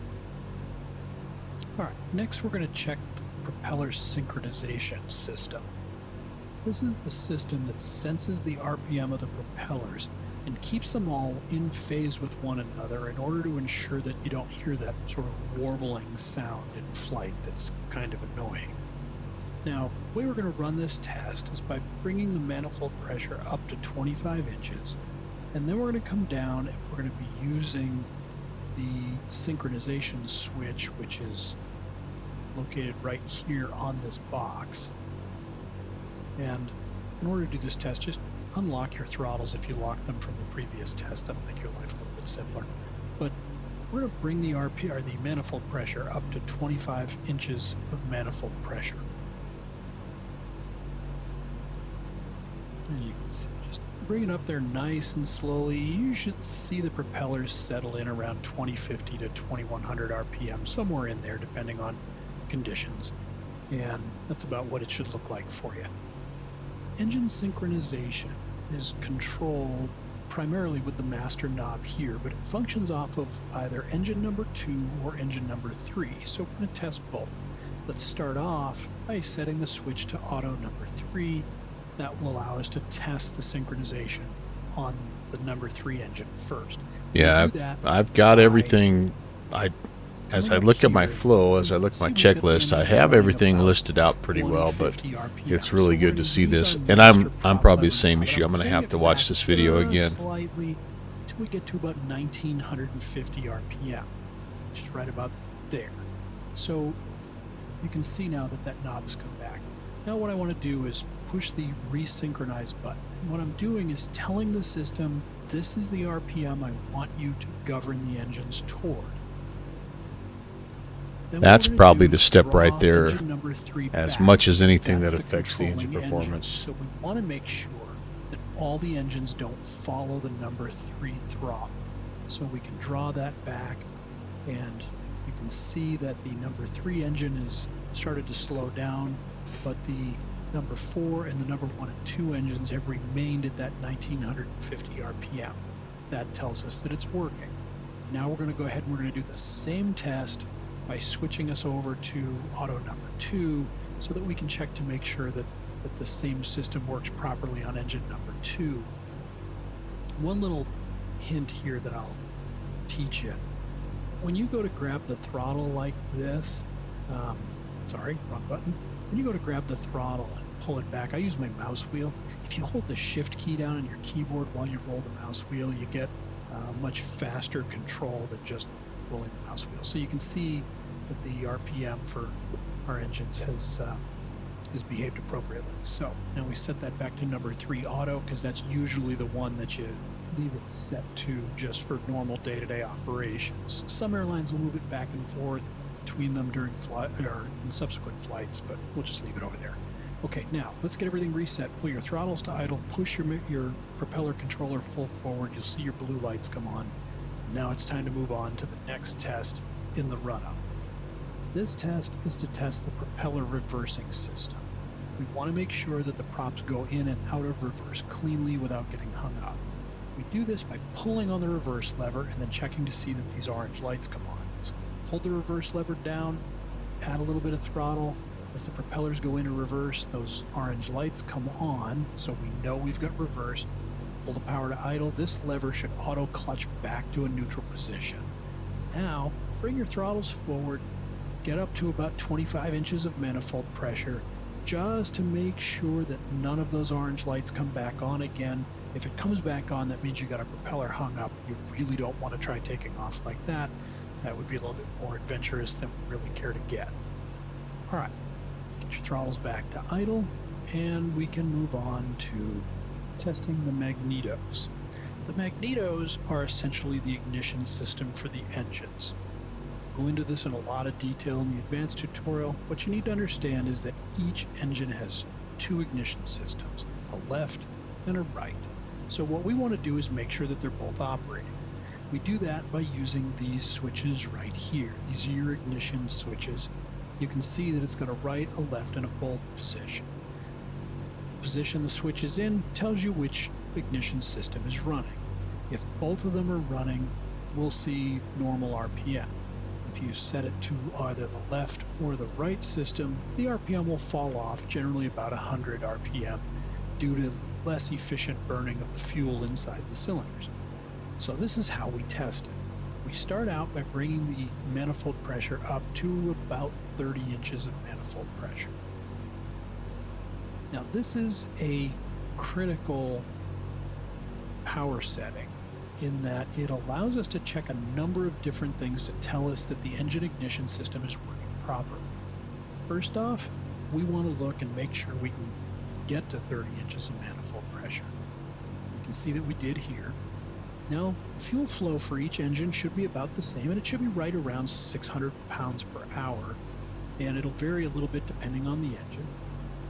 All right. Next, we're going to check the propeller synchronization system. This is the system that senses the RPM of the propellers and keeps them all in phase with one another in order to ensure that you don't hear that sort of warbling sound in flight that's kind of annoying. Now, the way we're going to run this test is by bringing the manifold pressure up to 25 inches, and then we're going to come down and we're going to be using the synchronization switch, which is located right here on this box. And in order to do this test, just unlock your throttles if you locked them from the previous test. That'll make your life a little bit simpler. But we're going to bring the the manifold pressure up to 25 inches of manifold pressure. And you can see, just bring it up there nice and slowly. You should see the propellers settle in around 2050 to 2100 RPM, somewhere in there, depending on conditions. And that's about what it should look like for you. Engine synchronization is controlled primarily with the master knob here, but it functions off of either engine number 2 or engine number 3, so we're going to test both. Let's start off by setting the switch to auto number 3. That will allow us to test the synchronization on the number 3 engine first. Yeah, I've got everything. As I look at my flow, as I look at my checklist, I have everything listed out pretty well, but it's really good to see this. And I'm probably the same issue. I'm going to have to watch this video again. Slightly until we get to about 1950 RPM, which is right about there. So you can see now that that knob has come back. Now what I want to do is push the resynchronize button. And what I'm doing is telling the system, this is the RPM I want you to govern the engines toward. That's probably the step right there, as much as anything that affects the engine performance. So we want to make sure that all the engines don't follow the number 3 throttle. So we can draw that back, and you can see that the number 3 engine has started to slow down, but the number 4 and the number 1 and 2 engines have remained at that 1950 RPM. That tells us that it's working. Now we're going to go ahead and we're going to do the same test by switching us over to auto number 2 so that we can check to make sure that the same system works properly on engine number 2. One little hint here that I'll teach you. When you go to grab the throttle like this, sorry, wrong button. When you go to grab the throttle and pull it back, I use my mouse wheel. If you hold the shift key down on your keyboard while you roll the mouse wheel, you get much faster control than just rolling the mouse wheel. So you can see that the RPM for our engines has behaved appropriately. So now we set that back to number 3 auto, because that's usually the one that you leave it set to just for normal day-to-day operations. Some airlines will move it back and forth between them during flight or in subsequent flights, but we'll just leave it over there. Okay, now let's get everything reset. Pull your throttles to idle, push your propeller controller full forward. You'll see your blue lights come on. Now it's time to move on to the next test in the run-up. This test is to test the propeller reversing system. We want to make sure that the props go in and out of reverse cleanly without getting hung up. We do this by pulling on the reverse lever and then checking to see that these orange lights come on. So pull the reverse lever down, add a little bit of throttle. As the propellers go into reverse, those orange lights come on, so we know we've got reverse. Pull the power to idle. This lever should auto clutch back to a neutral position. Now, bring your throttles forward, get up to about 25 inches of manifold pressure, just to make sure that none of those orange lights come back on again. If it comes back on, that means you got a propeller hung up. You really don't want to try taking off like that. That would be a little bit more adventurous than we really care to get. All right, get your throttles back to idle, and we can move on to testing the magnetos. The magnetos are essentially the ignition system for the engines. We'll go into this in a lot of detail in the advanced tutorial. What you need to understand is that each engine has two ignition systems, a left and a right. So what we want to do is make sure that they're both operating. We do that by using these switches right here. These are your ignition switches. You can see that it's got a right, a left, and a both position. The position the switch is in tells you which ignition system is running. If both of them are running, we'll see normal RPM. If you set it to either the left or the right system, the RPM will fall off, generally about 100 RPM, due to less efficient burning of the fuel inside the cylinders. So this is how we test it. We start out by bringing the manifold pressure up to about 30 inches of manifold pressure. Now this is a critical power setting in that it allows us to check a number of different things to tell us that the engine ignition system is working properly. First off, we want to look and make sure we can get to 30 inches of manifold pressure. You can see that we did here. Now, the fuel flow for each engine should be about the same, and it should be right around 600 pounds per hour, and it'll vary a little bit depending on the engine.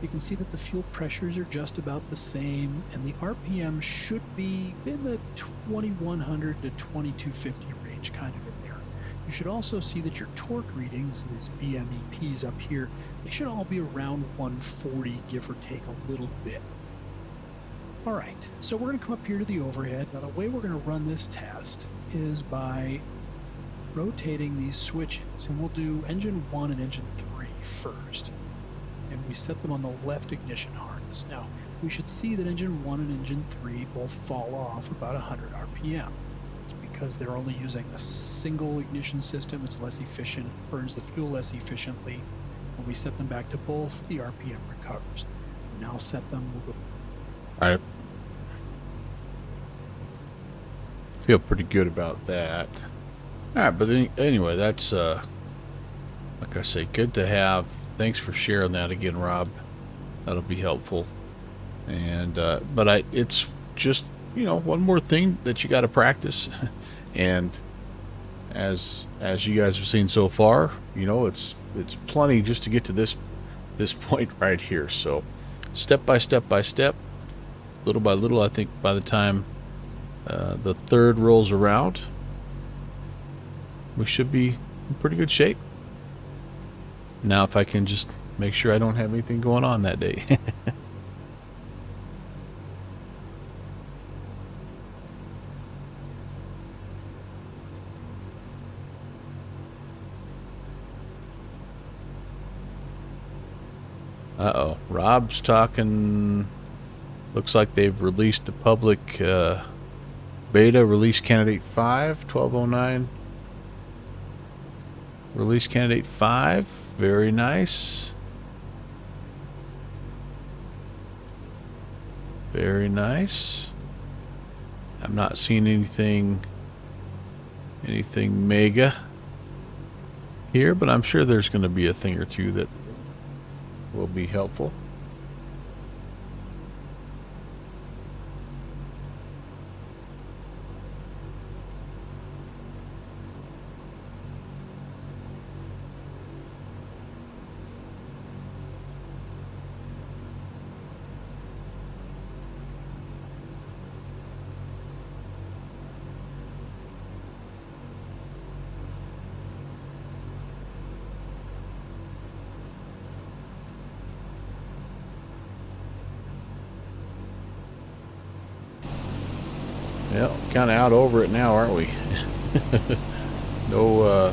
You can see that the fuel pressures are just about the same, and the RPM should be in the 2100 to 2250 range, kind of in there. You should also see that your torque readings, these BMEPs up here, they should all be around 140, give or take a little bit. All right, so we're going to come up here to the overhead. Now the way we're going to run this test is by rotating these switches, and we'll do engine 1 and engine 3 first. And we set them on the left ignition harness. Now, we should see that engine 1 and engine 3 both fall off about 100 RPM. It's because they're only using a single ignition system. It's less efficient, it burns the fuel less efficiently. When we set them back to both, the RPM recovers. Now set them, we'll go. All right. Feel pretty good about that. All right, but anyway, that's like I say, good to have. Thanks for sharing that again, Rob. That'll be helpful. And but it's just, you know, one more thing that you got to practice. And as you guys have seen so far, you know, it's plenty just to get to this point right here. So step by step, little by little, I think by the time the third rolls around, we should be in pretty good shape. Now, if I can just make sure I don't have anything going on that day. Uh-oh. Rob's talking. Looks like they've released the public beta. Release candidate 5, 1209. Release candidate 5. Very nice. Very nice. I'm not seeing anything mega here, but I'm sure there's going to be a thing or two that will be helpful. Well, kind of out over it now, aren't we? No,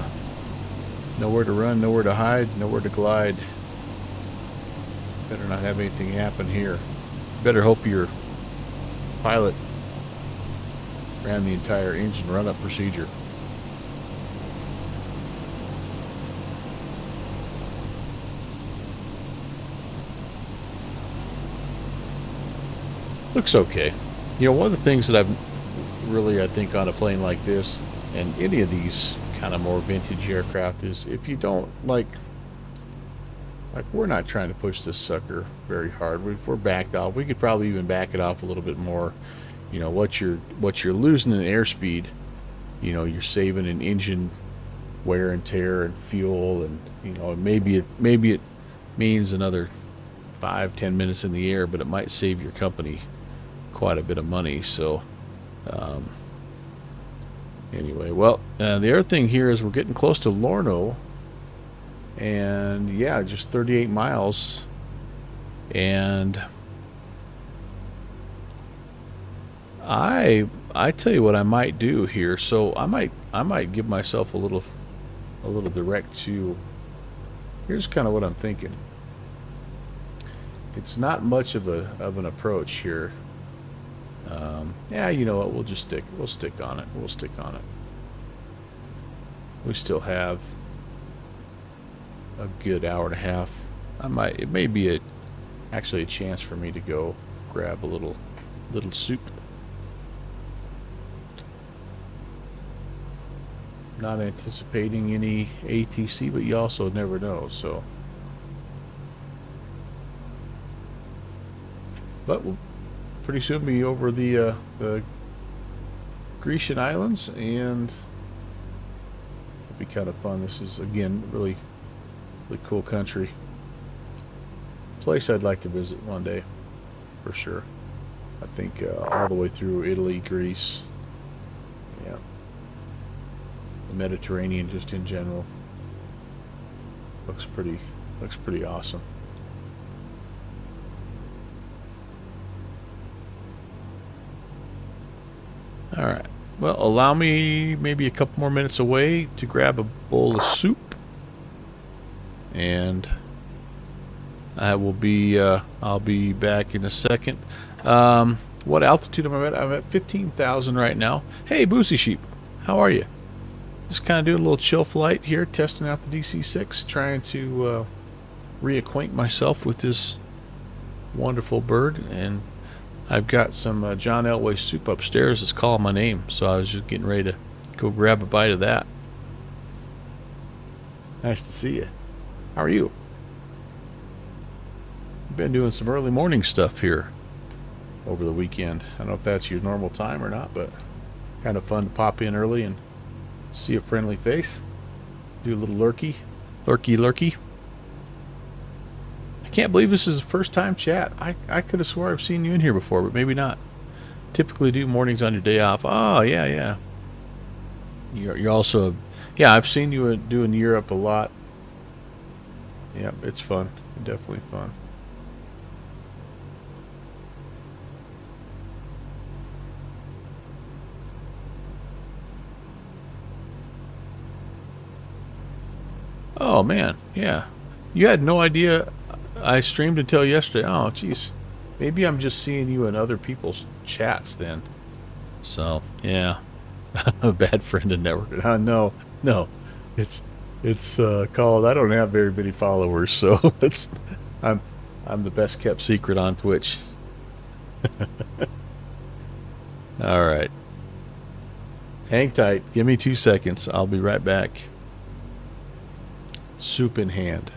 nowhere to run, nowhere to hide, nowhere to glide. Better not have anything happen here. Better hope your pilot ran the entire engine run-up procedure. Looks okay. You know, one of the things that I think on a plane like this and any of these kind of more vintage aircraft is if you don't like we're not trying to push this sucker very hard. If we're backed off, we could probably even back it off a little bit more. You know, what you're losing in airspeed, you know, you're saving in engine wear and tear and fuel, and you know, maybe it means another 5-10 minutes in the air, but it might save your company quite a bit of money. So anyway, well, the other thing here is we're getting close to Lorno, and yeah, just 38 miles, and I tell you what I might do here. So I might give myself a little direct to. Here's kind of what I'm thinking. It's not much of an approach here. Yeah, you know what? We'll stick on it. We'll stick on it. We still have a good hour and a half. It may be actually a chance for me to go grab a little soup. Not anticipating any ATC, but you also never know. So, but we'll pretty soon be over the Grecian Islands, and it'll be kind of fun. This is again really cool country. Place I'd like to visit one day, for sure. I think all the way through Italy, Greece, yeah, the Mediterranean just in general. Looks pretty awesome. All right. Well, allow me maybe a couple more minutes away to grab a bowl of soup, and I'll be back in a second. What altitude am I at? I'm at 15,000 right now. Hey, Boozy Sheep, how are you? Just kind of doing a little chill flight here, testing out the DC-6, trying to reacquaint myself with this wonderful bird. And I've got some John Elway soup upstairs that's calling my name, so I was just getting ready to go grab a bite of that. Nice to see you. How are you? Been doing some early morning stuff here over the weekend. I don't know if that's your normal time or not, but kind of fun to pop in early and see a friendly face. Do a little lurky. I can't believe this is the first time chat. I could have swore I've seen you in here before, but maybe not. Typically do mornings on your day off. Oh, yeah. You're also, yeah, I've seen you doing Europe a lot. Yeah, it's fun. Definitely fun. Oh, man, yeah. You had no idea I streamed until yesterday. Oh, jeez. Maybe I'm just seeing you in other people's chats then. So, yeah. A bad friend of network. No. It's called, I don't have very many followers, so I'm the best kept secret on Twitch. All right. Hang tight. Give me 2 seconds. I'll be right back. Soup in hand.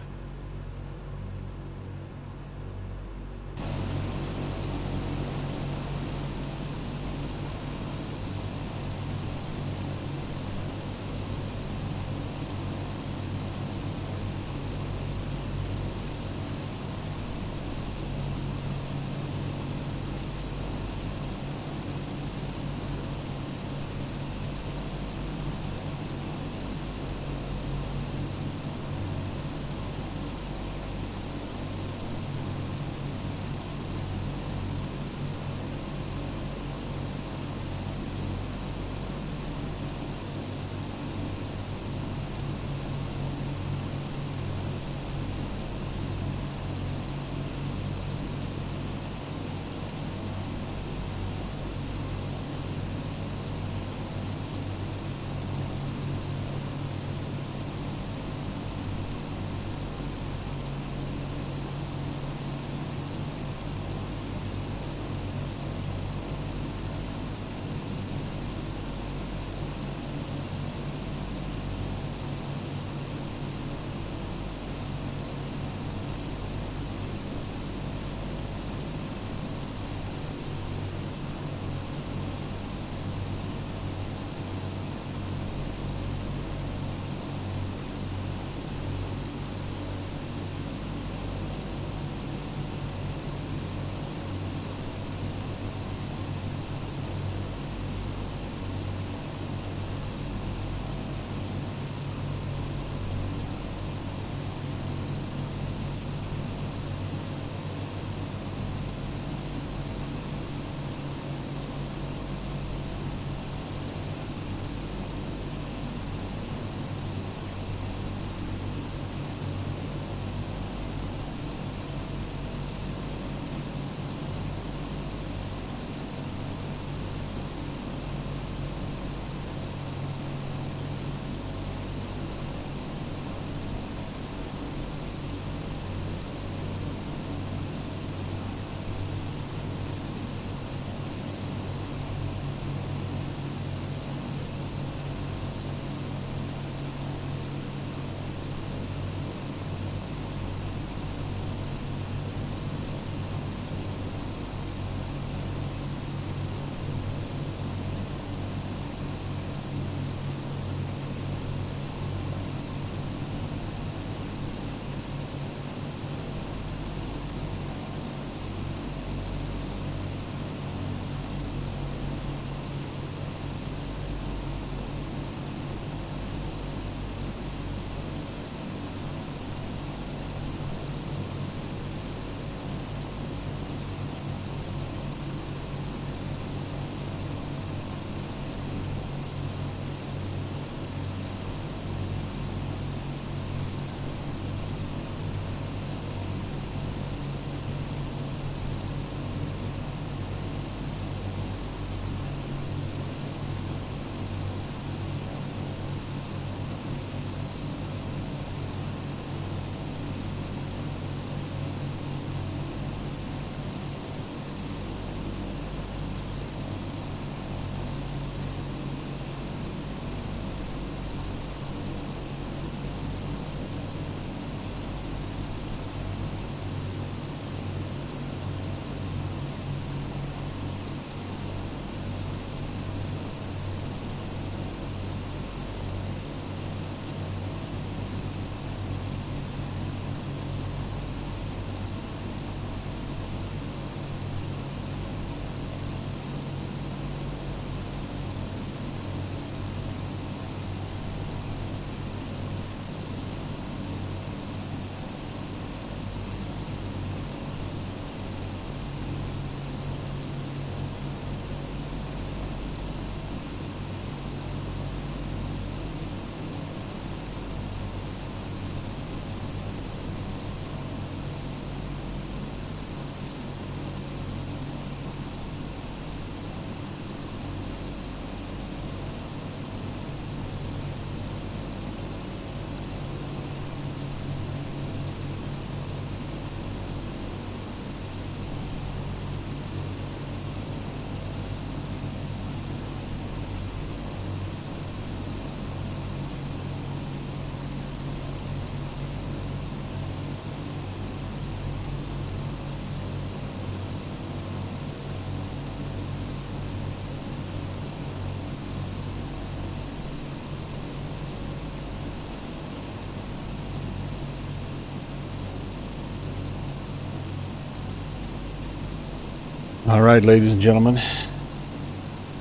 All right, ladies and gentlemen.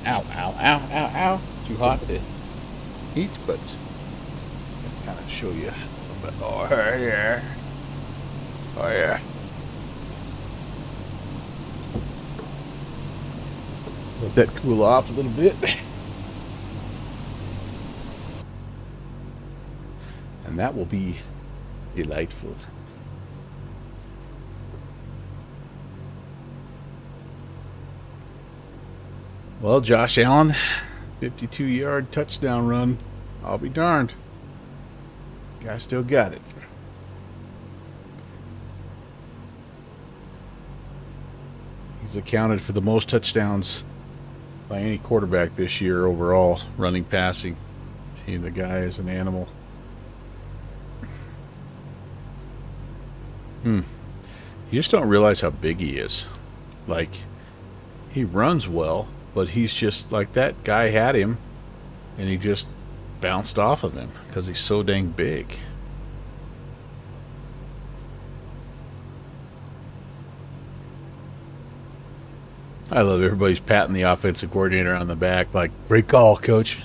Ow, ow, ow, ow, ow. Too hot to eat, but kind of show you a little bit. Oh, yeah. Oh, yeah. Let that cool off a little bit. And that will be delightful. Well, Josh Allen, 52-yard touchdown run. I'll be darned. Guy still got it. He's accounted for the most touchdowns by any quarterback this year overall, running, passing. The guy is an animal. You just don't realize how big he is. Like, he runs well, but he's just like that guy had him, and he just bounced off of him because he's so dang big. I love everybody's patting the offensive coordinator on the back like, great call, coach.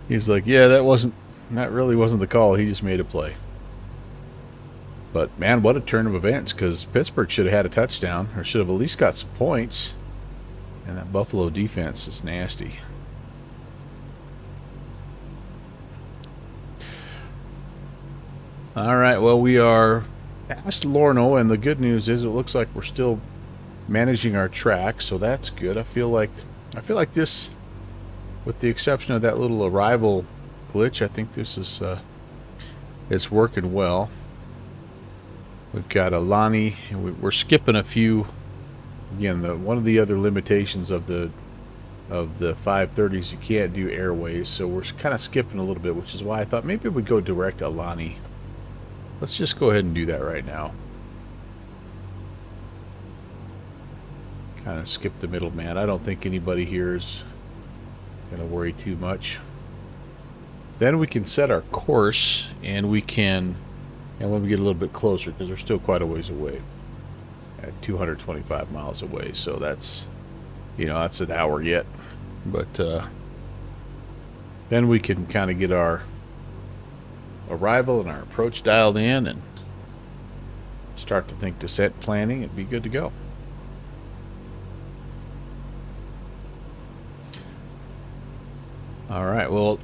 He's like, yeah, that really wasn't the call. He just made a play. But, man, what a turn of events, because Pittsburgh should have had a touchdown, or should have at least got some points. And that Buffalo defense is nasty. All right, well, we are past Lorno, and the good news is it looks like we're still managing our track, so that's good. I feel like this, with the exception of that little arrival glitch, I think this is it's working well. We've got Alani, and we're skipping a few. Again, one of the other limitations of the 530s, you can't do airways, so we're kind of skipping a little bit, which is why I thought maybe we'd go direct to Alani. Let's just go ahead and do that right now. Kind of skip the middleman. I don't think anybody here is going to worry too much. Then we can set our course, and we can, and when we get a little bit closer, because we're still quite a ways away, at 225 miles away, so that's, that's an hour yet. But then we can kind of get our arrival and our approach dialed in and start to think descent planning and be good to go. All right, well,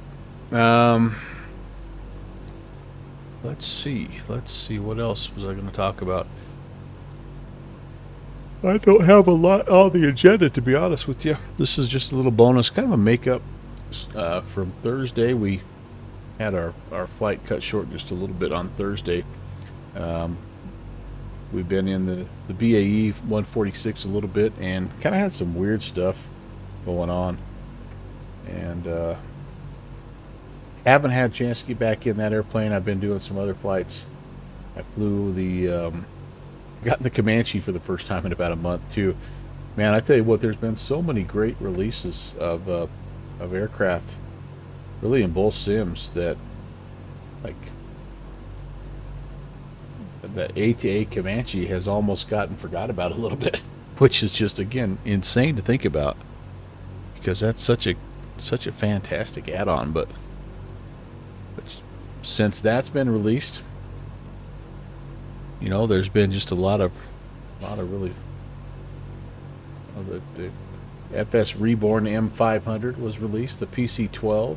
let's see what else was I going to talk about. I don't have a lot on the agenda, to be honest with you. This is just a little bonus, kind of a makeup from Thursday. We had our flight cut short just a little bit on Thursday. We've been in the BAE 146 a little bit and kind of had some weird stuff going on. And haven't had a chance to get back in that airplane. I've been doing some other flights. I flew got the Comanche for the first time in about a month too. Man, I tell you what, there's been so many great releases of aircraft, really in both sims, that like the A Comanche has almost gotten forgot about a little bit, which is just, again, insane to think about, because that's such a fantastic add-on. But since that's been released, there's been just a lot of really. The FS Reborn M500 was released. The PC-12,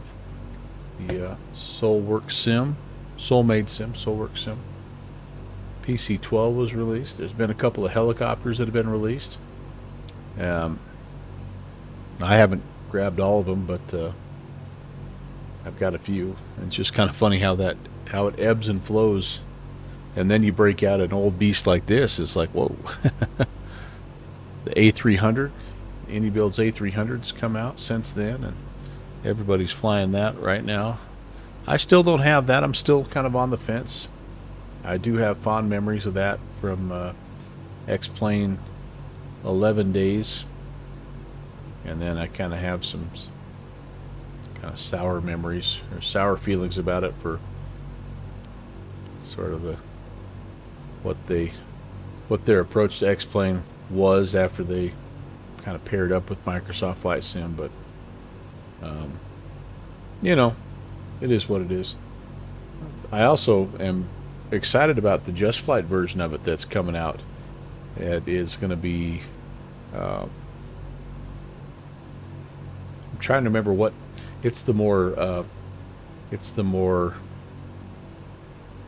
the Soulmade Sim, PC-12 was released. There's been a couple of helicopters that have been released. I haven't grabbed all of them, but I've got a few. And it's just kind of funny how it ebbs and flows. And then you break out an old beast like this. It's like, whoa. The A300, AnyBuild's A300's come out since then, and everybody's flying that right now. I still don't have that. I'm still kind of on the fence. I do have fond memories of that from X-Plane 11 days. And then I kind of have some kind of sour memories or sour feelings about it for sort of what their approach to X-Plane was after they kind of paired up with Microsoft Flight Sim, but you know, it is what it is. I also am excited about the Just Flight version of it that's coming out. It is going to be I'm trying to remember what it's the more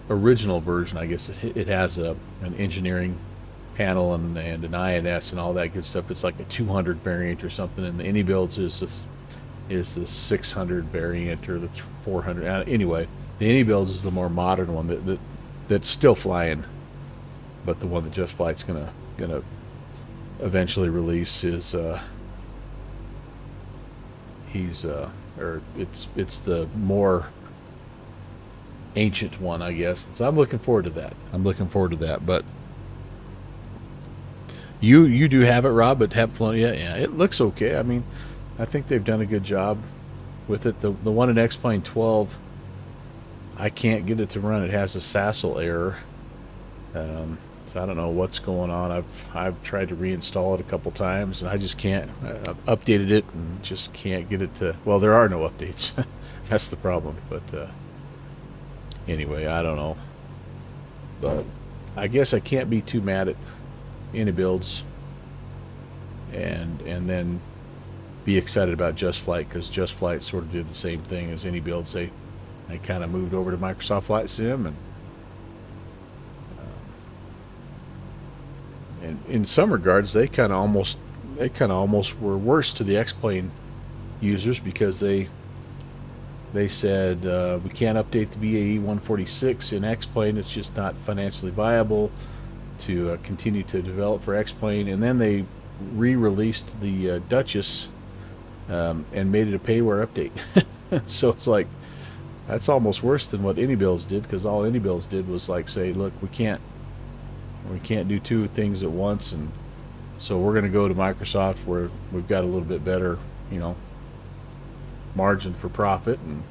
original version, I guess. It has an engineering panel and an INS and all that good stuff. It's like a 200 variant or something, and the Any Builds is the 600 variant or the 400. Anyway, the Any Builds is the more modern one that's still flying, but the one that Just Flight's gonna eventually release is it's the more ancient one, I guess. So I'm looking forward to that. But you do have it, Rob, but haven't flown yet. Yeah, it looks okay. I mean, I think they've done a good job with it. The one in X-Plane 12, I can't get it to run. It has a Sassel error. So I don't know what's going on. I've tried to reinstall it a couple times, and I just can't. I've updated it and just can't get it to. Well, there are no updates. That's the problem. But anyway, I don't know. But I guess I can't be too mad at Any Builds, and then be excited about Just Flight, because Just Flight sort of did the same thing as Any Builds. They kind of moved over to Microsoft Flight Sim, and in some regards they kind of almost were worse to the X-Plane users, because they said we can't update the BAE 146 in X-Plane. It's just not financially viable to continue to develop for X-Plane. And then they re-released the Duchess and made it a payware update. So it's like, that's almost worse than what Any Builds did, because all Any Builds did was like say, look, we can't do two things at once, and so we're going to go to Microsoft where we've got a little bit better, margin for profit, and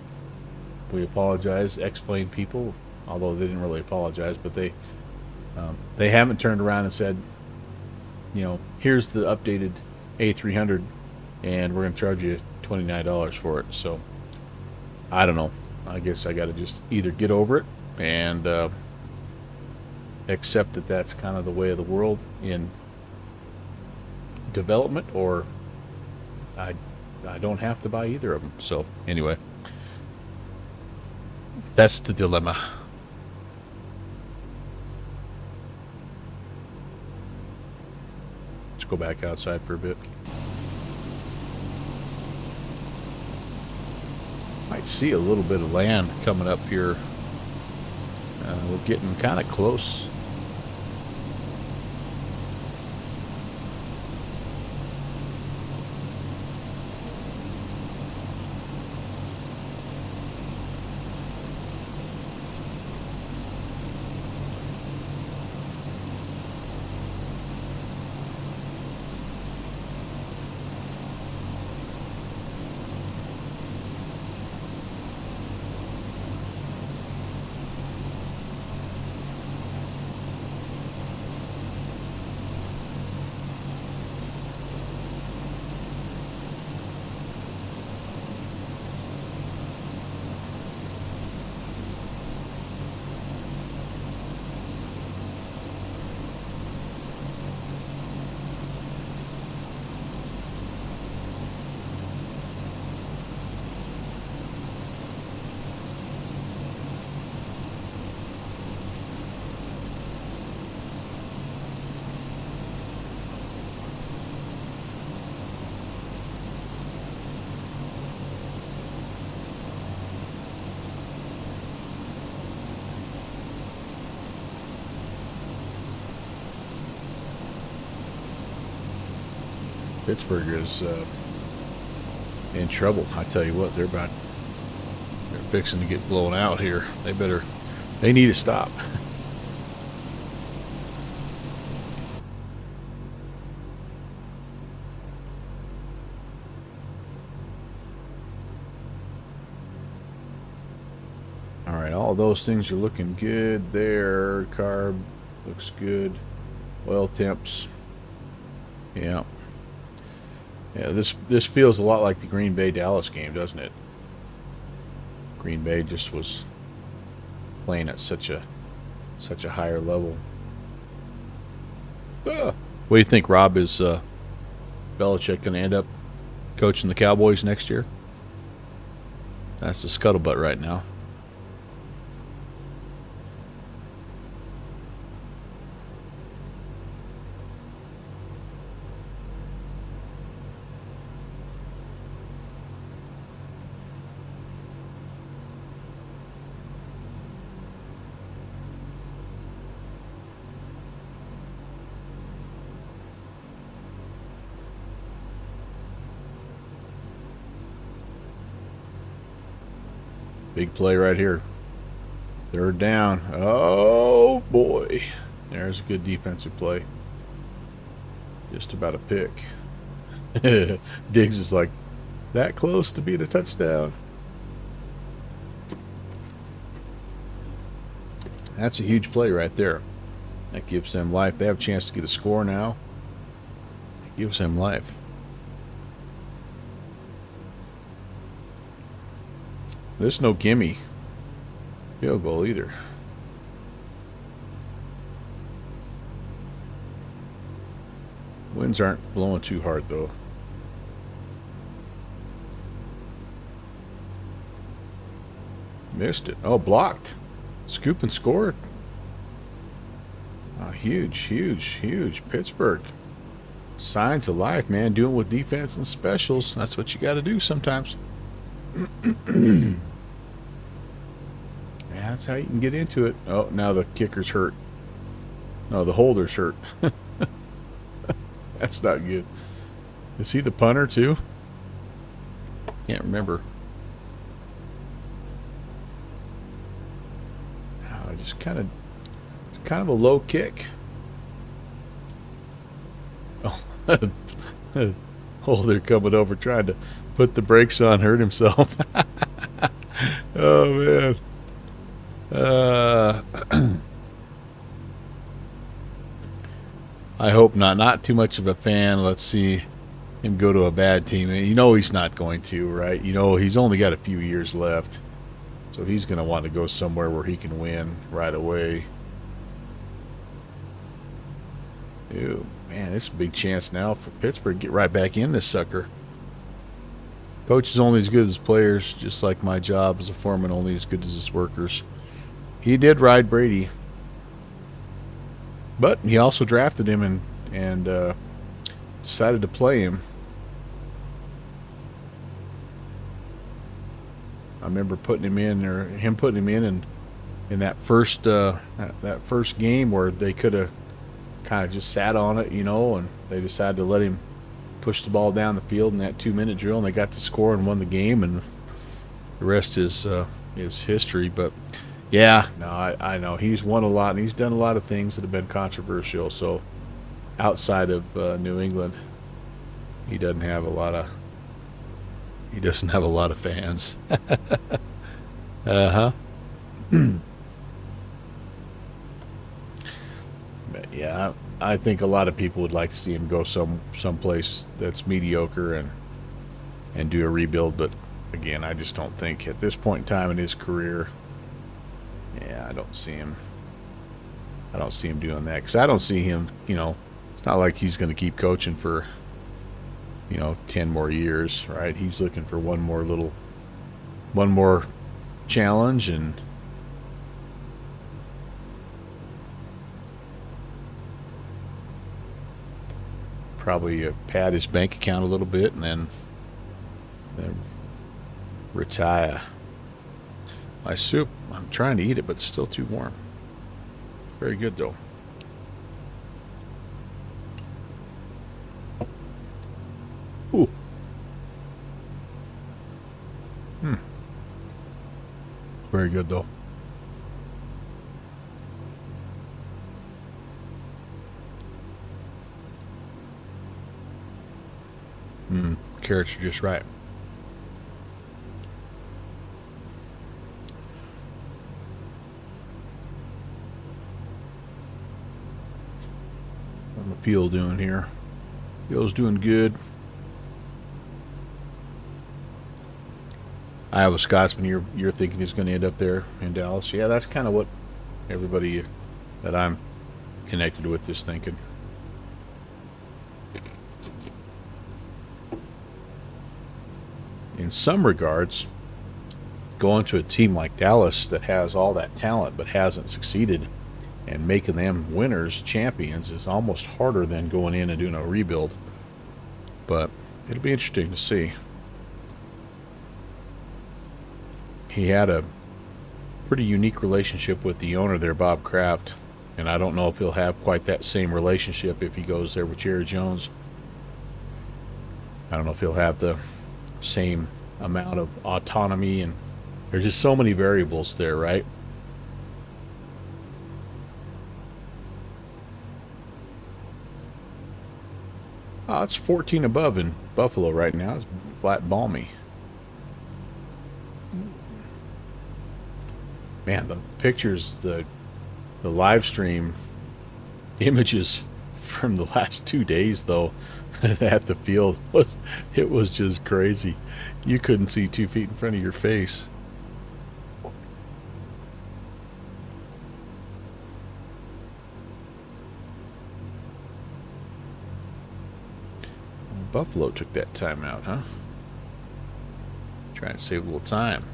we apologize, X-Plane people, although they didn't really apologize, but they haven't turned around and said, here's the updated A300 and we're going to charge you $29 for it. So I don't know. I guess I got to just either get over it and accept that that's kind of the way of the world in development, or I don't have to buy either of them. So anyway, that's the dilemma. Let's go back outside for a bit. Might see a little bit of land coming up here. We're getting kind of close. Pittsburgh is in trouble. I tell you what, they're fixing to get blown out here. They need to stop. All right, all those things are looking good there. Carb looks good. Oil temps Yeah. Yeah, this feels a lot like the Green Bay Dallas game, doesn't it? Green Bay just was playing at such a higher level. What do you think, Rob? Is Belichick going to end up coaching the Cowboys next year? That's the scuttlebutt right now. Big play right here. Third down. Oh, boy. There's a good defensive play. Just about a pick. Diggs is like that close to being a touchdown. That's a huge play right there. That gives them life. They have a chance to get a score now. It gives them life. There's no gimme field goal either. Winds aren't blowing too hard though. Missed it. Oh, blocked. Scoop and scored. Oh, huge. Pittsburgh. Signs of life, man. Doing with defense and specials. That's what you got to do sometimes. Yeah, that's how you can get into it. Oh, now the kicker's hurt. No, the holder's hurt. That's not good. Is he the punter too? Can't remember. Oh, just kind of a low kick. Oh, holder coming over trying to put the brakes on, hurt himself. Oh, man. I hope not. Not too much of a fan. Let's see him go to a bad team. You know he's not going to, right? You know he's only got a few years left. So he's going to want to go somewhere where he can win right away. Ew, man, it's a big chance now for Pittsburgh to get right back in this sucker. Coach is only as good as his players, just like my job as a foreman, only as good as his workers. He did ride Brady, but he also drafted him and decided to play him. I remember putting him in, or him putting him in that first game where they could have kind of just sat on it, you know, and they decided to let him push the ball down the field in that 2-minute drill, and they got the score and won the game, and the rest is history. But yeah, no, I know he's won a lot, and he's done a lot of things that have been controversial. So outside of New England, he doesn't have a lot of fans. But yeah, I think a lot of people would like to see him go someplace that's mediocre and do a rebuild. But again, I just don't think at this point in time in his career, I don't see him doing that, because I don't see him, you know, it's not like he's going to keep coaching for, 10 more years, right? He's looking for one more challenge, and probably pad his bank account a little bit and then retire. My soup, I'm trying to eat it, but it's still too warm. Very good, though. Ooh. Very good, though. Carrots are just right. What's the peel doing here? Yo's doing good. Iowa Scotsman, you're thinking he's going to end up there in Dallas. Yeah, that's kind of what everybody that I'm connected with is thinking. In some regards, going to a team like Dallas that has all that talent but hasn't succeeded and making them winners, champions, is almost harder than going in and doing a rebuild. But it'll be interesting to see. He had a pretty unique relationship with the owner there, Bob Kraft, and I don't know if he'll have quite that same relationship if he goes there with Jerry Jones. I don't know if he'll have the same amount of autonomy, and there's just so many variables there, right? Oh, it's 14 above in Buffalo right now. It's flat balmy. Man, the pictures, the live stream images from the last 2 days, though, at the field, it was just crazy. You couldn't see 2 feet in front of your face. Buffalo took that time out, huh? Trying to save a little time.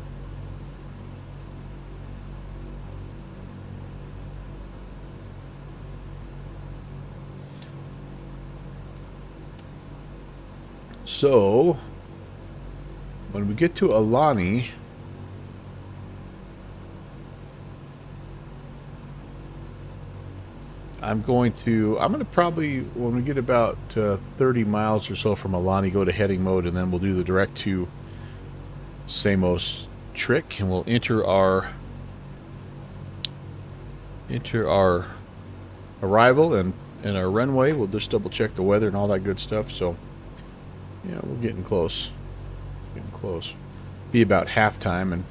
So, when we get to Alani, I'm going to probably, when we get about 30 miles or so from Alani, go to heading mode, and then we'll do the direct to Samos trick, and we'll enter our arrival and our runway. We'll just double check the weather and all that good stuff. So yeah, we're getting close. Be about halftime, and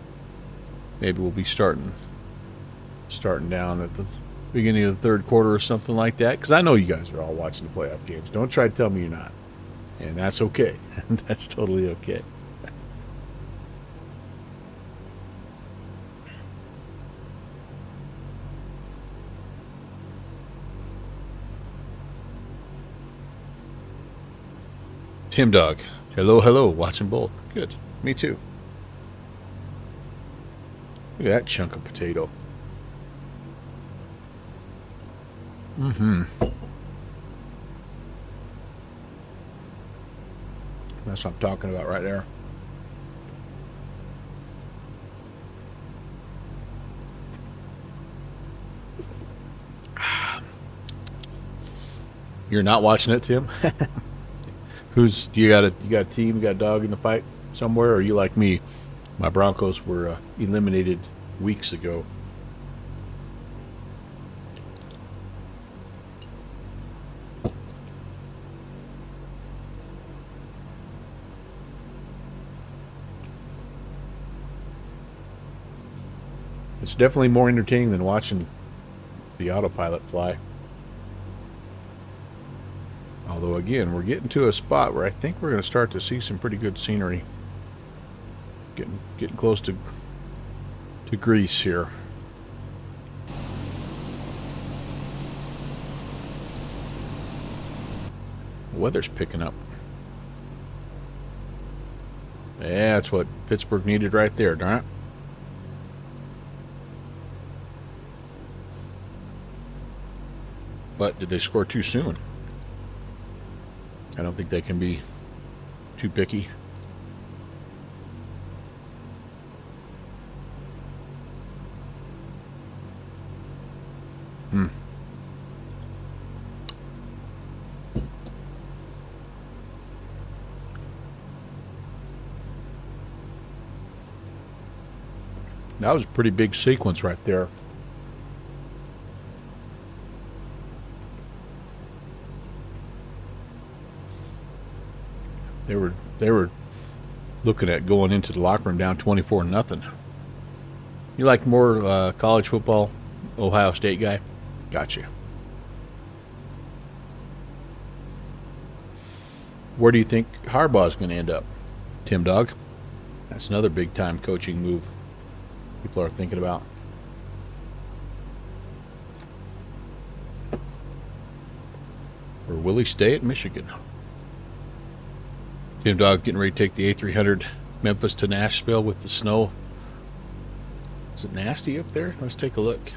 maybe we'll be starting down at the beginning of the third quarter or something like that, because I know you guys are all watching the playoff games. Don't try to tell me you're not, and that's okay. That's totally okay. Tim Dog, hello, watching both. Good, me too. Look at that chunk of potato. That's what I'm talking about right there. You're not watching it, Tim? You got a team, you got a dog in the fight somewhere, or are you like me? My Broncos were eliminated weeks ago. It's definitely more entertaining than watching the autopilot fly. Although, again, we're getting to a spot where I think we're going to start to see some pretty good scenery. Getting close to Greece here. The weather's picking up. Yeah, that's what Pittsburgh needed right there, darn it. But did they score too soon? I don't think they can be too picky. That was a pretty big sequence right there. They were looking at going into the locker room down 24-0. You like more college football, Ohio State guy? Gotcha. Where do you think Harbaugh's going to end up, Tim Dog? That's another big-time coaching move people are thinking about. Or will he stay at Michigan? Tim Dog getting ready to take the A300 Memphis to Nashville with the snow. Is it nasty up there? Let's take a look.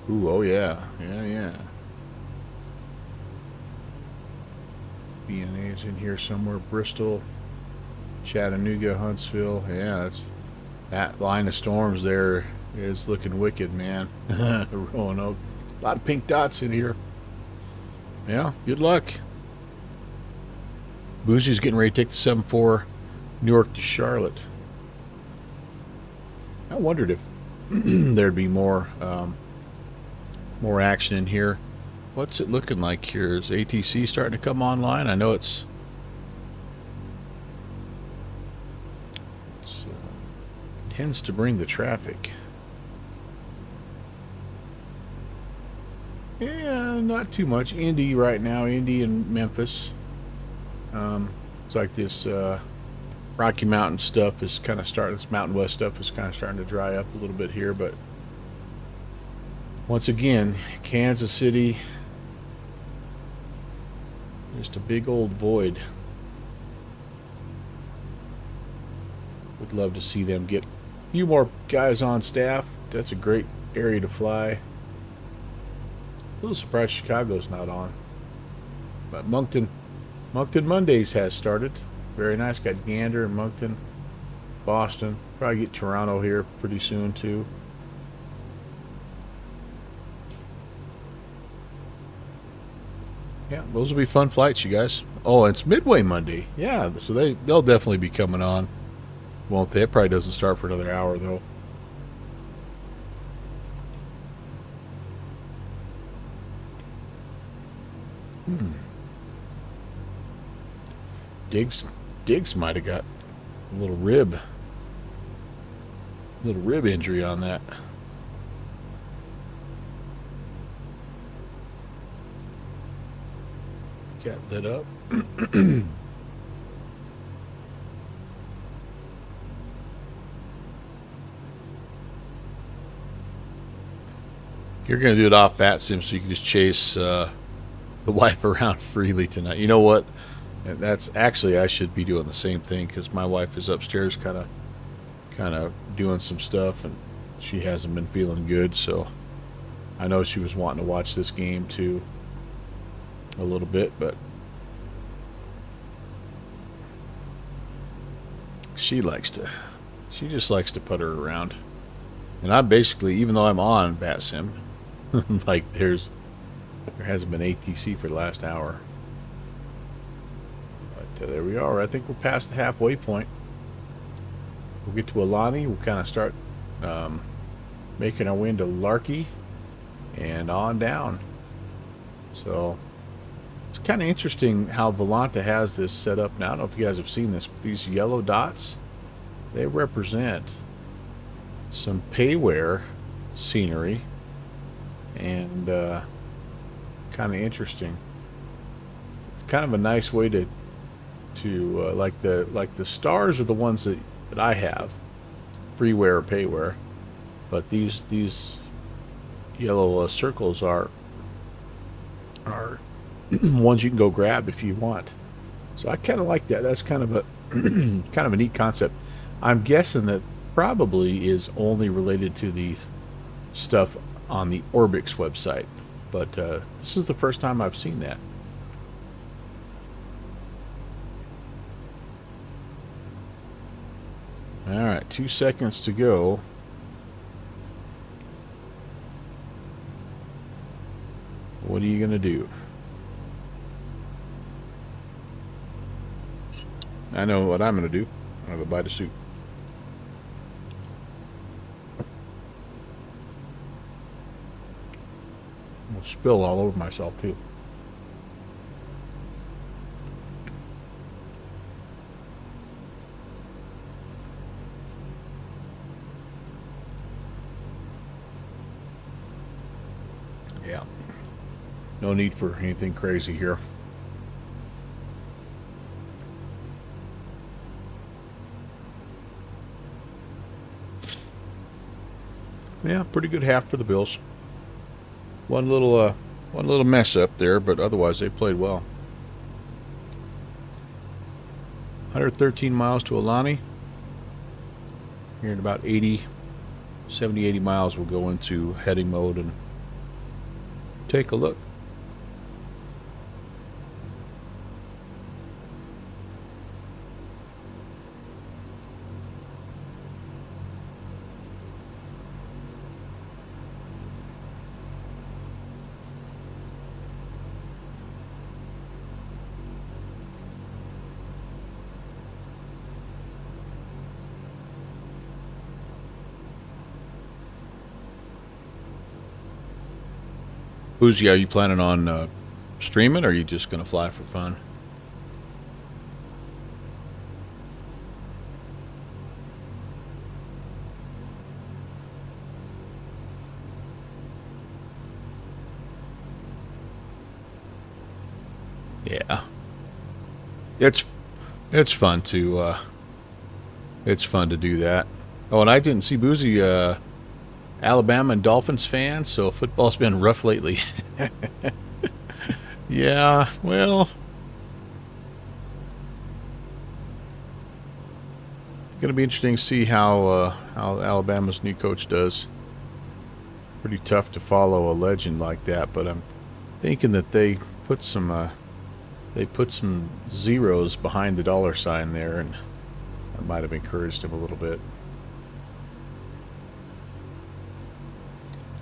Ooh, oh yeah. Yeah. BNA's in here somewhere. Bristol, Chattanooga, Huntsville. Yeah, that line of storms there is looking wicked, man. Roanoke. A lot of pink dots in here. Yeah, good luck. Boozy's getting ready to take the 7-4 Newark to Charlotte. I wondered if there'd be more action in here. What's it looking like here? Is ATC starting to come online? I know it's tends to bring the traffic. Yeah, not too much. Indy right now, Indy and Memphis. It's like this Rocky Mountain stuff is kind of starting, this Mountain West stuff is kind of starting to dry up a little bit here, but once again, Kansas City, just a big old void. Would love to see them get a few more guys on staff. That's a great area to fly. A little surprised Chicago's not on. But Moncton Mondays has started. Very nice. Got Gander and Moncton, Boston. Probably get Toronto here pretty soon too. Yeah, those will be fun flights, you guys. Oh, it's Midway Monday. Yeah, so they'll definitely be coming on. Won't they? It probably doesn't start for another hour though. Diggs might have got a little rib injury on that. Got lit up. You're going to do it off VATSIM so you can just chase the wife around freely tonight. You know what? That's actually, I should be doing the same thing because my wife is upstairs kind of doing some stuff and she hasn't been feeling good, so I know she was wanting to watch this game too a little bit, but she just likes to putter around. And I basically, even though I'm on VATSIM, like there hasn't been ATC for the last hour. But there we are. I think we're past the halfway point. We'll get to Alani. We'll kind of start making our way into Larky and on down. So it's kind of interesting how Volanta has this set up now. I don't know if you guys have seen this, but these yellow dots, they represent some payware scenery, and kind of interesting. It's kind of a nice way to like the stars are the ones that I have, freeware or payware, but these yellow circles are ones you can go grab if you want. So I kind of like that. That's kind of a kind of a neat concept. I'm guessing that probably is only related to the stuff on the Orbix website, but this is the first time I've seen that. Alright, 2 seconds to go. What are you gonna do? I know what I'm gonna do. I'm gonna go buy the soup. I'll spill all over myself too. Yeah. No need for anything crazy here. Yeah, pretty good half for the Bills. One little mess up there, but otherwise they played well. 113 miles to Alani. Here in about 80 miles, we'll go into heading mode and take a look. Boozy, are you planning on streaming, or are you just going to fly for fun? Yeah, it's fun to do that. Oh, and I didn't see Boozy. Alabama and Dolphins fan, so football's been rough lately. Yeah, well, it's going to be interesting to see how Alabama's new coach does. Pretty tough to follow a legend like that, but I'm thinking that they put some zeros behind the dollar sign there, and that might have encouraged him a little bit.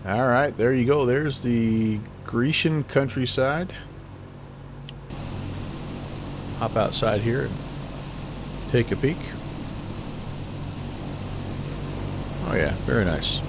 All right, there you go. There's the Grecian countryside. Hop outside here and take a peek. Oh yeah, very nice.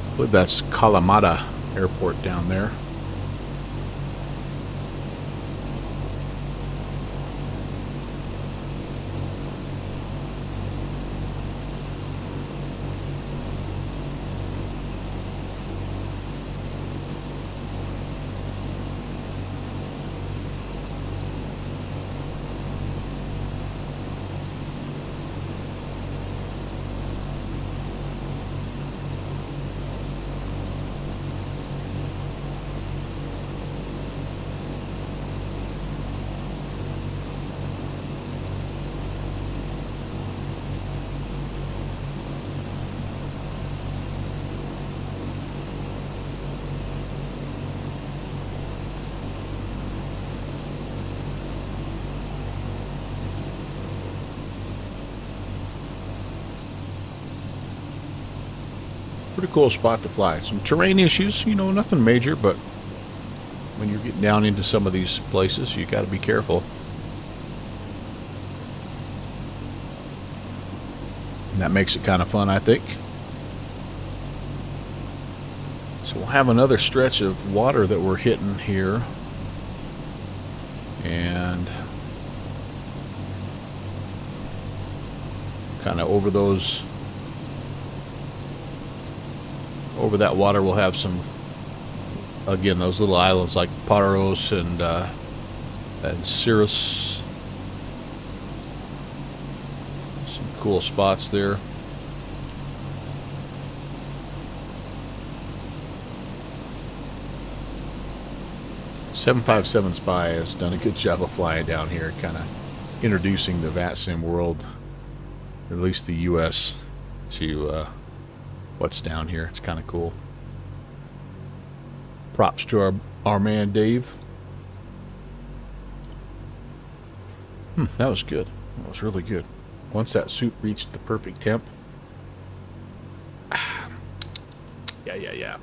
I believe that's Kalamata Airport down there. pretty cool spot to fly. Some terrain issues, you know, nothing major, but when you're getting down into some of these places, you got to be careful. And that makes it kind of fun, I think. So we'll have another stretch of water that we're hitting here. And kind of over that water we'll have some, again, those little islands like Paros and Cirrus. Some cool spots there. .757 Spy has done a good job of flying down here, kind of introducing the VATSIM world, at least the U.S., to what's down here. It's kind of cool. Props to our man Dave. That was good. That was really good. Once that soup reached the perfect temp. Yeah.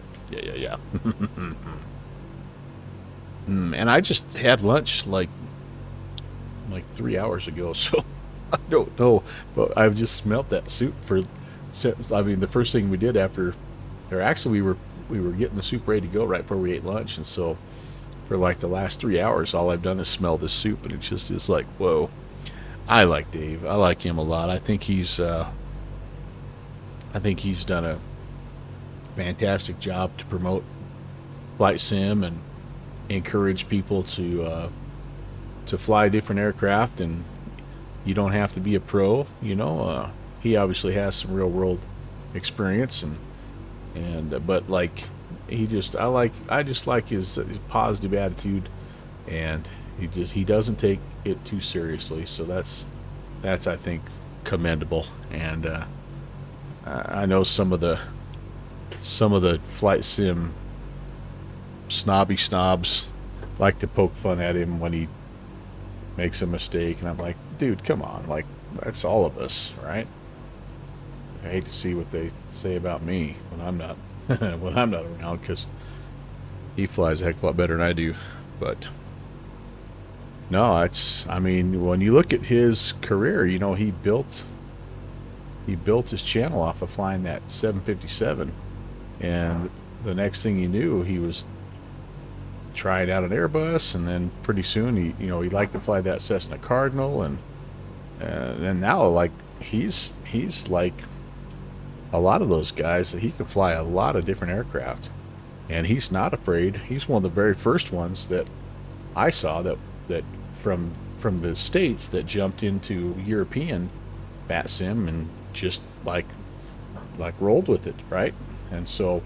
And I just had lunch like 3 hours ago, so I don't know, but I've just smelt that soup I mean, the first thing we did after, or actually we were getting the soup ready to go right before we ate lunch, and so for like the last 3 hours, all I've done is smell this soup, and it just is like, whoa. I like Dave. I like him a lot. I think he's done a fantastic job to promote flight sim and encourage people to fly different aircraft, and you don't have to be a pro, you know. He obviously has some real world experience, but like I just like his positive attitude, and he doesn't take it too seriously, so that's I think commendable. And I know some of the flight sim snobs like to poke fun at him when he makes a mistake, and I'm like, dude, come on, like, that's all of us, right? I hate to see what they say about me when I'm not around, because he flies a heck of a lot better than I do. But no, I mean, when you look at his career, you know, he built his channel off of flying that 757, and the next thing you knew, he was trying out an Airbus, and then pretty soon he liked to fly that Cessna Cardinal, and now, like, he's like a lot of those guys, that he can fly a lot of different aircraft, and he's not afraid. He's one of the very first ones that I saw that from the States that jumped into European VATSIM and just like rolled with it, right? And so,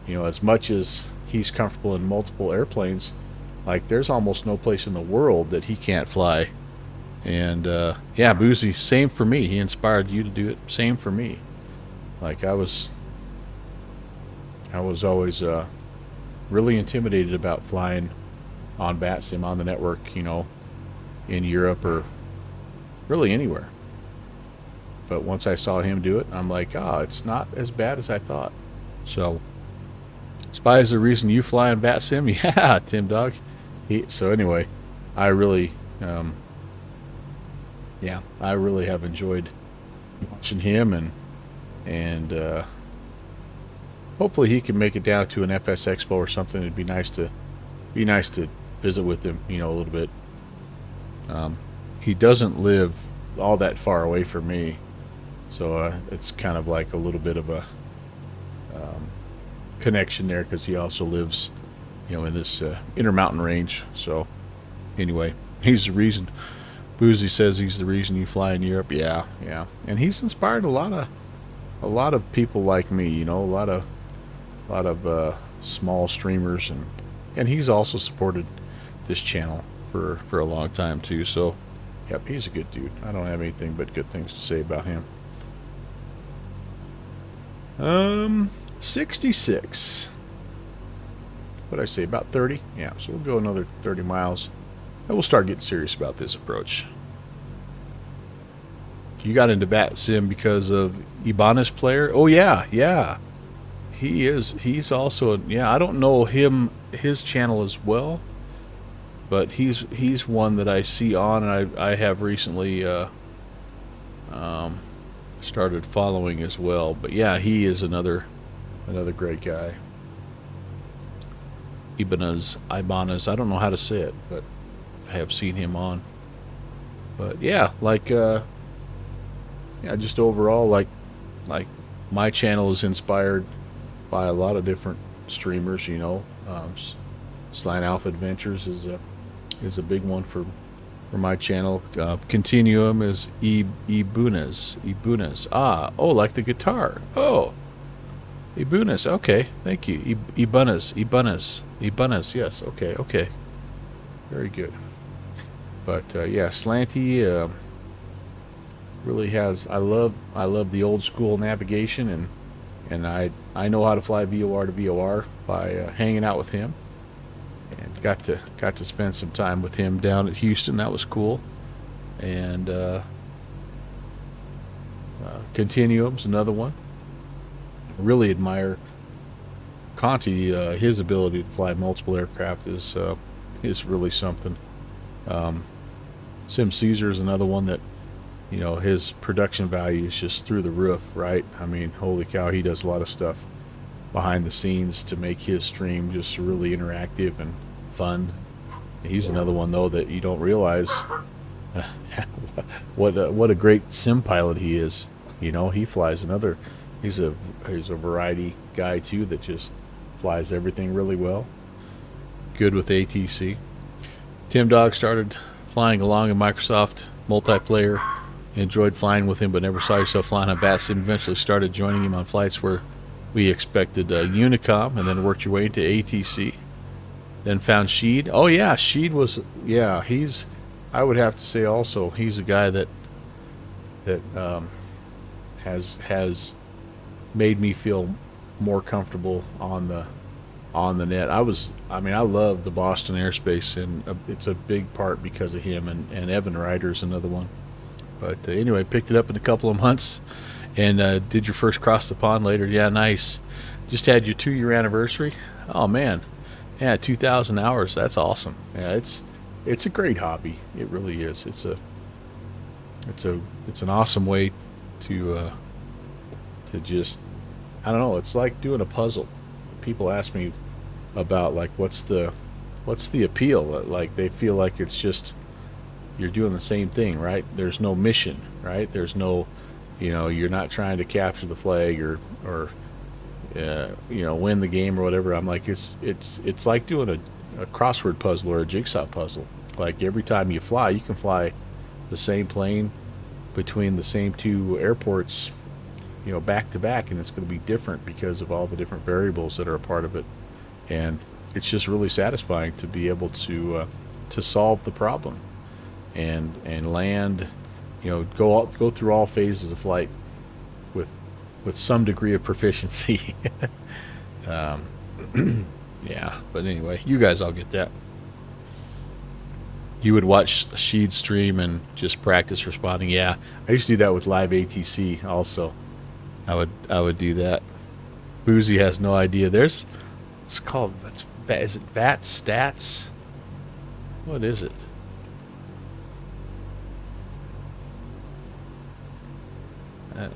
you know, as much as he's comfortable in multiple airplanes, like, there's almost no place in the world that he can't fly. And yeah, Boozy, same for me. He inspired you to do it. Same for me. Like, I was always really intimidated about flying on VATSIM on the network, you know, in Europe or really anywhere. But once I saw him do it, I'm like, it's not as bad as I thought. So, Spy is the reason you fly on VATSIM? Yeah, Tim Dog. So anyway, I really have enjoyed watching him, and hopefully he can make it down to an FS Expo or something. It'd be nice to visit with him, you know, a little bit. He doesn't live all that far away from me, so it's kind of like a little bit of a connection there, because he also lives, you know, in this Intermountain range. So anyway, he's the reason. Boozy says he's the reason you fly in Europe. Yeah, and he's inspired a lot of people like me, you know, a lot of small streamers, and he's also supported this channel for a long time too. So yep, he's a good dude. I don't have anything but good things to say about him. 66. What'd I say, about 30? Yeah, so we'll go another 30 miles, and we'll start getting serious about this approach. You got into VATSIM because of Ibanez Player? Oh yeah. He's also, yeah, I don't know his channel as well, but he's one that I see on, and I have recently started following as well. But yeah, he is another great guy. Ibanez, I don't know how to say it, but I have seen him on. But yeah, like yeah, just overall, like my channel is inspired by a lot of different streamers, you know. Slant Alpha Adventures is a big one for my channel. Continuum is Ibanez. Ah, oh, like the guitar. Oh, Ibanez. Okay, thank you. Ibanez. Yes. Okay. Very good. But yeah, Slanty really has. I love the old school navigation, and I know how to fly VOR to VOR by hanging out with him, and got to spend some time with him down at Houston. That was cool. And Continuum's another one. Really admire Conti. His ability to fly multiple aircraft is really something. Sim Caesar is another one that, you know, his production value is just through the roof, right? I mean, holy cow, he does a lot of stuff behind the scenes to make his stream just really interactive and fun. He's another one though that you don't realize what a great sim pilot he is. You know, he flies another. He's a variety guy too that just flies everything really well. Good with ATC. Tim Dog started flying along in Microsoft multiplayer. Enjoyed flying with him, but never saw yourself flying on VATSIM. Eventually started joining him on flights where we expected Unicom, and then worked your way into ATC. Then found Sheed. Oh yeah, Sheed was, yeah, he's, I would have to say also, he's a guy that has made me feel more comfortable on the net. I love the Boston airspace, and it's a big part because of him, and Evan Ryder's another one. But anyway, picked it up in a couple of months, and did your first cross the pond later. Yeah, nice. Just had your 2-year anniversary. Oh man, yeah, 2,000 hours. That's awesome. Yeah, it's a great hobby. It really is. It's an awesome way to just, I don't know. It's like doing a puzzle. People ask me about like what's the appeal. Like they feel like it's just you're doing the same thing, right? There's no mission, right? There's no, you know, you're not trying to capture the flag or you know, win the game or whatever. I'm like, it's like doing a crossword puzzle or a jigsaw puzzle. Like every time you fly, you can fly the same plane between the same 2 airports, you know, back to back, and it's going to be different because of all the different variables that are a part of it. And it's just really satisfying to be able to solve the problem and land, you know, go through all phases of flight with some degree of proficiency. Yeah, but anyway, you guys all get that. You would watch Sheed stream and just practice responding. Yeah, I used to do that with live ATC also. I would do that. Boozy has no idea. Is it VAT Stats? What is it?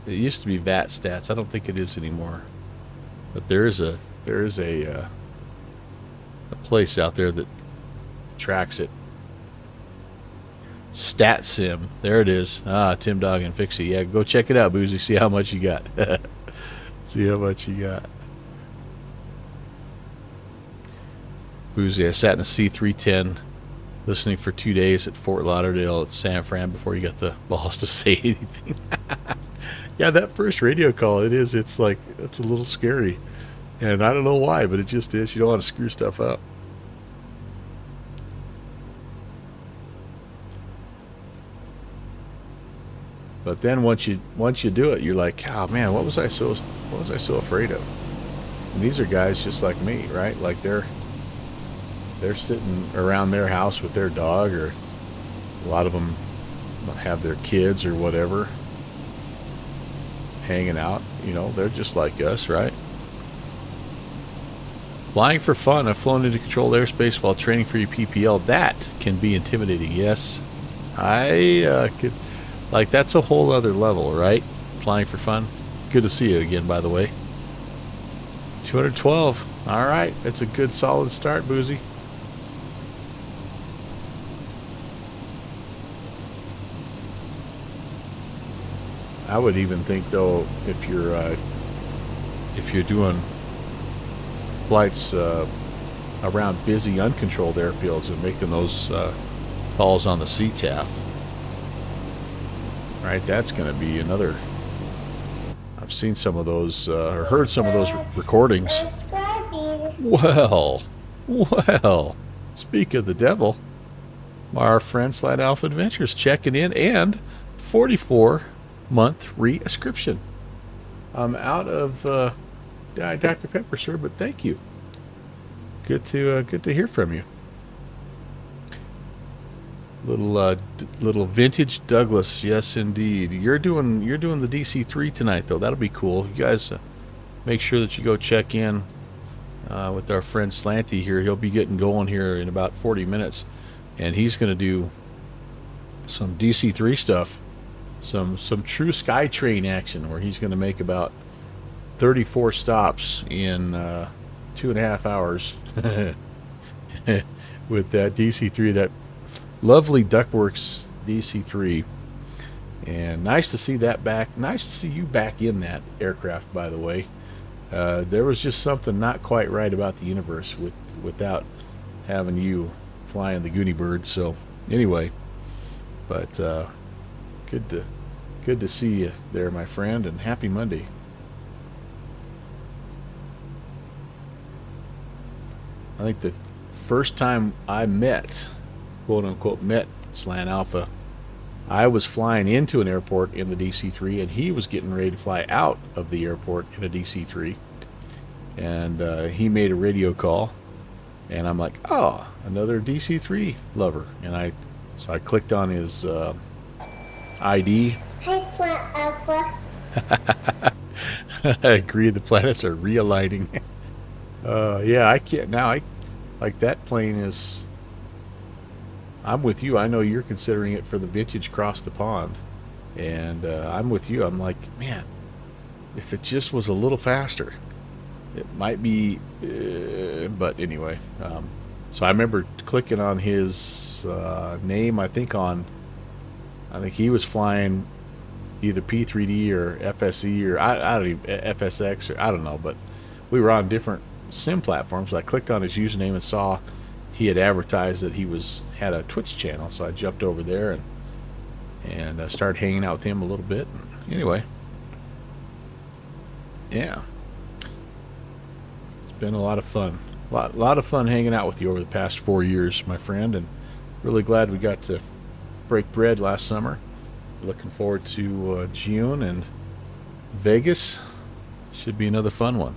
It used to be VAT Stats. I don't think it is anymore. But there is a place out there that tracks it. StatSim. There it is. Ah, Tim Dog and Fixie. Yeah, go check it out, Boozy. See how much you got. See how much you got. Boozy, I sat in a C-310 listening for 2 days at Fort Lauderdale at San Fran before you got the balls to say anything. Yeah, that first radio call, it's like, it's a little scary. And I don't know why, but it just is. You don't want to screw stuff up. But then once you do it, you're like, oh man, what was I so afraid of? And these are guys just like me, right? Like they're sitting around their house with their dog, or a lot of them have their kids or whatever, hanging out. You know, they're just like us, right? Flying for fun. I've flown into controlled airspace while training for your PPL. That can be intimidating. Yes, I could. Like, that's a whole other level, right? Flying for fun. Good to see you again, by the way. 212. All right, that's a good, solid start, Boozy. I would even think, though, if you're doing flights around busy, uncontrolled airfields and making those calls on the CTAF, right? That's going to be another. I've seen some of those or heard some of those recordings. Well, speak of the devil, our friend Slide Alpha Adventures checking in, and 44-month re-ascription. I'm out of Dr. Pepper, sir, but thank you. Good to hear from you. Little vintage Douglas, yes indeed. You're doing the DC-3 tonight, though. That'll be cool. You guys make sure that you go check in with our friend Slanty here. He'll be getting going here in about 40 minutes, and he's going to do some DC-3 stuff, some true SkyTrain action, where he's going to make about 34 stops in 2.5 hours with that DC-3, that lovely Duckworks DC-3. And nice to see that back. Nice to see you back in that aircraft, by the way. There was just something not quite right about the universe without having you flying the Goonie Bird. So anyway, but good to see you there, my friend, and happy Monday. I think the first time I quote unquote met Slant Alpha, I was flying into an airport in the DC-3, and he was getting ready to fly out of the airport in a DC-3, and he made a radio call, and I'm like, oh, another DC-3 lover, and I clicked on his ID. Hi, Slant Alpha. I agree, the planets are realigning. Yeah, I can't now. Like that plane is. I'm with you. I know you're considering it for the vintage across the pond, and I'm with you. I'm like, man, if it just was a little faster, it might be. But anyway, so I remember clicking on his name. I think he was flying either P3D or FSE or I don't even FSX or I don't know, but we were on different sim platforms. So I clicked on his username and saw he had advertised that he had a Twitch channel, so I jumped over there and started hanging out with him a little bit. Anyway, yeah, it's been a lot of fun. A lot of fun hanging out with you over the past 4 years, my friend, and really glad we got to break bread last summer. Looking forward to June and Vegas. Should be another fun one.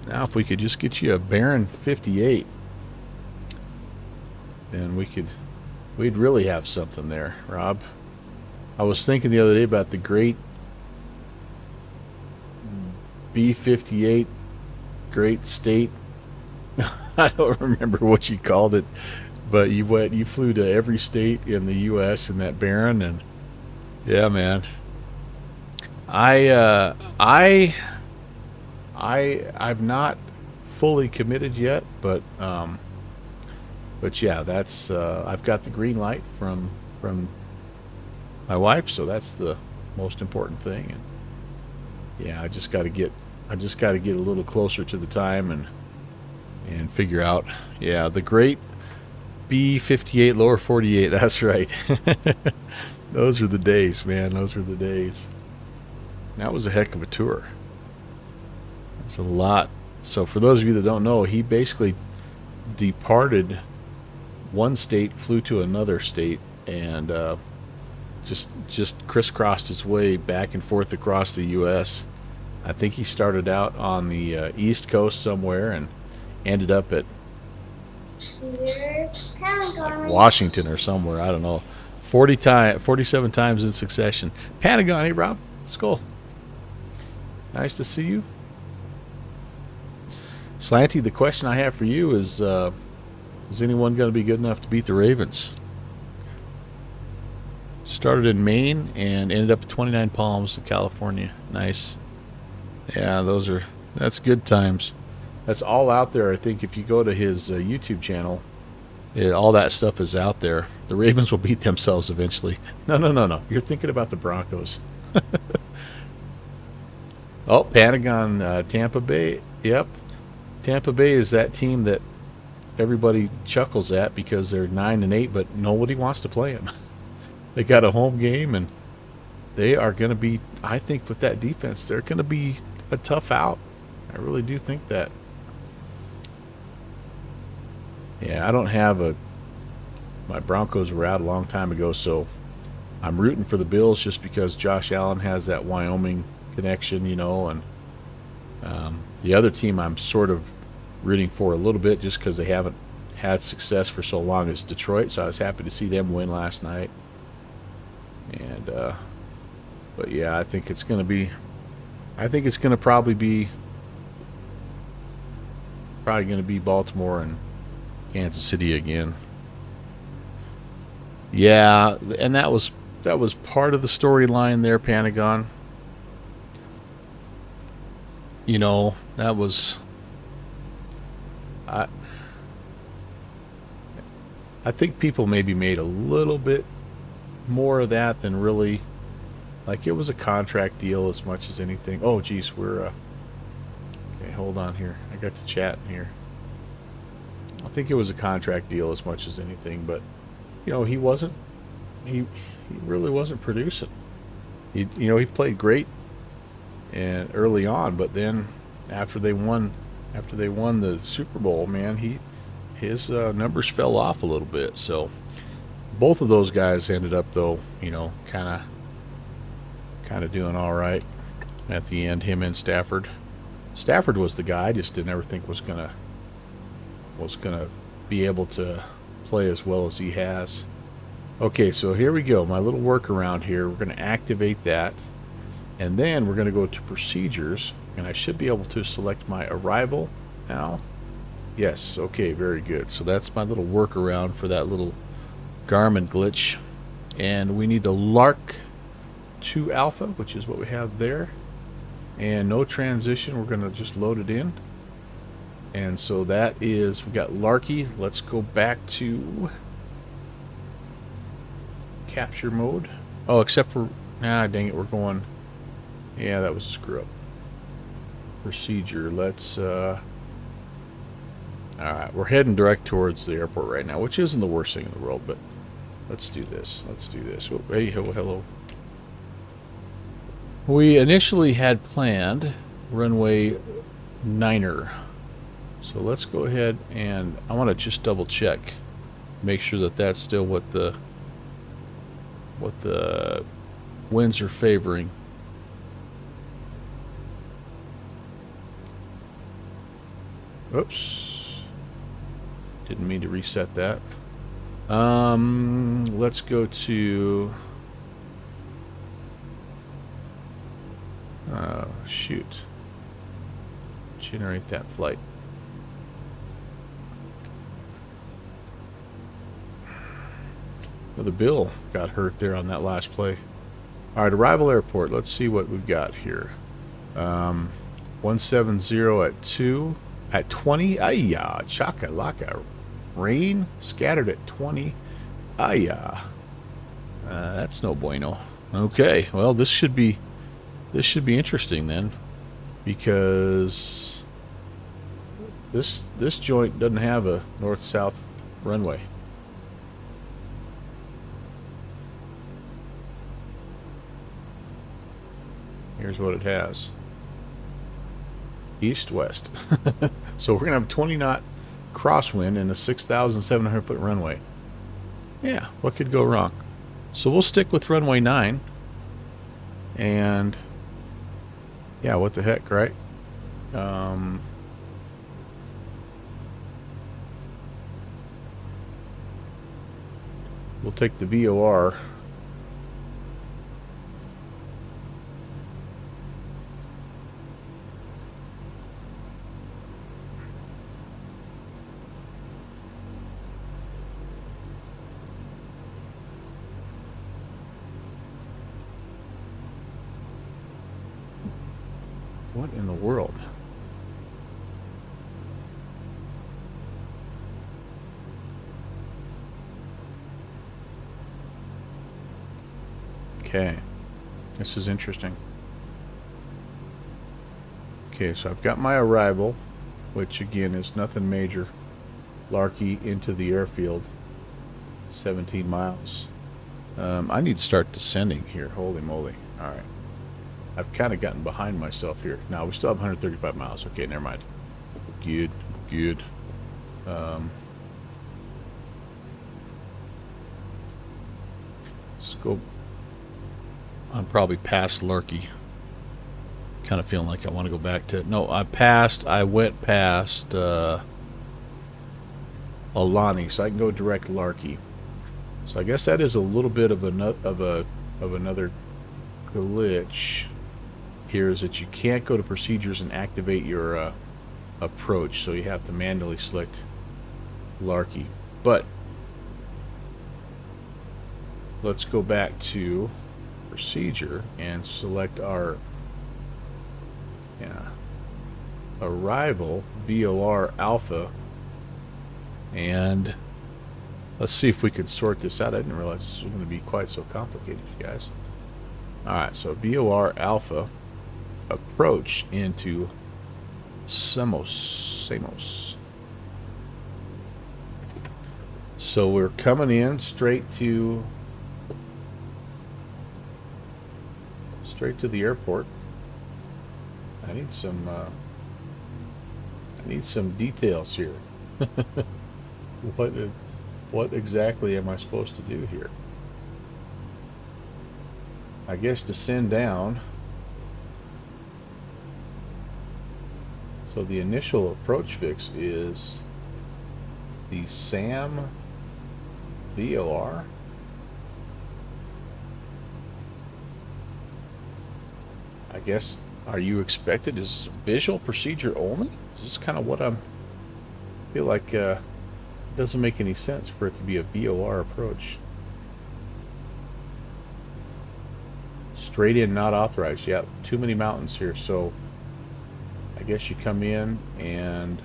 Now, if we could just get you a Baron 58, then we'd really have something there, Rob. I was thinking the other day about the great B-58, Great State. I don't remember what you called it, but you flew to every state in the U.S. in that Baron, and yeah, man. I'm not fully committed yet, but yeah, that's I've got the green light from my wife, so that's the most important thing. And yeah, I just got to get a little closer to the time and figure out. Yeah, the great B-58 lower 48. That's right. Those were the days, man. Those were the days. That was a heck of a tour. It's a lot. So for those of you that don't know, he basically departed one state, flew to another state, and just crisscrossed his way back and forth across the U.S. I think he started out on the East Coast somewhere and ended up at like Washington or somewhere. I don't know. 47 times in succession. Pentagon, hey Rob. Skull. Nice to see you. Slanty, the question I have for you is anyone going to be good enough to beat the Ravens? Started in Maine and ended up at 29 Palms in California. Nice. Yeah, that's good times. That's all out there. I think if you go to his YouTube channel, all that stuff is out there. The Ravens will beat themselves eventually. No. You're thinking about the Broncos. Oh, Pentagon, Tampa Bay. Yep. Tampa Bay is that team that everybody chuckles at because they're 9-8, but nobody wants to play them. They got a home game, and they are going to be, I think with that defense, they're going to be a tough out. I really do think that. Yeah, I don't have my Broncos were out a long time ago, so I'm rooting for the Bills just because Josh Allen has that Wyoming connection, and the other team I'm sort of rooting for a little bit just because they haven't had success for so long is Detroit, so I was happy to see them win last night. And but yeah, I think it's going to probably be Baltimore and Kansas City again. Yeah, and that was part of the storyline there, Pentagon. That was I think people maybe made a little bit more of that than really, like, it was a contract deal as much as anything. Oh geez, we're okay, hold on here, I got to chat in here. I think it was a contract deal as much as anything, but he really wasn't producing. He played great and early on, but then after they won the Super Bowl, man, his numbers fell off a little bit. So both of those guys ended up, though, kind of doing all right at the end. Him and Stafford. Stafford was the guy I just didn't ever think was gonna be able to play as well as he has. Okay, so here we go. My little workaround here. We're going to activate that, and then we're going to go to procedures, and I should be able to select my arrival now. Yes, okay, very good. So that's my little workaround for that little Garmin glitch. And we need the Lark 2 Alpha, which is what we have there. And no transition, we're going to just load it in. And so that is, we got Larky. Let's go back to capture mode. Oh, except for, dang it, we're going, yeah, that was a screw up. Procedure, let's, alright, we're heading direct towards the airport right now, which isn't the worst thing in the world, but let's do this. Oh, hey, hello. We initially had planned runway 9er. So let's go ahead and I want to just double check, make sure that that's still what the winds are favoring. Oops, didn't mean to reset that. Let's go to shoot, generate that flight. Well, the Bill got hurt there on that last play. All right, arrival airport. Let's see what we've got here. 170 at 2 at 20. Ayah, chaka laka. Rain scattered at 20. Ayah. That's no bueno. Okay, well this should be interesting then, because this joint doesn't have a north-south runway. Here's what it has. East-west. So we're going to have a 20-knot crosswind and a 6,700-foot runway. Yeah, what could go wrong? So we'll stick with runway 9. And yeah, what the heck, right? We'll take the VOR. What in the world? Okay. This is interesting. Okay, so I've got my arrival, which again is nothing major. Larky into the airfield. 17 miles. I need to start descending here. Holy moly. Alright. I've kind of gotten behind myself here. Now, we still have 135 miles. Okay, never mind. Good. Good. Let's go. I'm probably past Larky. Kind of feeling like I want to go back to... No, I went past Alani, so I can go direct Larky. So I guess that is a little bit of another glitch here, is that you can't go to procedures and activate your approach, so you have to manually select Larky. But let's go back to procedure and select our arrival, VOR Alpha, and let's see if we can sort this out. I didn't realize this was going to be quite so complicated, you guys. Alright, so VOR Alpha, approach into Samos. So we're coming in straight to the airport. I need some details here. What exactly am I supposed to do here? I guess descend down. So the initial approach fix is the SAM VOR. I guess, are you expected as visual procedure only? Is this kind of what I feel like? It doesn't make any sense for it to be a VOR approach. Straight in, not authorized. Yeah, too many mountains here. So I guess you come in and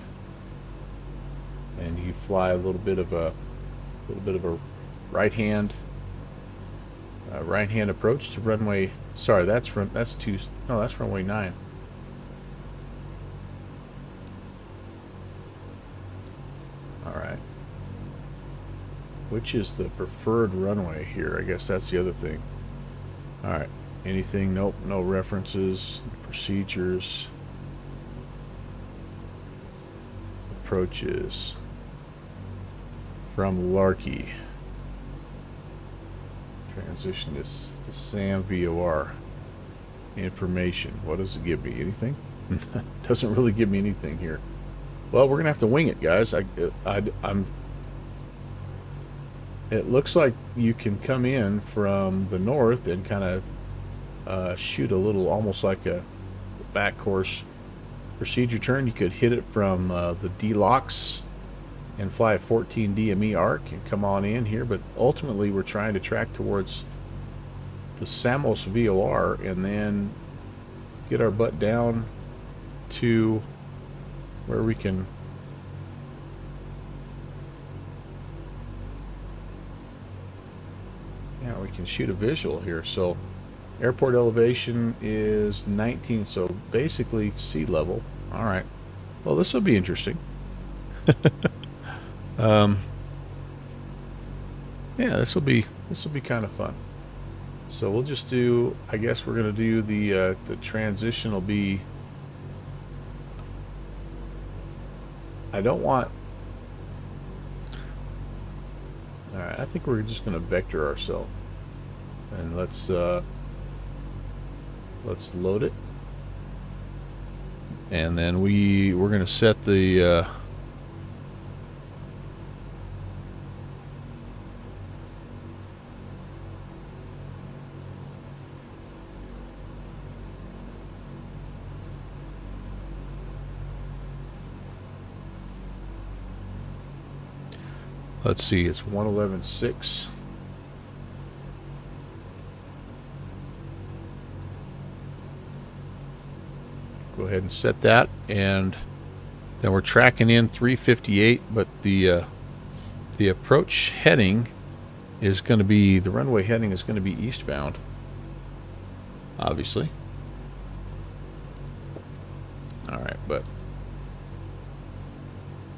you fly a little bit of a right hand approach to runway. Sorry, that's runway 9. All right. Which is the preferred runway here? I guess that's the other thing. All right. Anything? Nope. No references. Procedures. Approaches. From Larky. Transition to the SAM VOR. Information. What does it give me? Anything? Doesn't really give me anything here. Well, we're gonna have to wing it, guys. It looks like you can come in from the north and kind of shoot a little, almost like a back course procedure turn. You could hit it from the D-locks and fly a 14 DME arc and come on in here, but ultimately we're trying to track towards the Samos VOR and then get our butt down to where we can shoot a visual here. So airport elevation is 19, so basically sea level. All right, well, this will be interesting. Yeah, this will be kind of fun. So we'll just do, I guess we're gonna do the transition will be, I don't want, all right, I think we're just gonna vector ourselves, and let's load it, and then we're gonna set the let's see, it's 111.6. go ahead and set that, and then we're tracking in 358, but the approach heading is going to be, the runway heading is going to be eastbound, obviously. All right, but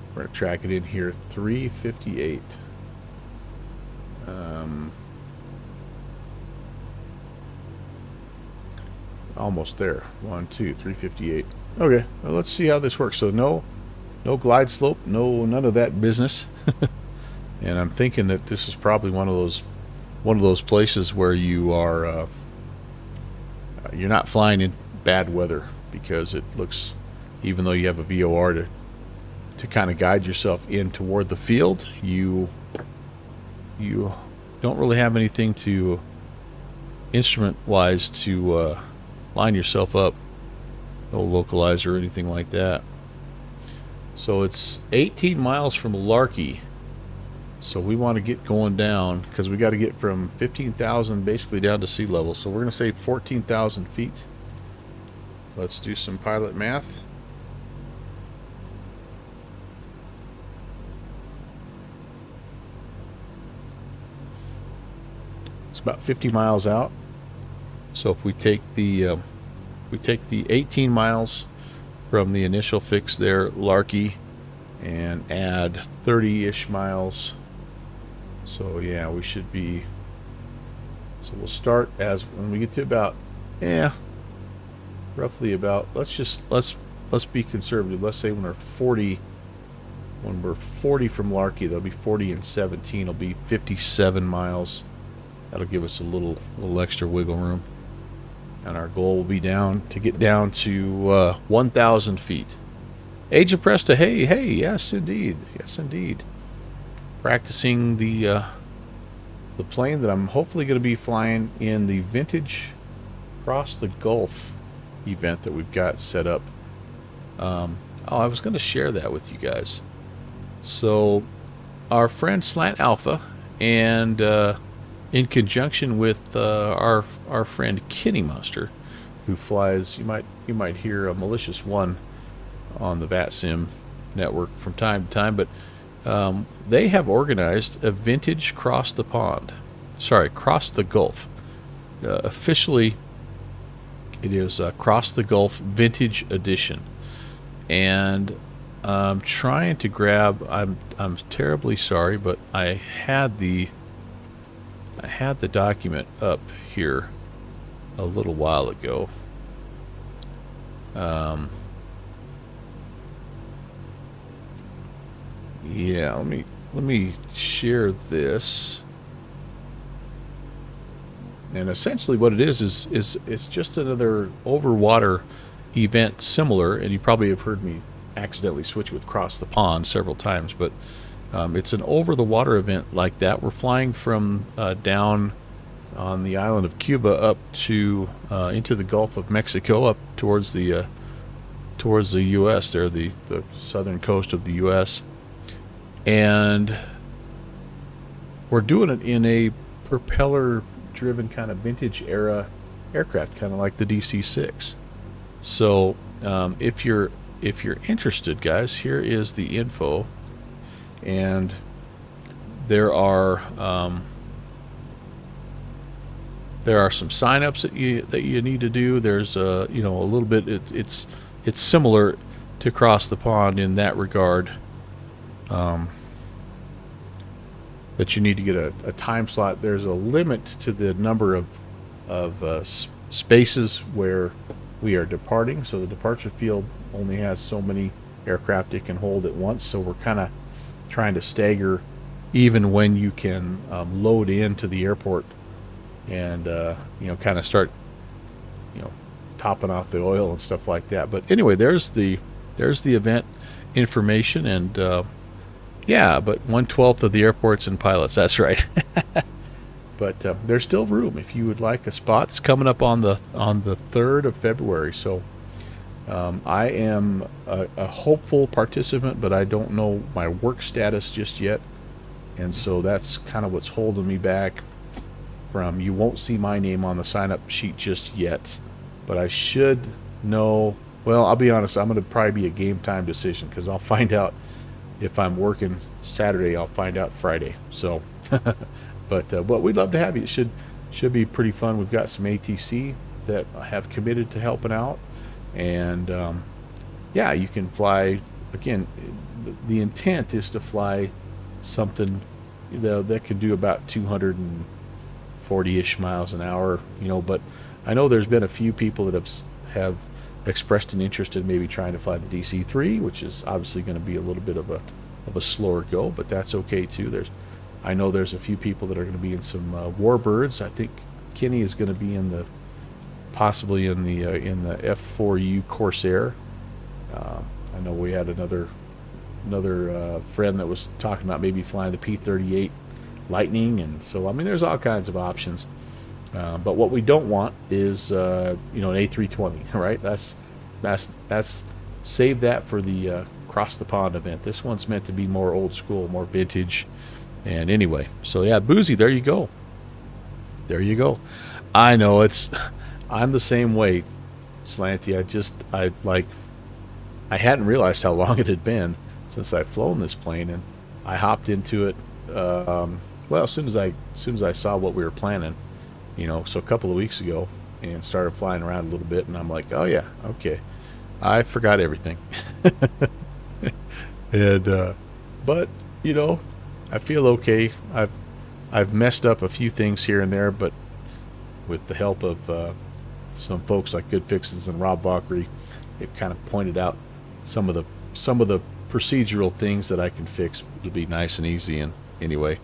we're going to track it in here, 358. Almost there. 358. Okay, well, let's see how this works. So no glide slope, none of that business. And I'm thinking that this is probably one of those places where you are you're not flying in bad weather, because it looks, even though you have a VOR to kind of guide yourself in toward the field, you don't really have anything to instrument wise to line yourself up, no localizer or anything like that. So it's 18 miles from Larky, so we want to get going down, because we got to get from 15,000 basically down to sea level. So we're going to say 14,000 feet. Let's do some pilot math. It's about 50 miles out. So if we take the 18 miles from the initial fix there, Larky, and add 30-ish miles, so yeah, we should be, so we'll start as, when we get to about, roughly about, let's be conservative. Let's say when we're 40 from Larky, that'll be 40 and 17, it'll be 57 miles. That'll give us a little extra wiggle room. And our goal will be to get down to 1,000 feet. Agent Presta, hey, yes indeed. Practicing the plane that I'm hopefully going to be flying in the Vintage Cross the Gulf event that we've got set up. I was going to share that with you guys. So our friend Slant Alpha, and in conjunction with our friend Kitty Monster, who flies, you might hear a Malicious One on the VATSIM network from time to time, but they have organized a vintage cross the Gulf. Officially, it is Cross the Gulf Vintage Edition, and I'm trying to grab. I'm terribly sorry, but I had the document up here a little while ago. Yeah, let me share this. And essentially what it is it's just another overwater event similar, and you probably have heard me accidentally switch with Cross the Pond several times, but it's an over-the-water event like that. We're flying from down on the island of Cuba up to into the Gulf of Mexico, up towards the U.S. there, the southern coast of the U.S. And we're doing it in a propeller-driven kind of vintage era aircraft, kind of like the DC-6. So if you're interested, guys, here is the info. And there are some sign-ups that you need to do. There's a little bit. It's similar to Cross the Pond in that regard. That you need to get a time slot. There's a limit to the number of spaces where we are departing. So the departure field only has so many aircraft it can hold at once. So we're kind of trying to stagger even when you can load into the airport and kind of start topping off the oil and stuff like that. But anyway, there's the event information, and but 1/12 of the airports and pilots, that's right. But there's still room if you would like a spot. It's coming up on the 3rd of February. So I am a hopeful participant, but I don't know my work status just yet. And so that's kind of what's holding me back from, you won't see my name on the sign-up sheet just yet. But I should know Well, I'll be honest. I'm going to probably be a game time decision because I'll find out if I'm working Saturday. I'll find out Friday. So, but we'd love to have you. It should be pretty fun. We've got some ATC that have committed to helping out, and yeah, you can fly. Again, the intent is to fly something that can do about 240-ish miles an hour. But I know there's been a few people that have expressed an interest in maybe trying to fly the DC-3, which is obviously going to be a little bit of a slower go, but that's okay too. I know there's a few people that are going to be in some Warbirds. I think Kenny is going to be possibly in the F4U Corsair. I know we had another friend that was talking about maybe flying the P-38 Lightning, and so I mean there's all kinds of options. But what we don't want is an A320, right? That's save that for the Cross the Pond event. This one's meant to be more old school, more vintage. And anyway, so yeah, Boozy, there you go. I know I'm the same way, Slanty. I hadn't realized how long it had been since I've flown this plane, and I hopped into it. Well, as soon as I saw what we were planning, so a couple of weeks ago, and started flying around a little bit, and I'm like, oh yeah, okay, I forgot everything. And but I feel okay. I've messed up a few things here and there, but with the help of some folks like Good Fixins and Rob Valkyrie, they've kind of pointed out some of the procedural things that I can fix to be nice and easy. And anyway,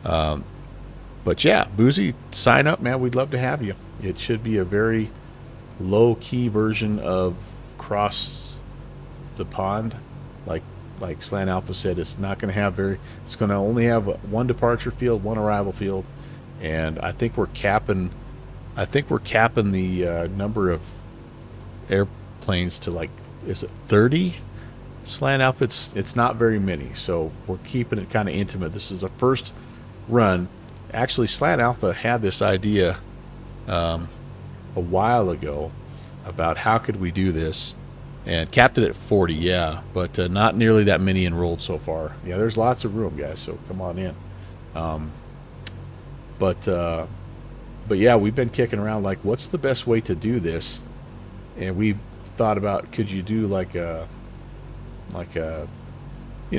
but yeah, Boozy, sign up, man. We'd love to have you. It should be a very low-key version of Cross the Pond, like Slant Alpha said. It's not going to have it's going to only have one departure field, one arrival field, and I think we're capping the number of airplanes to is it 30? Slant Alpha, it's not very many, so we're keeping it kind of intimate. This is a first run. Actually, Slant Alpha had this idea a while ago about how could we do this, and capped it at 40, yeah, but not nearly that many enrolled so far. Yeah, there's lots of room, guys, so come on in. But yeah, we've been kicking around what's the best way to do this, and we thought about, could you do like a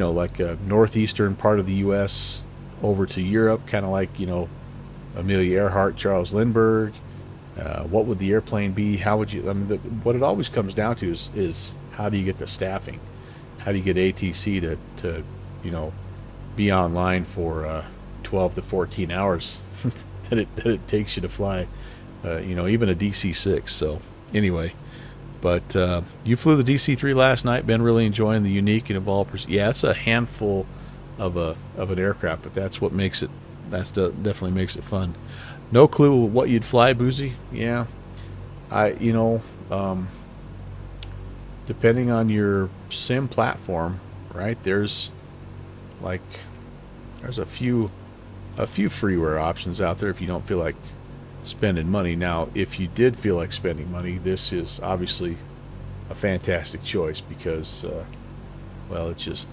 northeastern part of the U.S. over to Europe, kind of like Amelia Earhart, Charles Lindbergh. What would the airplane be? How would you? What it always comes down to is how do you get the staffing? How do you get ATC to be online for 12 to 14 hours that it takes you to fly, even a DC-6. So anyway, but you flew the DC-3 last night. Been really enjoying the unique and evolved. Yeah, it's a handful of an aircraft, but that's what makes it. Definitely makes it fun. No clue what you'd fly, Boozy. Yeah, depending on your sim platform, right? There's a few freeware options out there if you don't feel like spending money. Now, if you did feel like spending money, this is obviously a fantastic choice because, well, it's just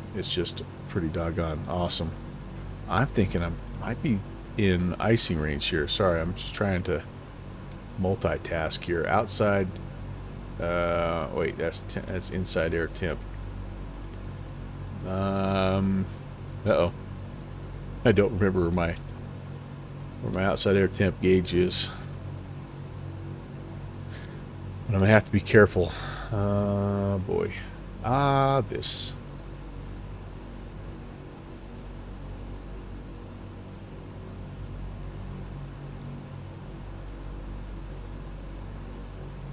pretty doggone awesome. I'm thinking I might be in icing range here. Sorry, I'm just trying to multitask here. Outside, wait, that's inside air temp. Uh-oh. I don't remember where my outside air temp gauge is. But I'm gonna have to be careful. Boy. This.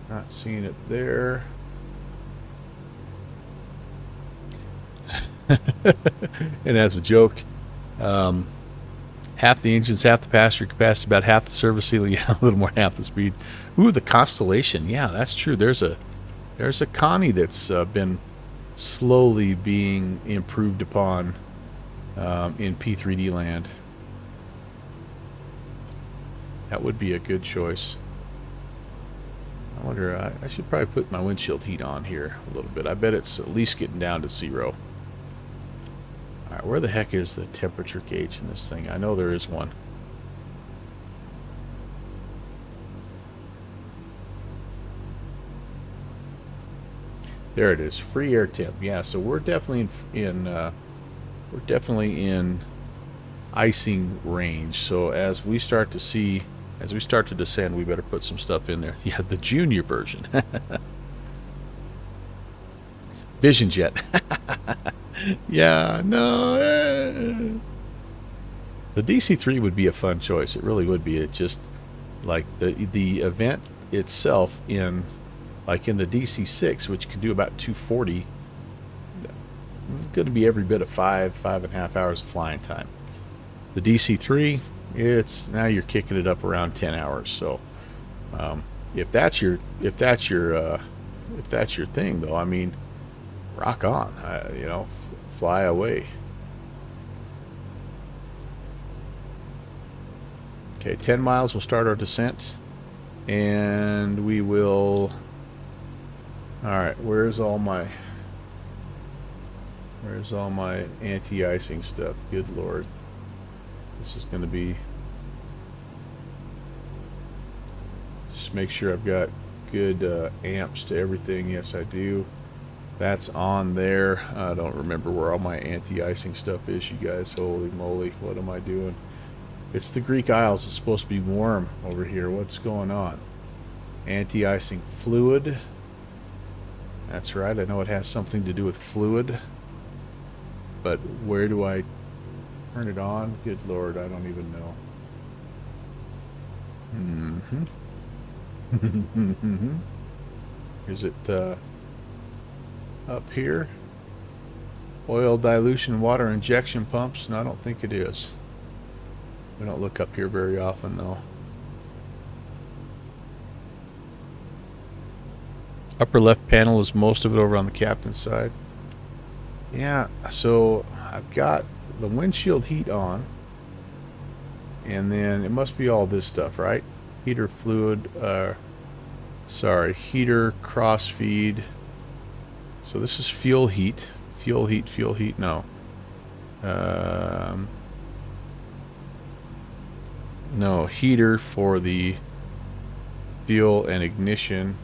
Not seeing it there. And as a joke, half the engines, half the passenger capacity, about half the service ceiling, yeah, a little more than half the speed. Ooh, the Constellation. Yeah, that's true. There's a Connie that's been slowly being improved upon in P3D land. That would be a good choice. I wonder, I should probably put my windshield heat on here a little bit. I bet it's at least getting down to 0. Alright, where the heck is the temperature gauge in this thing? I know there is one. There it is, free air temp. Yeah, so we're definitely in icing range. So as we start to descend, we better put some stuff in there. Yeah, the junior version. Vision jet. Yeah, no. The DC-3 would be a fun choice. It really would be. It just like the event itself in the DC-6, which can do about 240, going to be every bit of 5.5 hours of flying time. The DC-3, it's now you're kicking it up around 10 hours. So if that's your thing, though, I mean, rock on. You know, fly away. Okay, 10 miles. We'll start our descent, and we will. All right, where's all my anti-icing stuff? Good Lord. This is going to be, just make sure I've got good amps to everything. Yes, I do. That's on there. I don't remember where all my anti-icing stuff is, you guys. Holy moly, what am I doing? It's the Greek Isles. It's supposed to be warm over here. What's going on? Anti-icing fluid. That's right, I know it has something to do with fluid, but where do I turn it on? Good Lord, I don't even know. Is it up here? Oil dilution, water injection pumps? No, I don't think it is. We don't look up here very often, though. Upper left panel is most of it over on the captain's side. Yeah, so I've got the windshield heat on, and then it must be all this stuff, right? Heater fluid, heater cross feed. So this is fuel heat, no. No, heater for the fuel and ignition.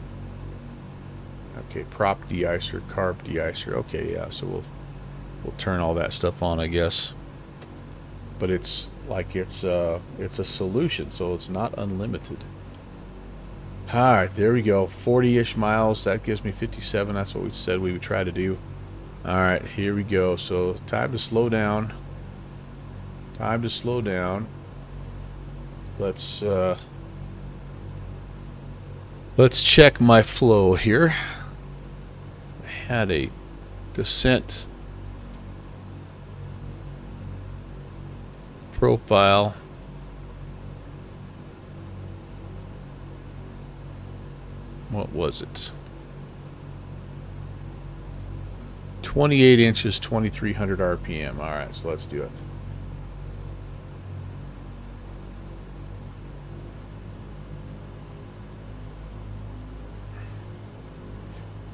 Okay, prop de-icer, carb de-icer. Okay, yeah, so we'll turn all that stuff on, I guess. But it's like it's a solution, so it's not unlimited. All right, there we go. 40-ish miles. That gives me 57. That's what we said we would try to do. All right, here we go. So time to slow down. Time to slow down. Let's check my flow here. I had a descent profile. What was it? 28 inches, 2300 RPM. All right, so let's do it.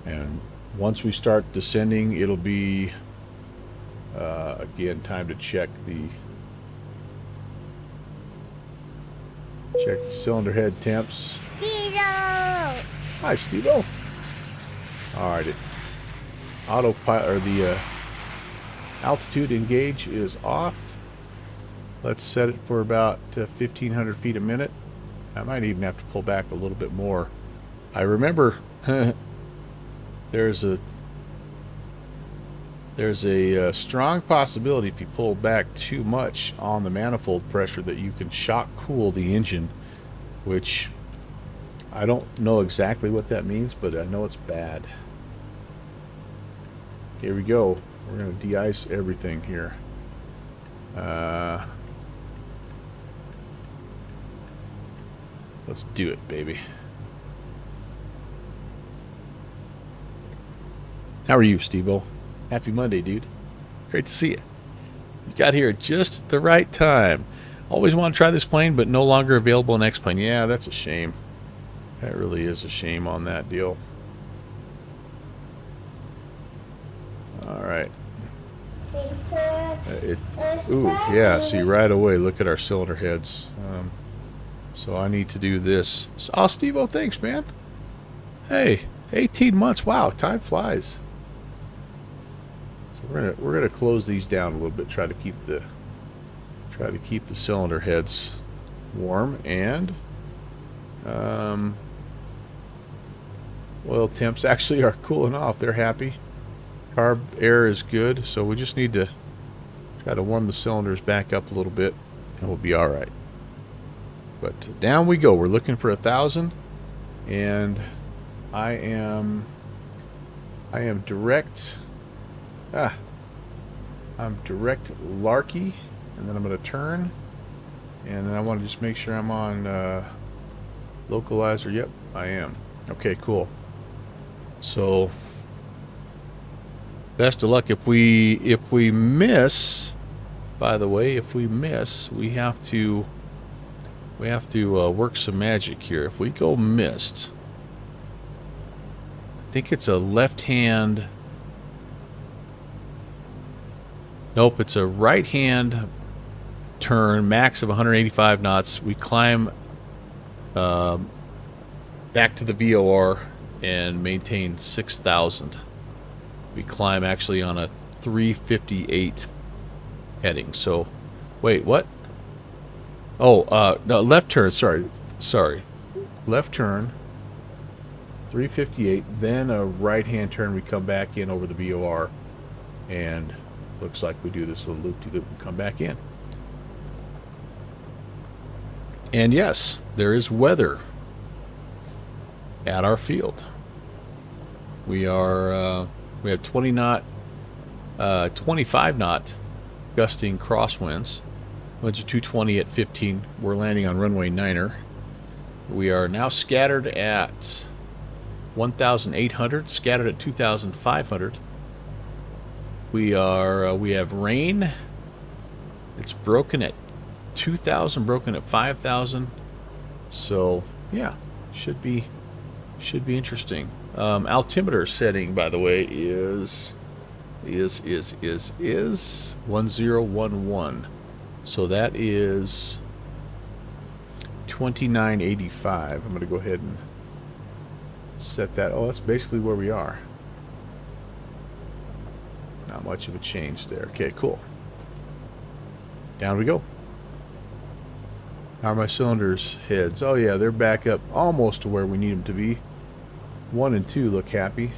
And once we start descending, it'll be again time to check the cylinder head temps. Hi, Steve-O. All right, autopilot, or the altitude engage is off. Let's set it for about 1,500 feet a minute. I might even have to pull back a little bit more. I remember there's a strong possibility if you pull back too much on the manifold pressure that you can shock cool the engine, which I don't know exactly what that means, but I know it's bad. Here we go. We're going to de-ice everything here. Let's do it, baby. How are you, Steve-O? Happy Monday, dude. Great to see you. You got here at just the right time. Always want to try this plane, but no longer available in X-Plane. Yeah, that's a shame. That really is a shame on that deal. All right. Ooh, yeah, see right away, look at our cylinder heads. So I need to do this. Oh, Steve-O, thanks, man. Hey, 18 months. Wow, time flies. So we're gonna close these down a little bit, try to keep the cylinder heads warm, and oil temps actually are cooling off. They're happy. Carb air is good, so we just need to try to warm the cylinders back up a little bit, and we'll be all right. But down we go. We're looking for 1,000, and I am direct. I'm direct Larky, and then I'm going to turn, and then I want to just make sure I'm on localizer. Yep, I am. Okay, cool. So best of luck. If we miss, by the way, if we miss, we have to work some magic here. If we go missed, I think it's a left hand. Nope, it's a right hand turn, max of 185 knots. We climb back to the VOR and maintain 6,000. We climb actually on a 358 heading. So, wait, what? Oh, no, left turn. Sorry. Left turn, 358. Then a right-hand turn. We come back in over the VOR, and looks like we do this little loop-de-loop and come back in. And yes, there is weather at our field. We have 20 knot, 25 knot gusting crosswinds. Winds are 220 at 15. We're landing on runway 9er. We are now scattered at 1,800, scattered at 2,500. We have rain. It's broken at 2,000, broken at 5,000. So yeah, should be interesting. Altimeter setting, by the way, is 1011. So that is 2985. I'm going to go ahead and set that. Oh, that's basically where we are. Not much of a change there. Okay, cool. Down we go. How are my cylinders heads? Oh yeah, they're back up almost to where we need them to be. 1 and 2 look happy.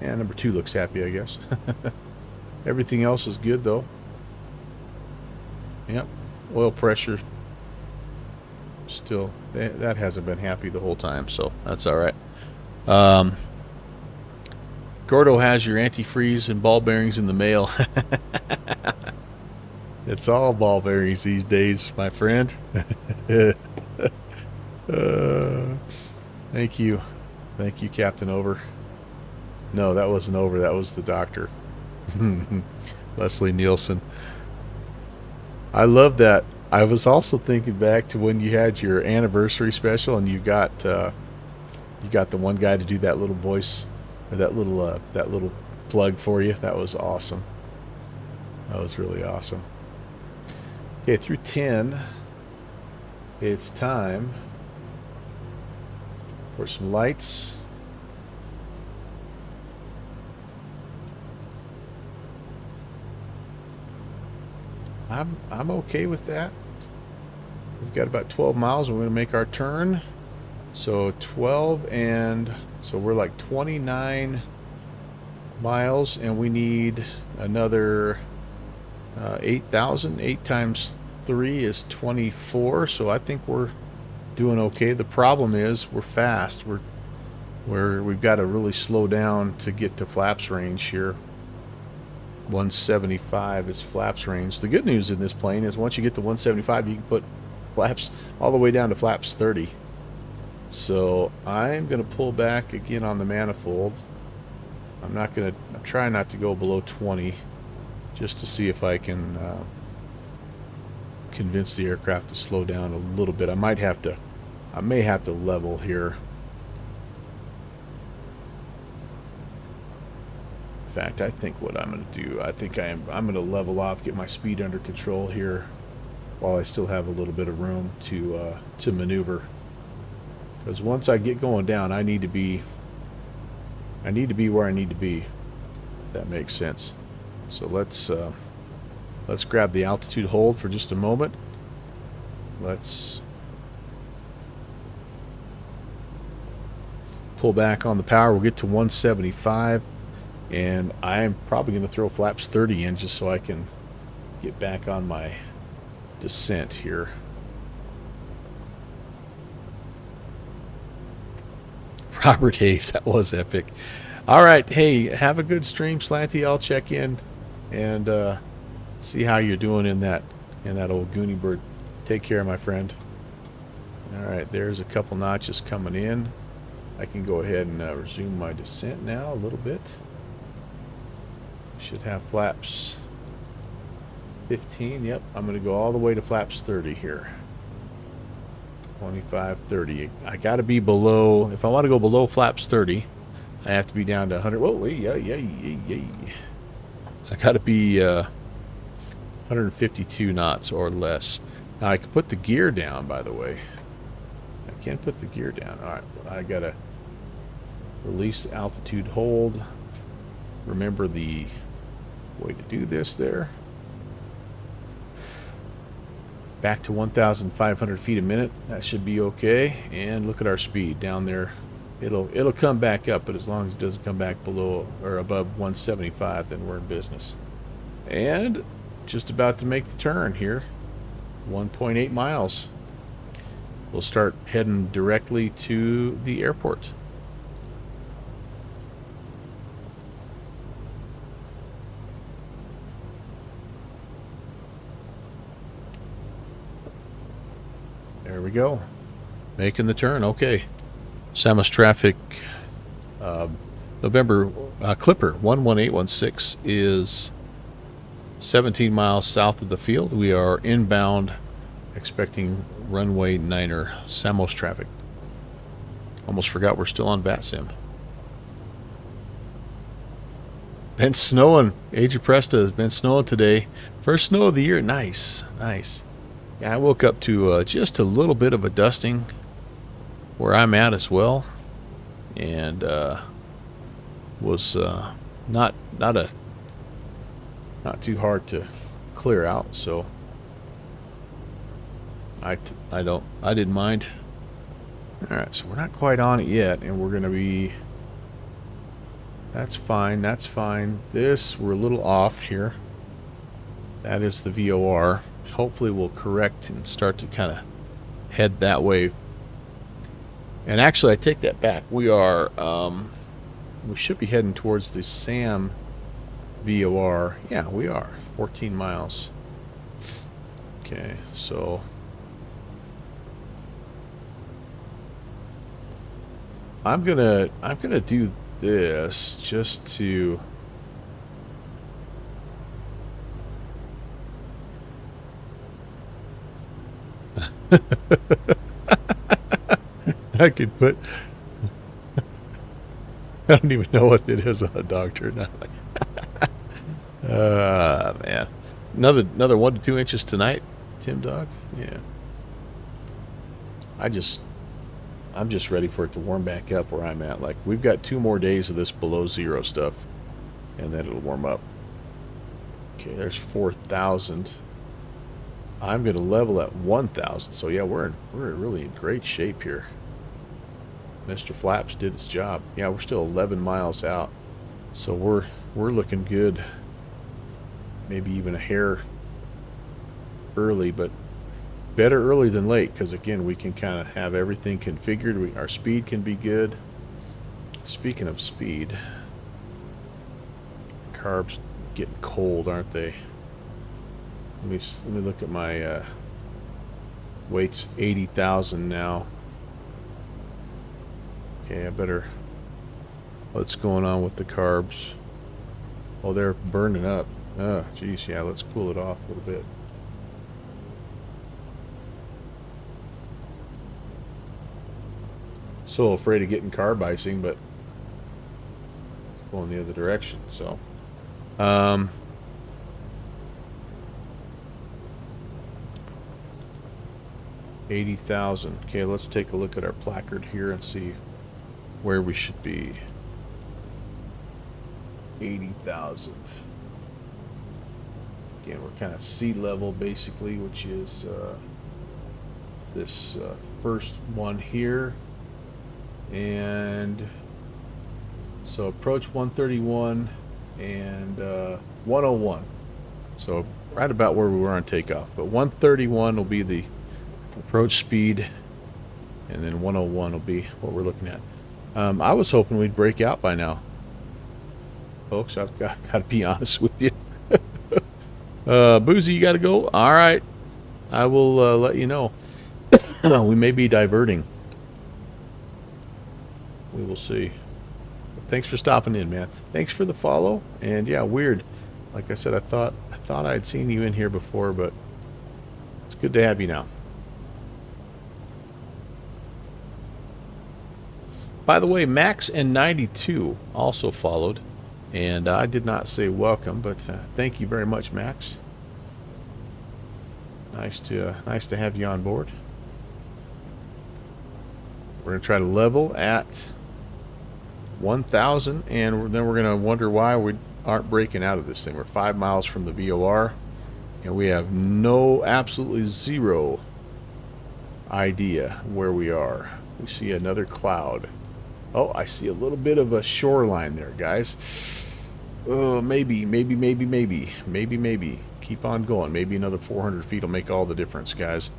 And number 2 looks happy, I guess. Everything else is good though. Yep. Oil pressure still, that hasn't been happy the whole time, so that's all right. Gordo has your antifreeze and ball bearings in the mail. It's all ball bearings these days, my friend. Thank you, Captain Over. No, that wasn't Over. That was the doctor. Leslie Nielsen. I love that. I was also thinking back to when you had your anniversary special, and you got the one guy to do that little voice, or that little plug for you. That was awesome. That was really awesome. Okay, through 10, it's time for some lights. I'm okay with that. We've got about 12 miles. We're going to make our turn. So 12, and so we're like 29 miles, and we need another 8,000. 8 times 3 is 24. So I think we're doing okay. The problem is we're fast. We've got to really slow down to get to flaps range here. 175 is flaps range. The good news in this plane is once you get to 175, you can put flaps all the way down to flaps 30. So I'm going to pull back again on the manifold. I'm trying not to go below 20, just to see if I can convince the aircraft to slow down a little bit. I might have to I may have to level here. In fact, I think what I'm going to do, I think I'm going to level off, get my speed under control here, while I still have a little bit of room to maneuver. Because once I get going down, I need to be where I need to be. If that makes sense. So let's grab the altitude hold for just a moment. Let's pull back on the power. We'll get to 175, and I'm probably going to throw flaps 30 in just so I can get back on my descent here. Robert Hayes, that was epic. All right, hey, have a good stream, Slanty. I'll check in and see how you're doing in that old Goonie bird. Take care, my friend. All right, there's a couple notches coming in. I can go ahead and resume my descent now a little bit. Should have flaps 15. Yep, I'm going to go all the way to flaps 30 here. 25, 30. I got to be below. If I want to go below flaps 30, I have to be down to 100. Whoa, yeah. I got to be 152 knots or less. Now I can put the gear down, by the way. I can put the gear down. All right, I got to release altitude hold. Remember the way to do this there. Back to 1,500 feet a minute. That should be okay. And look at our speed down there. It'll come back up, but as long as it doesn't come back below or above 175, then we're in business. And just about to make the turn here. 1.8 miles. We'll start heading directly to the airport. There we go. Making the turn. Okay. Samus traffic. November Clipper 11816 is 17 miles south of the field. We are inbound, expecting runway 9er. Samos traffic. Almost forgot we're still on VATSIM. Been snowing. Age of Presta has been snowing today. First snow of the year. Nice. Nice. Yeah, I woke up to just a little bit of a dusting where I'm at as well, and was not too hard to clear out. So I didn't mind. All right, so we're not quite on it yet, and we're gonna be. That's fine. That's fine. This we're a little off here. That is the VOR. Hopefully we'll correct and start to kind of head that way. And actually, I take that back. We are, we should be heading towards the SAM VOR. Yeah, we are. 14 miles. Okay, so I'm gonna do this just to. I could put. I don't even know what it is on a doctor now. Man, another 1 to 2 inches tonight, Tim Dog. Yeah. I'm just ready for it to warm back up where I'm at. Like, we've got 2 more days of this below zero stuff, and then it'll warm up. Okay, there's 4,000. I'm going to level at 1,000. So yeah, we're really in great shape here. Mr. Flaps did his job. Yeah, we're still 11 miles out, so we're looking good. Maybe even a hair early, but better early than late, because again, we can kind of have everything configured. Our speed can be good. Speaking of speed, carbs getting cold, aren't they? Let me look at my weight's 80,000 now. Okay, I better. What's going on with the carbs? Oh, they're burning up. Oh, geez, yeah. Let's cool it off a little bit. so afraid of getting carb icing, but going the other direction. So, 80,000. Okay, let's take a look at our placard here and see where we should be. 80,000. Again, we're kind of sea level basically, which is this first one here. And so approach 131 and 101. So right about where we were on takeoff. But 131 will be the approach speed, and then 101 will be what we're looking at. I was hoping we'd break out by now, folks. I've got to be honest with you. Boozy, you got to go? All right. I will let you know. We may be diverting. We will see. But thanks for stopping in, man. Thanks for the follow. And yeah, weird. Like I said, I thought I'd seen you in here before, but it's good to have you now. By the way, Max and 92 also followed, and I did not say welcome, but thank you very much, Max. Nice to have you on board. We're gonna try to level at 1,000, and then we're gonna wonder why we aren't breaking out of this thing. We're 5 miles from the VOR, and we have absolutely zero idea where we are. We see another cloud. Oh, I see a little bit of a shoreline there, guys. Oh, maybe. Keep on going. Maybe another 400 feet will make all the difference, guys.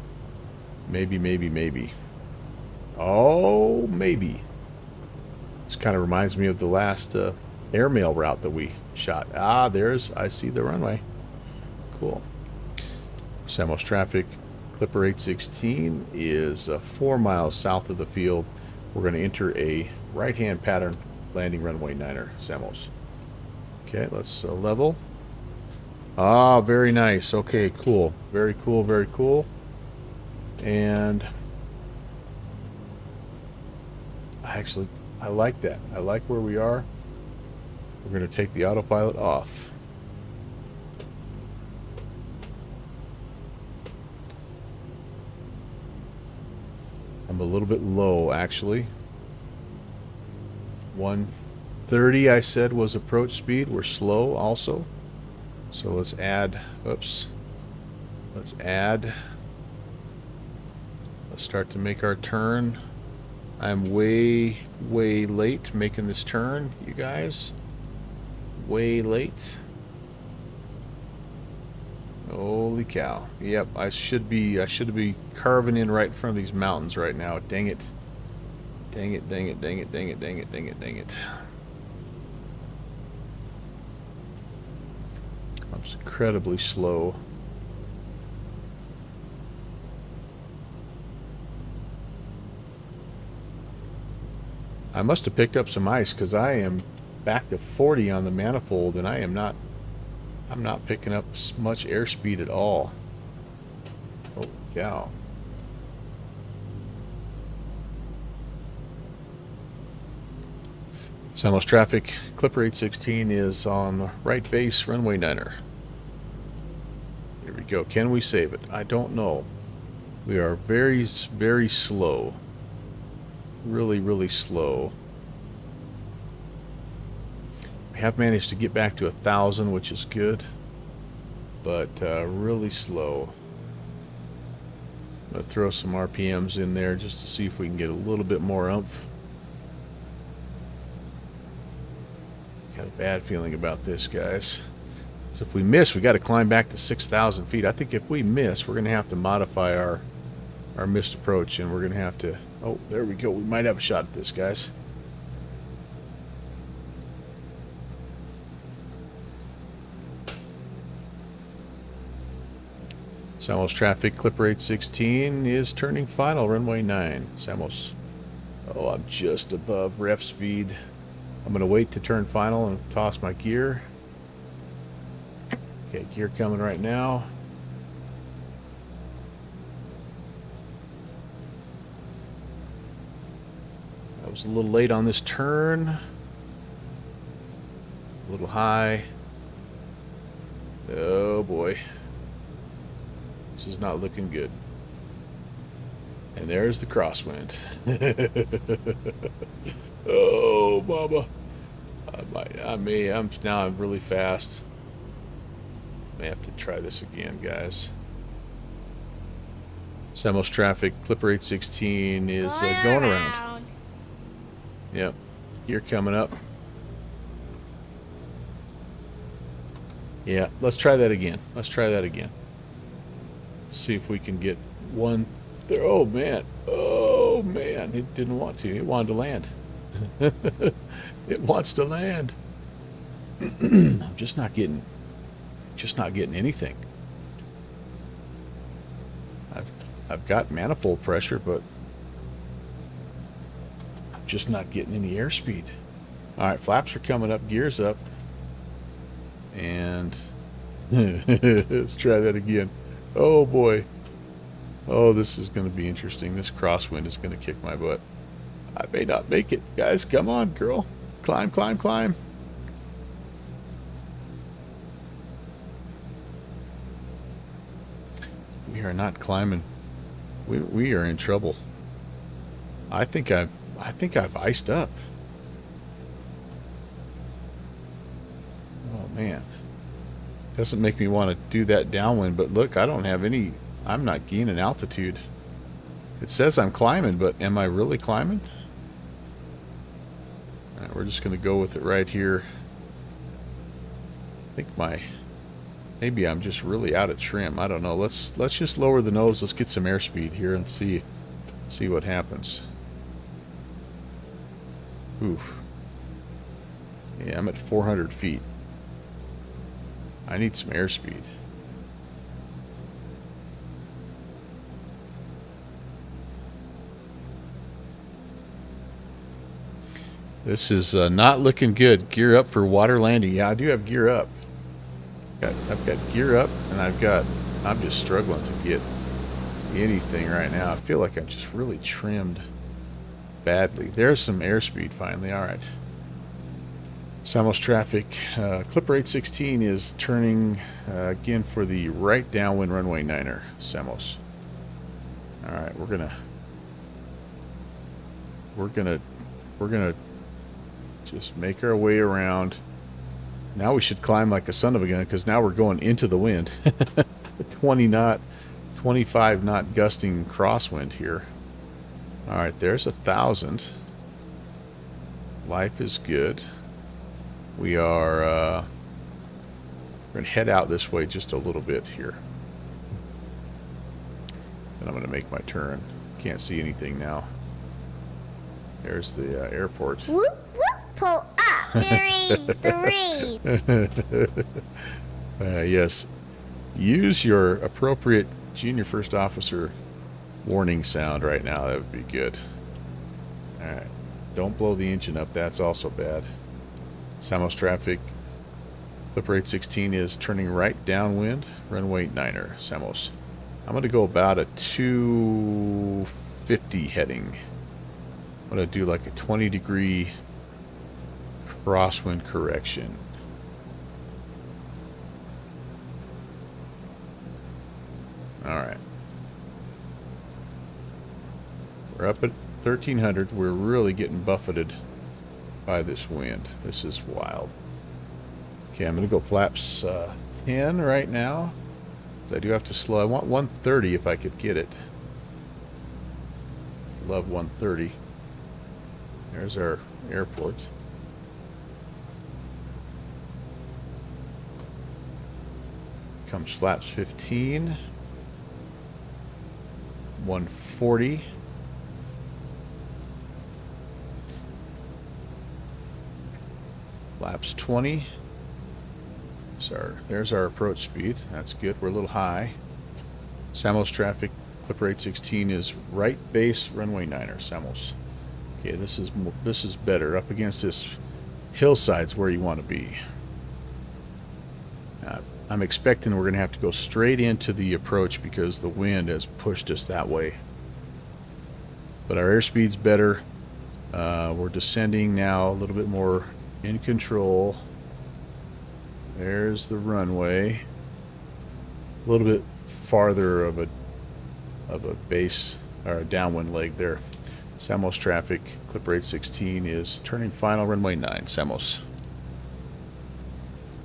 Maybe. Oh, maybe. This kind of reminds me of the last airmail route that we shot. Ah, I see the runway. Cool. Samos traffic. Clipper 816 is 4 miles south of the field. We're going to enter a right-hand pattern landing runway 9er, Samos. Okay, let's level. Ah, very nice. Okay, cool. Very cool. And I like that. I like where we are. We're going to take the autopilot off. I'm a little bit low, actually. 130, I said, was approach speed. We're slow also. So let's add, let's start to make our turn. I'm way late making this turn, you guys. Way late. Holy cow. Yep, I should be carving in right in front of these mountains right now. Dang it. Dang it. I'm incredibly slow. I must have picked up some ice because I am back to 40 on the manifold, and I'm not picking up much airspeed at all. Holy cow. Samos traffic, Clipper 816 is on right base, runway 9er. Here we go. Can we save it? I don't know. We are very slow. Really slow. We have managed to get back to 1,000, which is good, but really slow. I'm going to throw some RPMs in there just to see if we can get a little bit more oomph. Got a bad feeling about this, guys. So if we miss, we got to climb back to 6,000 feet. I think if we miss, we're going to have to modify our missed approach, and we're going to have to... Oh, there we go. We might have a shot at this, guys. Samos traffic, Clipper 816 is turning final, runway 9. Samos. Oh, I'm just above ref speed. I'm going to wait to turn final and toss my gear. Okay, gear coming right now. was a little late on this turn. A little high. Oh boy. This is not looking good. And there's the crosswind. Oh, mama. I'm really fast. May have to try this again, guys. Samos traffic, Clipper 816 is going around. Yep. You're coming up. Yeah, let's try that again. See if we can get one there. Oh man, it didn't want to. It wanted to land. It wants to land. I'm just not getting anything. I've got manifold pressure, but I'm just not getting any airspeed. All right, flaps are coming up, gears up. And let's try that again. Oh boy. Oh, this is going to be interesting. This crosswind is going to kick my butt. I may not make it. Guys, come on, girl. Climb, climb, climb. We are not climbing. We are in trouble. I think I've iced up. Oh man, doesn't make me want to do that downwind, but look, I don't have any, I'm not gaining altitude. It says I'm climbing, but am I really climbing? All right, we're just going to go with it right here. I think maybe I'm just really out of trim. I don't know. Let's just lower the nose. Let's get some airspeed here and see what happens. Oof. Yeah, I'm at 400 feet. I need some airspeed. This is not looking good. Gear up for water landing. Yeah, I do have gear up. I've got gear up, and I'm just struggling to get anything right now. I feel like I'm just really trimmed badly. There's some airspeed finally. All right. Samos traffic, Clipper 816 is turning again for the right downwind runway 9er, Samos. All right, we're gonna just make our way around. Now we should climb like a son of a gun, because now we're going into the wind. 20 knot, 25 knot gusting crosswind here. All right, there's 1,000. Life is good. We are we're going to head out this way just a little bit here. And I'm going to make my turn. Can't see anything now. There's the airport. Whoop, whoop, pull up. 3, 3. Yes. Use your appropriate junior first officer warning sound right now. That would be good. All right. Don't blow the engine up. That's also bad. Samos traffic, Clipper 816 is turning right downwind, runway 9er, Samos. I'm going to go about a 250 heading. I'm going to do like a 20-degree crosswind correction. Alright. We're up at 1300. We're really getting buffeted by this wind. This is wild. Okay, I'm going to go flaps 10 right now. I do have to slow. I want 130 if I could get it. Love 130. There's our airport. Comes flaps 15. 140. Flaps 20. There's our approach speed. That's good. We're a little high. Samos traffic, Clipper 816 is right base runway 9er, Samos. Okay, this is better. Up against this hillside's where you want to be. I'm expecting we're going to have to go straight into the approach because the wind has pushed us that way. But our airspeed's better. We're descending now, a little bit more in control. There's the runway. A little bit farther of a base or a downwind leg there. Samos traffic, clip rate 16 is turning final runway 9. Samos.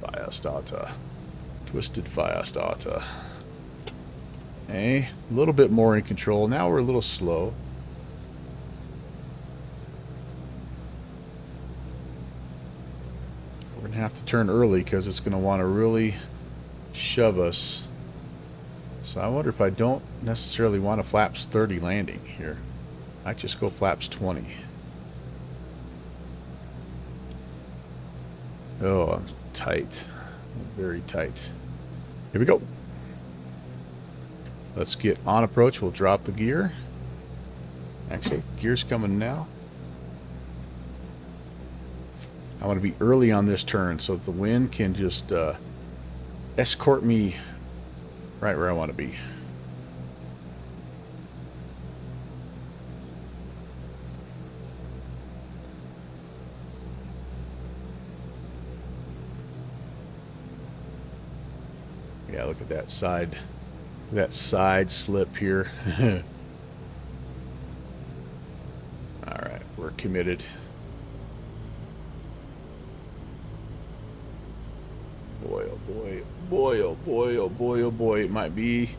Fire starter. Twisted fire starter. Okay, a little bit more in control. Now we're a little slow. We're going to have to turn early because it's going to want to really shove us. So I wonder if I don't necessarily want a flaps 30 landing here. I might just go flaps 20. Oh, I'm tight. Very tight. Here we go. Let's get on approach. We'll drop the gear. Actually, gear's coming now. I want to be early on this turn so that the wind can just escort me right where I want to be. Yeah, look at that side slip here. All right, we're committed. Boy, oh boy, boy, oh boy, oh boy, oh boy, it might be.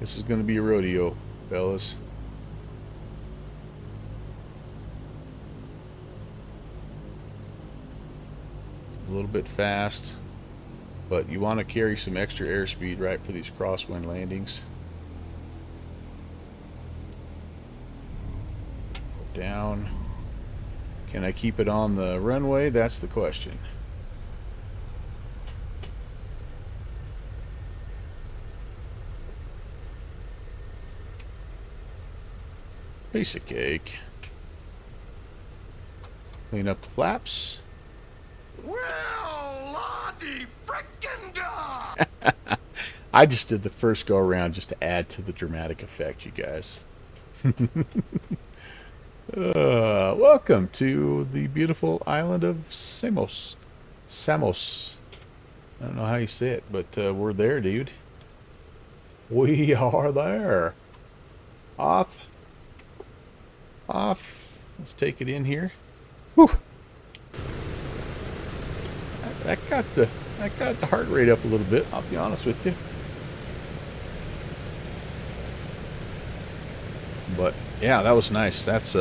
This is going to be a rodeo, fellas. A little bit fast, but you want to carry some extra airspeed, right, for these crosswind landings. Down. Can I keep it on the runway? That's the question. Piece of cake. Clean up the flaps. Well, Lottie frickin' dog! I just did the first go around just to add to the dramatic effect, you guys. Welcome to the beautiful island of Samos. Samos. I don't know how you say it, but we're there, dude. We are there. Off. Off. Let's take it in here. Whew. That got the heart rate up a little bit, I'll be honest with you. But yeah, that was nice. That's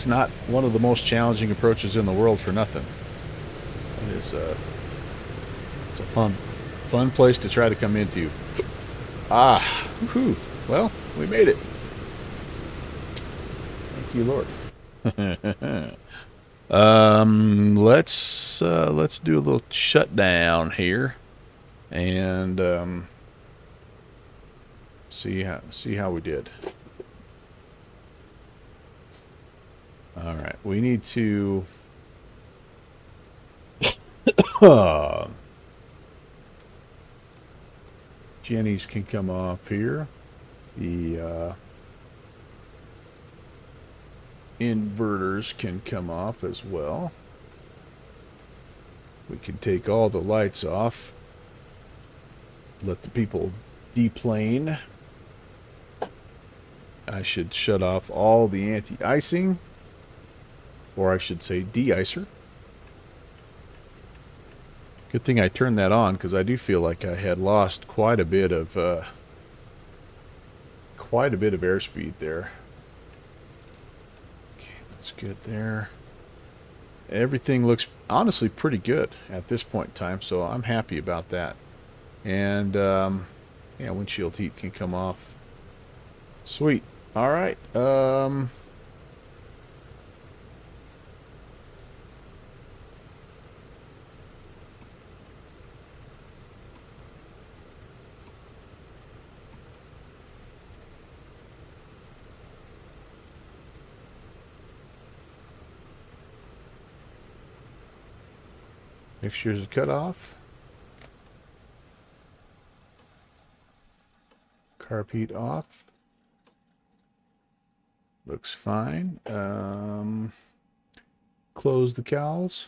not one of the most challenging approaches in the world for nothing. It is it's a fun place to try to come into. Ah, woohoo. Well, we made it. Thank you, Lord. Let's do a little shutdown here and see how we did. All right, we need to Jenny's can come off here. The inverters can come off as well. We can take all the lights off. Let the people deplane. I should shut off all the anti-icing. Or I should say de-icer. Good thing I turned that on, because I do feel like I had lost quite a bit of airspeed there. Okay, that's good there. Everything looks honestly pretty good at this point in time, so I'm happy about that. And yeah, windshield heat can come off. Sweet. All right. Mixtures cut off. Carb heat off. Looks fine. Close the cowls.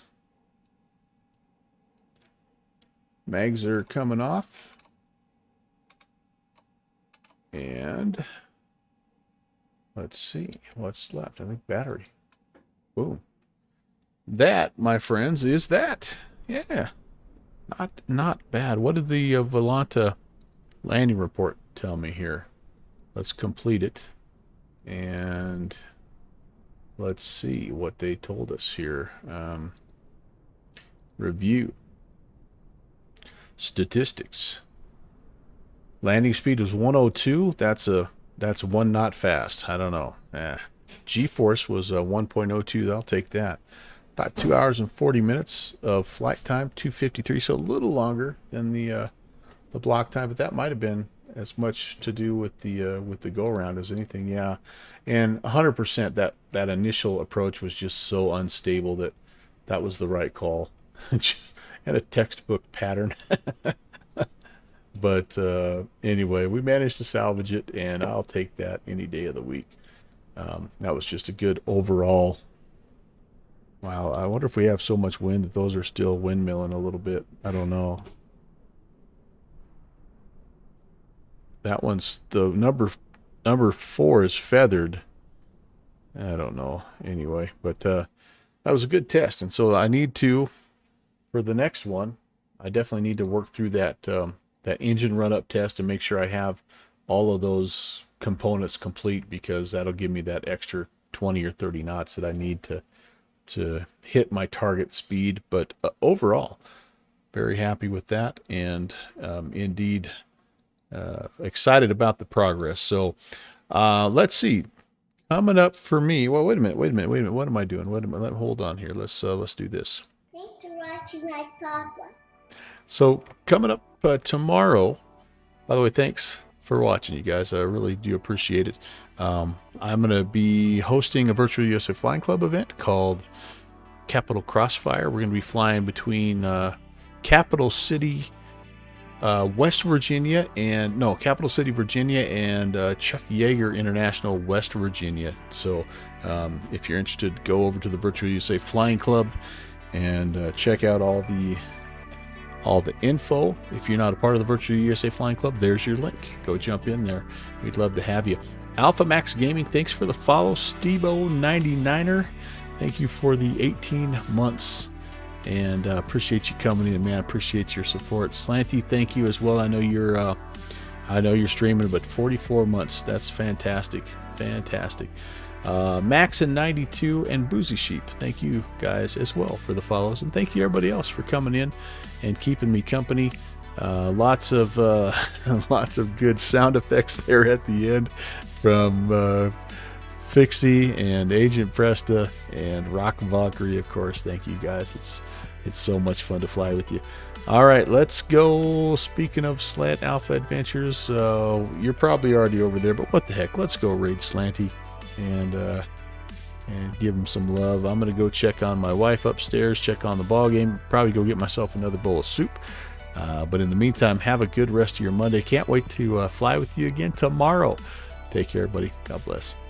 Mags are coming off. And let's see what's left. I think battery. Boom. That, my friends, is that. Yeah. Not bad. What did the Volanta landing report tell me here? Let's complete it. And let's see what they told us here. Review. Statistics. Landing speed was 102. That's one knot fast. I don't know. G-force was 1.02. I'll take that. About 2 hours and 40 minutes of flight time, 2:53. So a little longer than the block time, but that might have been as much to do with the go around as anything. Yeah, and 100% that initial approach was just so unstable that was the right call. And a textbook pattern. But anyway, we managed to salvage it, and I'll take that any day of the week. That was just a good overall. Wow, I wonder if we have so much wind that those are still windmilling a little bit. I don't know. That one's the number 4 is feathered. I don't know. Anyway, but that was a good test, and so I need to, for the next one, I definitely need to work through that that engine run-up test and make sure I have all of those components complete, because that'll give me that extra 20 or 30 knots that I need to hit my target speed. But overall, very happy with that, and indeed excited about the progress. So let's see. Coming up for me. Well, wait a minute. What am I doing? Hold on here. Let's do this. Thanks for watching my papa. So coming up tomorrow, by the way, thanks for watching, you guys. I really do appreciate it. I'm going to be hosting a virtual USA Flying Club event called Capital Crossfire. We're going to be flying between Capital City, West Virginia, Capital City, Virginia, and Chuck Yeager International, West Virginia. So if you're interested, go over to the Virtual USA Flying Club and check out all the info. If you're not a part of the Virtual USA Flying Club, there's your link. Go jump in there. We'd love to have you. Alpha Max Gaming, thanks for the follow. Stevo99er, thank you for the 18 months. And appreciate you coming in, man. Appreciate your support. Slanty, thank you as well. I know you're streaming, but 44 months. That's fantastic. Fantastic. Max and 92 and Boozy Sheep, thank you guys as well for the follows, and thank you everybody else for coming in and keeping me company. Lots of good sound effects there at the end from Fixie and Agent Presta and Rock Valkyrie, of course. Thank you guys. It's so much fun to fly with you. All right, let's go. Speaking of Slant Alpha Adventures, you're probably already over there, but what the heck? Let's go raid Slanty and give him some love. I'm going to go check on my wife upstairs, check on the ball game, probably go get myself another bowl of soup. But in the meantime, have a good rest of your Monday. Can't wait to fly with you again tomorrow. Take care, everybody. God bless.